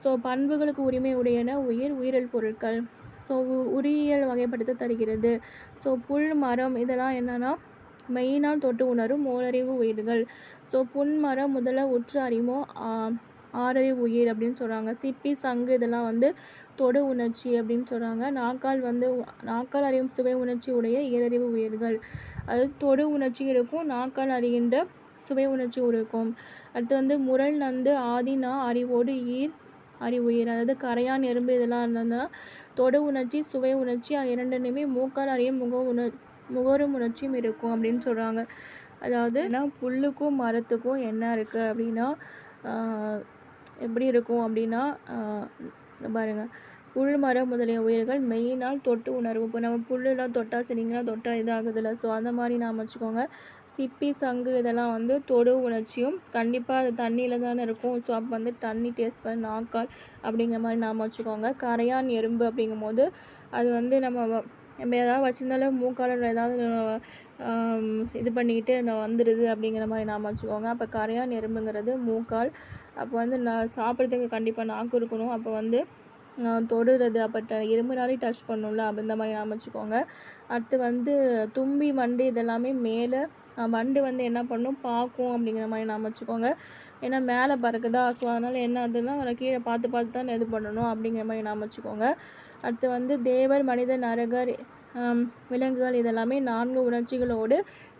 ஸோ பண்புகளுக்கு உரிமை உடையன உயிரல் பொருட்கள். ஸோ உரியியல் வகைப்படுத்த தருகிறது. ஸோ புல், மரம் இதெல்லாம் என்னென்னா மெயினால் தொட்டு உணரும் ஓரறிவு உயிர்கள். ஸோ புன்மரம் முதல்ல உற்று அறிமோ ஆறறிவு உயிர் அப்படின்னு சொல்கிறாங்க. சிப்பி சங்கு இதெல்லாம் வந்து தொடு உணர்ச்சி அப்படின்னு சொல்கிறாங்க. நாக்கால் அறியும் சுவை உணர்ச்சி உடைய ஈரறிவு உயிர்கள். அது தொடு உணர்ச்சி இருக்கும், நாக்கால் அறிகின்ற சுவை உணர்ச்சி இருக்கும். அடுத்து வந்து முரல் நந்து ஆதினா அறிவோடு அறிவுயிர். அதாவது கரையான் எறும்பு இதெல்லாம் இருந்ததுன்னா தொடு உணர்ச்சி சுவை உணர்ச்சி இரண்டுமே மூக்கால் அறியும் முகரும் உணர்ச்சியும் இருக்கும் அப்படின்னு சொல்கிறாங்க. அதாவது புல்லுக்கும் மரத்துக்கும் என்ன இருக்குது அப்படின்னா எப்படி இருக்கும் அப்படின்னா பாருங்கள், புல் மரம் முதலிய உயிர்கள் மெயினால் தொட்டு உணர்வு. இப்போ நம்ம புல்லுலாம் தொட்டால் சரிங்களா, தொட்டால் இதாகுதில்ல. ஸோ அந்த மாதிரி நாம் வச்சுக்கோங்க. சிப்பி சங்கு இதெல்லாம் வந்து தொடு உணர்ச்சியும் கண்டிப்பாக அது தண்ணியில் தானே இருக்கும். ஸோ அப்போ வந்து தண்ணி டேஸ்ட் பண்ண நாக்கால் அப்படிங்கிற மாதிரி நாம் வச்சுக்கோங்க. கரையான் எறும்பு அப்படிங்கும் போது அது வந்து நம்ம ஏதாவது வச்சுருந்தாலும் மூக்கால் ஏதாவது இது பண்ணிக்கிட்டு வந்துடுது அப்படிங்கிற மாதிரி நாம் வச்சுக்கோங்க. அப்போ கரையான் எறும்புங்கிறது மூக்கால். அப்போ வந்து நான் சாப்பிட்றதுக்கு கண்டிப்பாக நாக்கு இருக்கணும். அப்போ வந்து தொடுறது, அப்போ எறும்புனாலே டச் பண்ணணும்ல, அப்போ இந்த மாதிரி நாம் வச்சுக்கோங்க. அடுத்து வந்து தும்பி வண்டு இதெல்லாமே மேலே வண்டு வந்து என்ன பண்ணும், பார்க்கும் அப்படிங்கிற மாதிரி நாம் வச்சுக்கோங்க. ஏன்னா மேலே பறக்குதா, ஸோ அதனால் என்ன ஆகுதுன்னா கீழே பார்த்து தான் இது பண்ணணும் அப்படிங்கிற மாதிரி நாம் வச்சுக்கோங்க. அடுத்து வந்து தேவர் மனிதர் நரகர் விலங்குகள் இதெல்லாமே 4 உணர்ச்சிகளோடு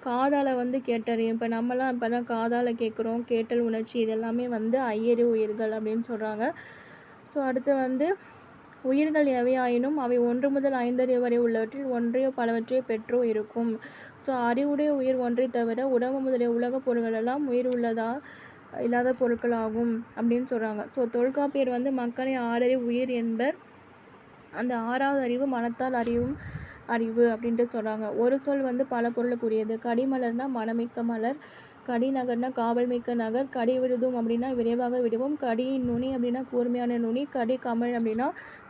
காதால் வந்து கேட்டறியும். இப்போ நம்மலாம் இப்போ தான் காதால் கேட்குறோம், கேட்டல் உணர்ச்சி இதெல்லாமே வந்து ஐயறிவு உயிர்கள் அப்படின்னு சொல்கிறாங்க. ஸோ அடுத்து வந்து உயிர்கள் எவையாயினும் அவை 1 முதல் 5 அறிவு வரை உள்ளவற்றில் ஒன்றையோ பலவற்றையோ பெற்றோ இருக்கும். ஸோ அறிவுடைய உயிர் ஒன்றை தவிர உடம்பு முதலிய உலகப் பொருள்கள் எல்லாம் உயிர் இல்லாத பொருட்கள் ஆகும் அப்படின்னு சொல்கிறாங்க. ஸோ தொல்காப்பியர் வந்து மக்களை 6 அறிவு உயிர் என்பர். அந்த 6வது அறிவு மனத்தால் அறிவு அப்படின்ட்டு சொல்கிறாங்க. ஒரு சொல் வந்து பல பொருளுக்குரியது. கடிமலர்னா மனமிக்க மலர், கடி நகர்னா காவல் மிக்க நகர், கடி விடுதும் அப்படின்னா விரைவாக விடுவோம், கடி நுனி அப்படின்னா கூர்மையான நுனி, கடி கமல் அப்படின்னா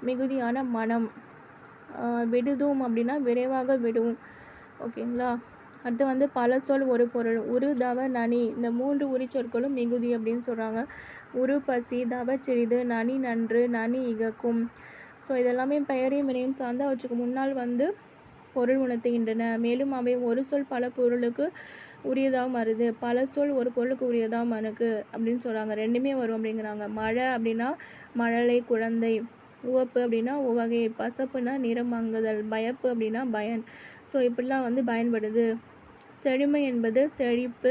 மிகுதியான மனம், விடுதும் அப்படின்னா விரைவாக விடுவோம். ஓகேங்களா. அடுத்து வந்து பல சொல் ஒரு பொருள். உரு தவ நனி இந்த 3 உரிச்சொற்களும் மிகுதி அப்படின்னு சொல்கிறாங்க. உரு பசி, தவ சிறிது, நனி நன்று, நனி இகக்கும். ஸோ இதெல்லாமே பெயரையும் வினையும் சார்ந்து அவற்றுக்கு முன்னால் வந்து பொருள் உணர்த்துகின்றன. மேலும் அவை ஒரு சொல் பல பொருளுக்கு உரியதாகவும் வருது, பல சொல் ஒரு பொருளுக்கு உரியதாகவும் எனக்கு அப்படின்னு சொல்கிறாங்க. ரெண்டுமே வரும் அப்படிங்கிறாங்க. மழை அப்படின்னா மழலை குழந்தை, உவப்பு அப்படின்னா உவகை, பசப்புனா நிறம் மங்குதல், பயப்பு அப்படின்னா பயன். ஸோ இப்படிலாம் வந்து பயன்படுது. செழுமை என்பது செழிப்பு,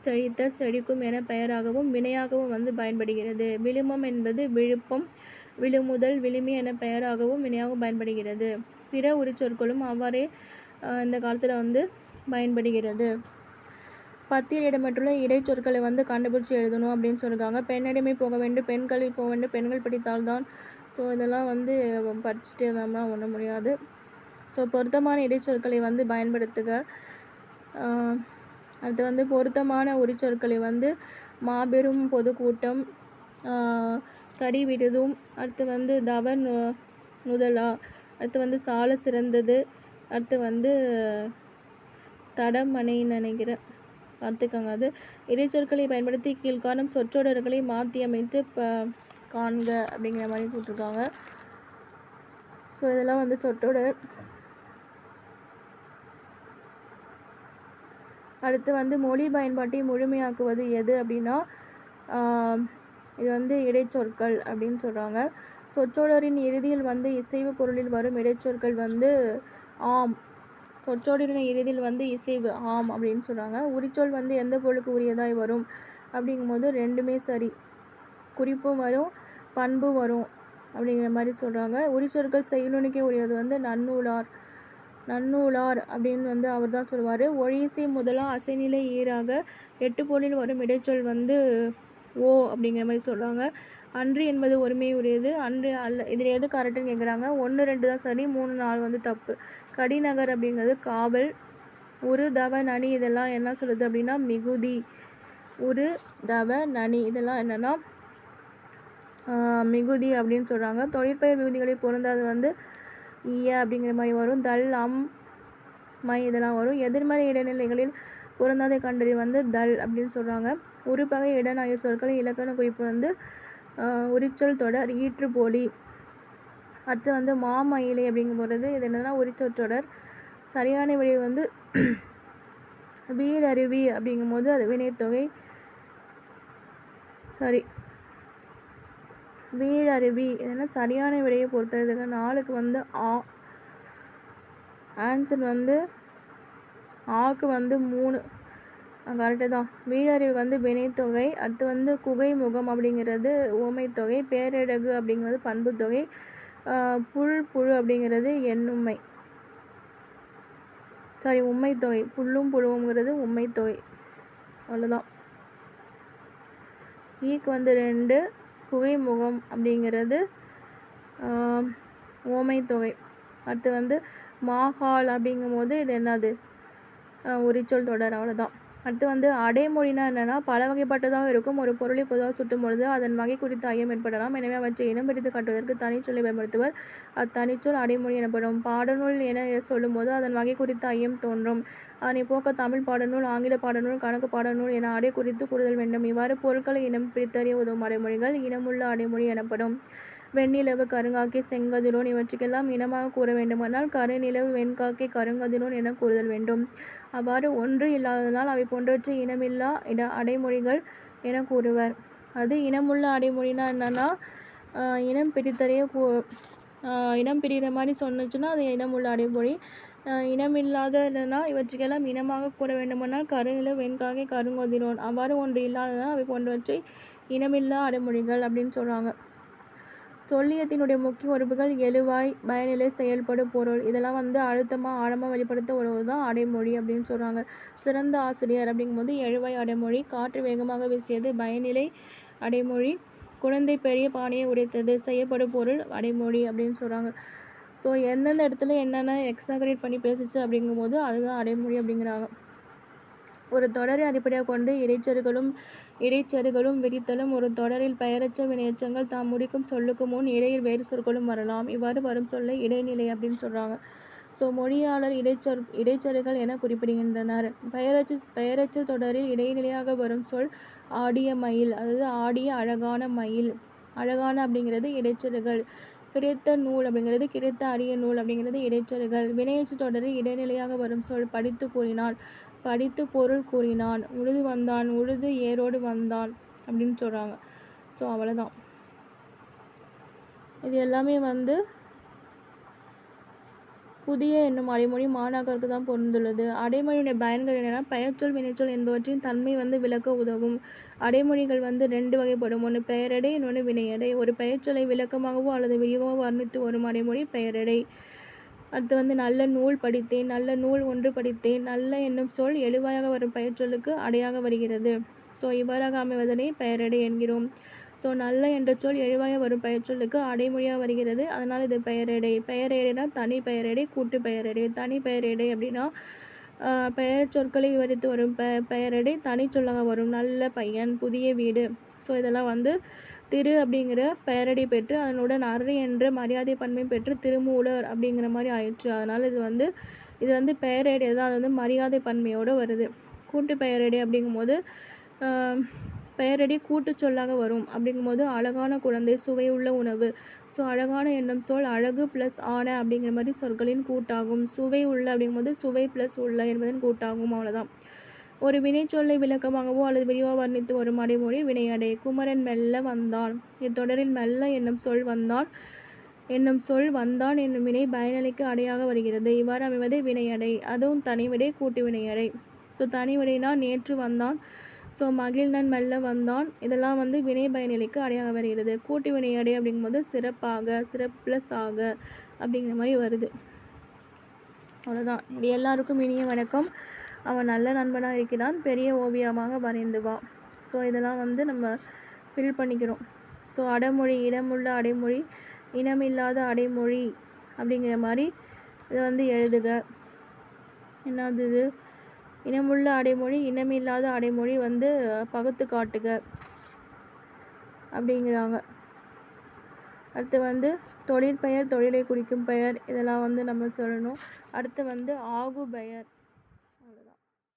செழித்த, செழிக்கும் என பெயராகவும் வினையாகவும் வந்து பயன்படுகிறது. விழுமம் என்பது விழுப்பம், விழுமுதல், விழுமி என பெயராகவும் வினையாகவும் பயன்படுகிறது. பிற உரிச்சொற்களும் அவ்வாறே இந்த காலத்தில் வந்து பயன்படுகிறது. பத்தியில் இடம்பெற்றுள்ள இடைச்சொற்களை வந்து கண்டுபிடிச்சி எழுதணும் அப்படின்னு சொல்லியிருக்காங்க. பெண்ணடிமை போக வேண்டும், பெண் கல்வி போக வேண்டும், பெண்கள் படித்தால்தான். ஸோ இதெல்லாம் வந்து படிச்சுட்டு இருந்தோம்னா ஒன்றும் முடியாது. ஸோ பொருத்தமான இடைச்சொற்களை வந்து பயன்படுத்துக. அடுத்து வந்து பொருத்தமான உரிச்சொற்களை வந்து மாபெரும் பொதுக்கூட்டம், கடி விடுதும், அடுத்து வந்து தவ நுதலா, அடுத்து வந்து சால சிறந்தது, அடுத்து வந்து தடமனைன்னு நினைக்கிறேன், பார்த்துக்கோங்க. அது இடைச்சொற்களை பயன்படுத்தி கீழ்காணும் சொற்றொடர்களை மாற்றி அமைத்து காண்க அப்படிங்கிற மாதிரி போட்டிருக்காங்க. ஸோ இதெல்லாம் வந்து சொற்றொடர். அடுத்து வந்து மொழி பயன்பாட்டை முழுமையாக்குவது எது அப்படின்னா இது வந்து இடைச்சொற்கள் அப்படின்னு சொல்கிறாங்க. சொற்றொடரின் இறுதியில் வந்து இசைவு பொருளில் வரும் இடைச்சொற்கள் வந்து ஆம். சொற்றொடரின் இறுதியில் வந்து இசைவு ஆம் அப்படின்னு சொல்கிறாங்க. உரிச்சொல் வந்து எந்த பொருளுக்கு உரியதாய் வரும் அப்படிங்கும்போது ரெண்டுமே சரி, குறிப்பும் வரும் பண்பும் வரும் அப்படிங்கிற மாதிரி சொல்கிறாங்க. உரிச்சொற்கள் செய்யுளுக்கே உரியது வந்து நன்னூலார் அப்படின்னு வந்து அவர் தான் சொல்லுவார். ஒழிசை முதலா அசைநிலை ஈராக 8 பொருளில் வரும் இடைச்சொல் வந்து ஓ அப்படிங்கிற மாதிரி சொல்கிறாங்க. அன்று என்பது ஒருமை உரியது, அன்று அல்ல. இதில் எது கரெக்டுன்னு கேட்குறாங்க. 1, 2 தான் சரி, 3, 4 வந்து தப்பு. கடிநகர் அப்படிங்கிறது காவல். உரு தவ நனி இதெல்லாம் என்ன சொல்லுது அப்படின்னா மிகுதி. உரு தவ நனி இதெல்லாம் என்னென்னா மிகுதி அப்படின்னு சொல்கிறாங்க. தொழிற்பெயர் மிகுதிகளை பொருந்தாது வந்து ஈய அப்படிங்கிற மாதிரி வரும். தல், அம், மை இதெல்லாம் வரும். எதிர்மறை இடைநிலைகளில் பொருந்தாதை கண்டறி வந்து தல் அப்படின்னு சொல்கிறாங்க. உருப்பகை இடன் ஆகிய சொற்களின் இலக்கண குறிப்பு வந்து உரிச்சொல் தொடர், ஈற்றுப்போலி. அடுத்து வந்து மாமயிலை அப்படிங்கும் போகிறது இது என்னென்னா உரிச்சொற்றொடர். சரியான விடை வந்து வீடருவி அப்படிங்கும் போது அது வினைத்தொகை. சரி, வீழருவி. இதெல்லாம் சரியான விடையை பொறுத்ததுக்கு 4க்கு வந்து ஆ. ஆன்சர் வந்து ஆக்கு வந்து 3 கரெக்டு தான். வீழருவி வந்து வினைத்தொகை. அடுத்து வந்து குகை முகம் அப்படிங்கிறது உவமைத்தொகை. பேரழகு அப்படிங்கிறது பண்புத்தொகை. புல் புழு அப்படிங்கிறது எண்ணுமை உண்மைத்தொகை. புல்லும் புழுவுங்கிறது உண்மைத்தொகை. அவ்வளோதான். ஈக்கு வந்து 2. குகை முகம் அப்படிங்கிறது உவமைத்தொகை. அடுத்து வந்து மாகால் அப்படிங்கும்போது இது என்னது உரிச்சொல் தொடர். அவ்வளோதான். அடுத்து வந்து அடைமொழினா என்னென்னா பல வகைப்பட்டதாக இருக்கும். ஒரு பொருளை பொதுவாக சுட்டும் பொழுது அதன் வகை குறித்த ஐயம் ஏற்படலாம். எனவே அவற்றை இனம் பிரித்து காட்டுவதற்கு தனிச்சொல்லை பயன்படுத்துவர். அத்தனிச்சொல் அடைமொழி எனப்படும். பாடநூல் என சொல்லும்போது அதன் வகை குறித்த ஐயம் தோன்றும். அதனை போக்க தமிழ் பாடநூல், ஆங்கில பாடநூல், கணக்கு பாடநூல் என அடை குறித்து கூறுதல் வேண்டும். இவ்வாறு பொருட்களை இனம் பிரித்தறிய உதவும் அடைமொழிகள் இனமுள்ள அடைமொழி எனப்படும். வெண்ணிலவு, கருங்காக்கை, செங்கதிரோன் இவற்றுக்கெல்லாம் இனமாக கூற வேண்டுமானால் கருநிலவு, வெண்காக்கை, கருங்கதிரோன் என கூறுதல் வேண்டும். அவ்வாறு ஒன்று இல்லாததனால் அவை போன்றவற்றை இனமில்லா அடைமொழிகள் என கூறுவர். அது இனமுள்ள அடைமொழினா என்னன்னா இனம் பிரித்தறிய இனம் பிரிகிற மாதிரி சொன்னுச்சுன்னா அது இனமுள்ள அடைமொழி. இனமில்லாதனா இவற்றுக்கெல்லாம் இனமாக கூற வேண்டுமானால் கருநிலவு, வெண்காக்கை, கருங்கதிரோன். அவ்வாறு ஒன்று இல்லாததனால் அவை போன்றவற்றை இனமில்லா அடைமொழிகள் அப்படின்னு சொல்கிறாங்க. சொல்லியத்தினுடைய முக்கிய உறுப்புகள் எழுவாய், பயனிலை, செயல்படு, பொருள். இதெல்லாம் வந்து அழுத்தமாக ஆழமாக வெளிப்படுத்த உறவு தான் அடைமொழி அப்படின்னு சொல்கிறாங்க. சிறந்த ஆசிரியர் அப்படிங்கும்போது எழுவாய் அடைமொழி. காற்று வேகமாக வீசியது பயனிலை அடைமொழி. குழந்தை பெரிய பானையை உடைத்தது செய்யப்படும் பொருள் அடைமொழி அப்படின்னு சொல்கிறாங்க. ஸோ எந்தெந்த இடத்துல என்னென்ன எக்ஸாகரேட் பண்ணி பேசிச்சு அப்படிங்கும்போது அதுதான் அடைமொழி அப்படிங்கிறாங்க. ஒரு தொடரை அடிப்படையாக கொண்டு இடைச்செருகளும் விரித்தலும். ஒரு தொடரில் பெயரச்ச வினையச்சங்கள் தாம் முடிக்கும் சொல்லுக்கு முன் இடையில் வேறு சொற்களும் வரலாம். இவ்வாறு வரும் சொல்லை இடைநிலை அப்படின்னு சொல்கிறாங்க. ஸோ மொழியாளர் இடைச்செருகள் என குறிப்பிடுகின்றனர். பெயரச்ச தொடரில் இடைநிலையாக வரும் சொல் ஆடிய மயில், அதாவது ஆடிய அழகான மயில். அழகான அப்படிங்கிறது இடைச்செருகள். கிடைத்த நூல் அப்படிங்கிறது கிடைத்த அரிய நூல் அப்படிங்கிறது இடைச்செருகள். வினையச்சு தொடரில் இடைநிலையாக வரும் சொல் படித்து கூறினான், படித்து பொருள் கூறினான். உழுது வந்தான், உழுது ஏரோடு வந்தான் அப்படின்னு சொல்கிறாங்க. ஸோ அவ்வளோதான். இது எல்லாமே வந்து புதிய என்னும் அடைமொழி மாணாக்கருக்கு தான் பொருந்துள்ளது. அடைமொழியுடைய பயன்கள் என்னென்னா பெயர்ச்சொல், வினைச்சொல் என்பவற்றின் தன்மை வந்து விளக்க உதவும். அடைமொழிகள் வந்து 2 வகைப்படும். ஒன்று பெயரடை, இன்னொன்று வினையடை. ஒரு பெயர்ச்சொல்லை விளக்கமாகவோ அல்லது விரிவாக வர்ணித்து வரும் அடைமொழி பெயரடை. அடுத்து வந்து நல்ல நூல் படித்தேன், நல்ல நூல் ஒன்று படித்தேன். நல்ல என்னும் சொல் எழுவாயாக வரும் பெயர்ச்சொல்லுக்கு அடையாக வருகிறது. ஸோ இவ்வாறாக அமைவதனை பெயரடை என்கிறோம். ஸோ நல்ல என்ற சொல் எழுவாயாக வரும் பெயர்ச்சொல்லுக்கு அடைமொழியாக வருகிறது. அதனால் இது பெயரடை. பெயரடைனா தனி பெயரடை, கூட்டு பெயரடை. தனி பெயரடை அப்படின்னா பெயர் சொற்களை விவரித்து வரும் பெயரடை தனிச்சொல்லாக வரும். நல்ல பையன், புதிய வீடு. ஸோ இதெல்லாம் வந்து திரு அப்படிங்கிற பெயரடை பெற்று அதனுடன் அரு என்ற மரியாதை பன்மை பெற்று திருமூலர் அப்படிங்கிற மாதிரி ஆயிடுச்சு. அதனால் இது வந்து பெயரடை தான். அது வந்து மரியாதை பன்மையோடு வருது. கூட்டு பெயரடை அப்படிங்கும்போது பெயரடை கூட்டு சொல்லாக வரும். அப்படிங்கும்போது அழகான குழந்தை, சுவையுள்ள உணவு. ஸோ அழகான என்னும் சொல் அழகு ப்ளஸ் ஆன அப்படிங்கிற மாதிரி சொற்களின் கூட்டாகும். சுவை உள்ள அப்படிங்கும்போது சுவை ப்ளஸ் உள்ள என்பதன் கூட்டாகும். அவ்வளோதான். ஒரு வினைச்சொல்லை விளக்கமாகவோ அல்லது விரிவாக வர்ணித்து வரும் அடைமொழி வினையடை. குமரன் மெல்ல வந்தான். இத்தொடரில் மெல்ல என்னும் சொல் வந்தான் என்னும் வினை பயனிலைக்கு அடையாக வருகிறது. இவ்வாறு அமைவது வினையடை. அதுவும் தனிவிடை, கூட்டு வினையடை. ஸோ தனிவிடைனா நேற்று வந்தான். ஸோ மகிழ்நன் மெல்ல வந்தான். இதெல்லாம் வந்து வினை பயனிலைக்கு அடையாக வருகிறது. கூட்டு வினையடை அப்படிங்கும்போது சிறப்பாக, சிறப்பு ப்ளஸ் ஆக அப்படிங்கிற மாதிரி வருது. அவ்வளோதான். இது எல்லாருக்கும் இனிய வணக்கம். அவன் நல்ல நண்பனாக இருக்கிறான், பெரிய ஓவியமாக வரைந்து வா. ஸோ இதெல்லாம் வந்து நம்ம ஃபில் பண்ணிக்கிறோம். ஸோ அடைமொழி இடமுள்ள அடைமொழி, இனமில்லாத அடைமொழி அப்படிங்கிற மாதிரி இதை வந்து எழுதுக. என்னது இது? இனமுள்ள அடைமொழி, இனமில்லாத அடைமொழி வந்து பகுத்து காட்டுக அப்படிங்கிறாங்க. அடுத்து வந்து தொழிற்பெயர், தொழிலை குறிக்கும் பெயர், இதெல்லாம் வந்து நம்ம சொல்லணும். அடுத்து வந்து ஆகு பெயர்.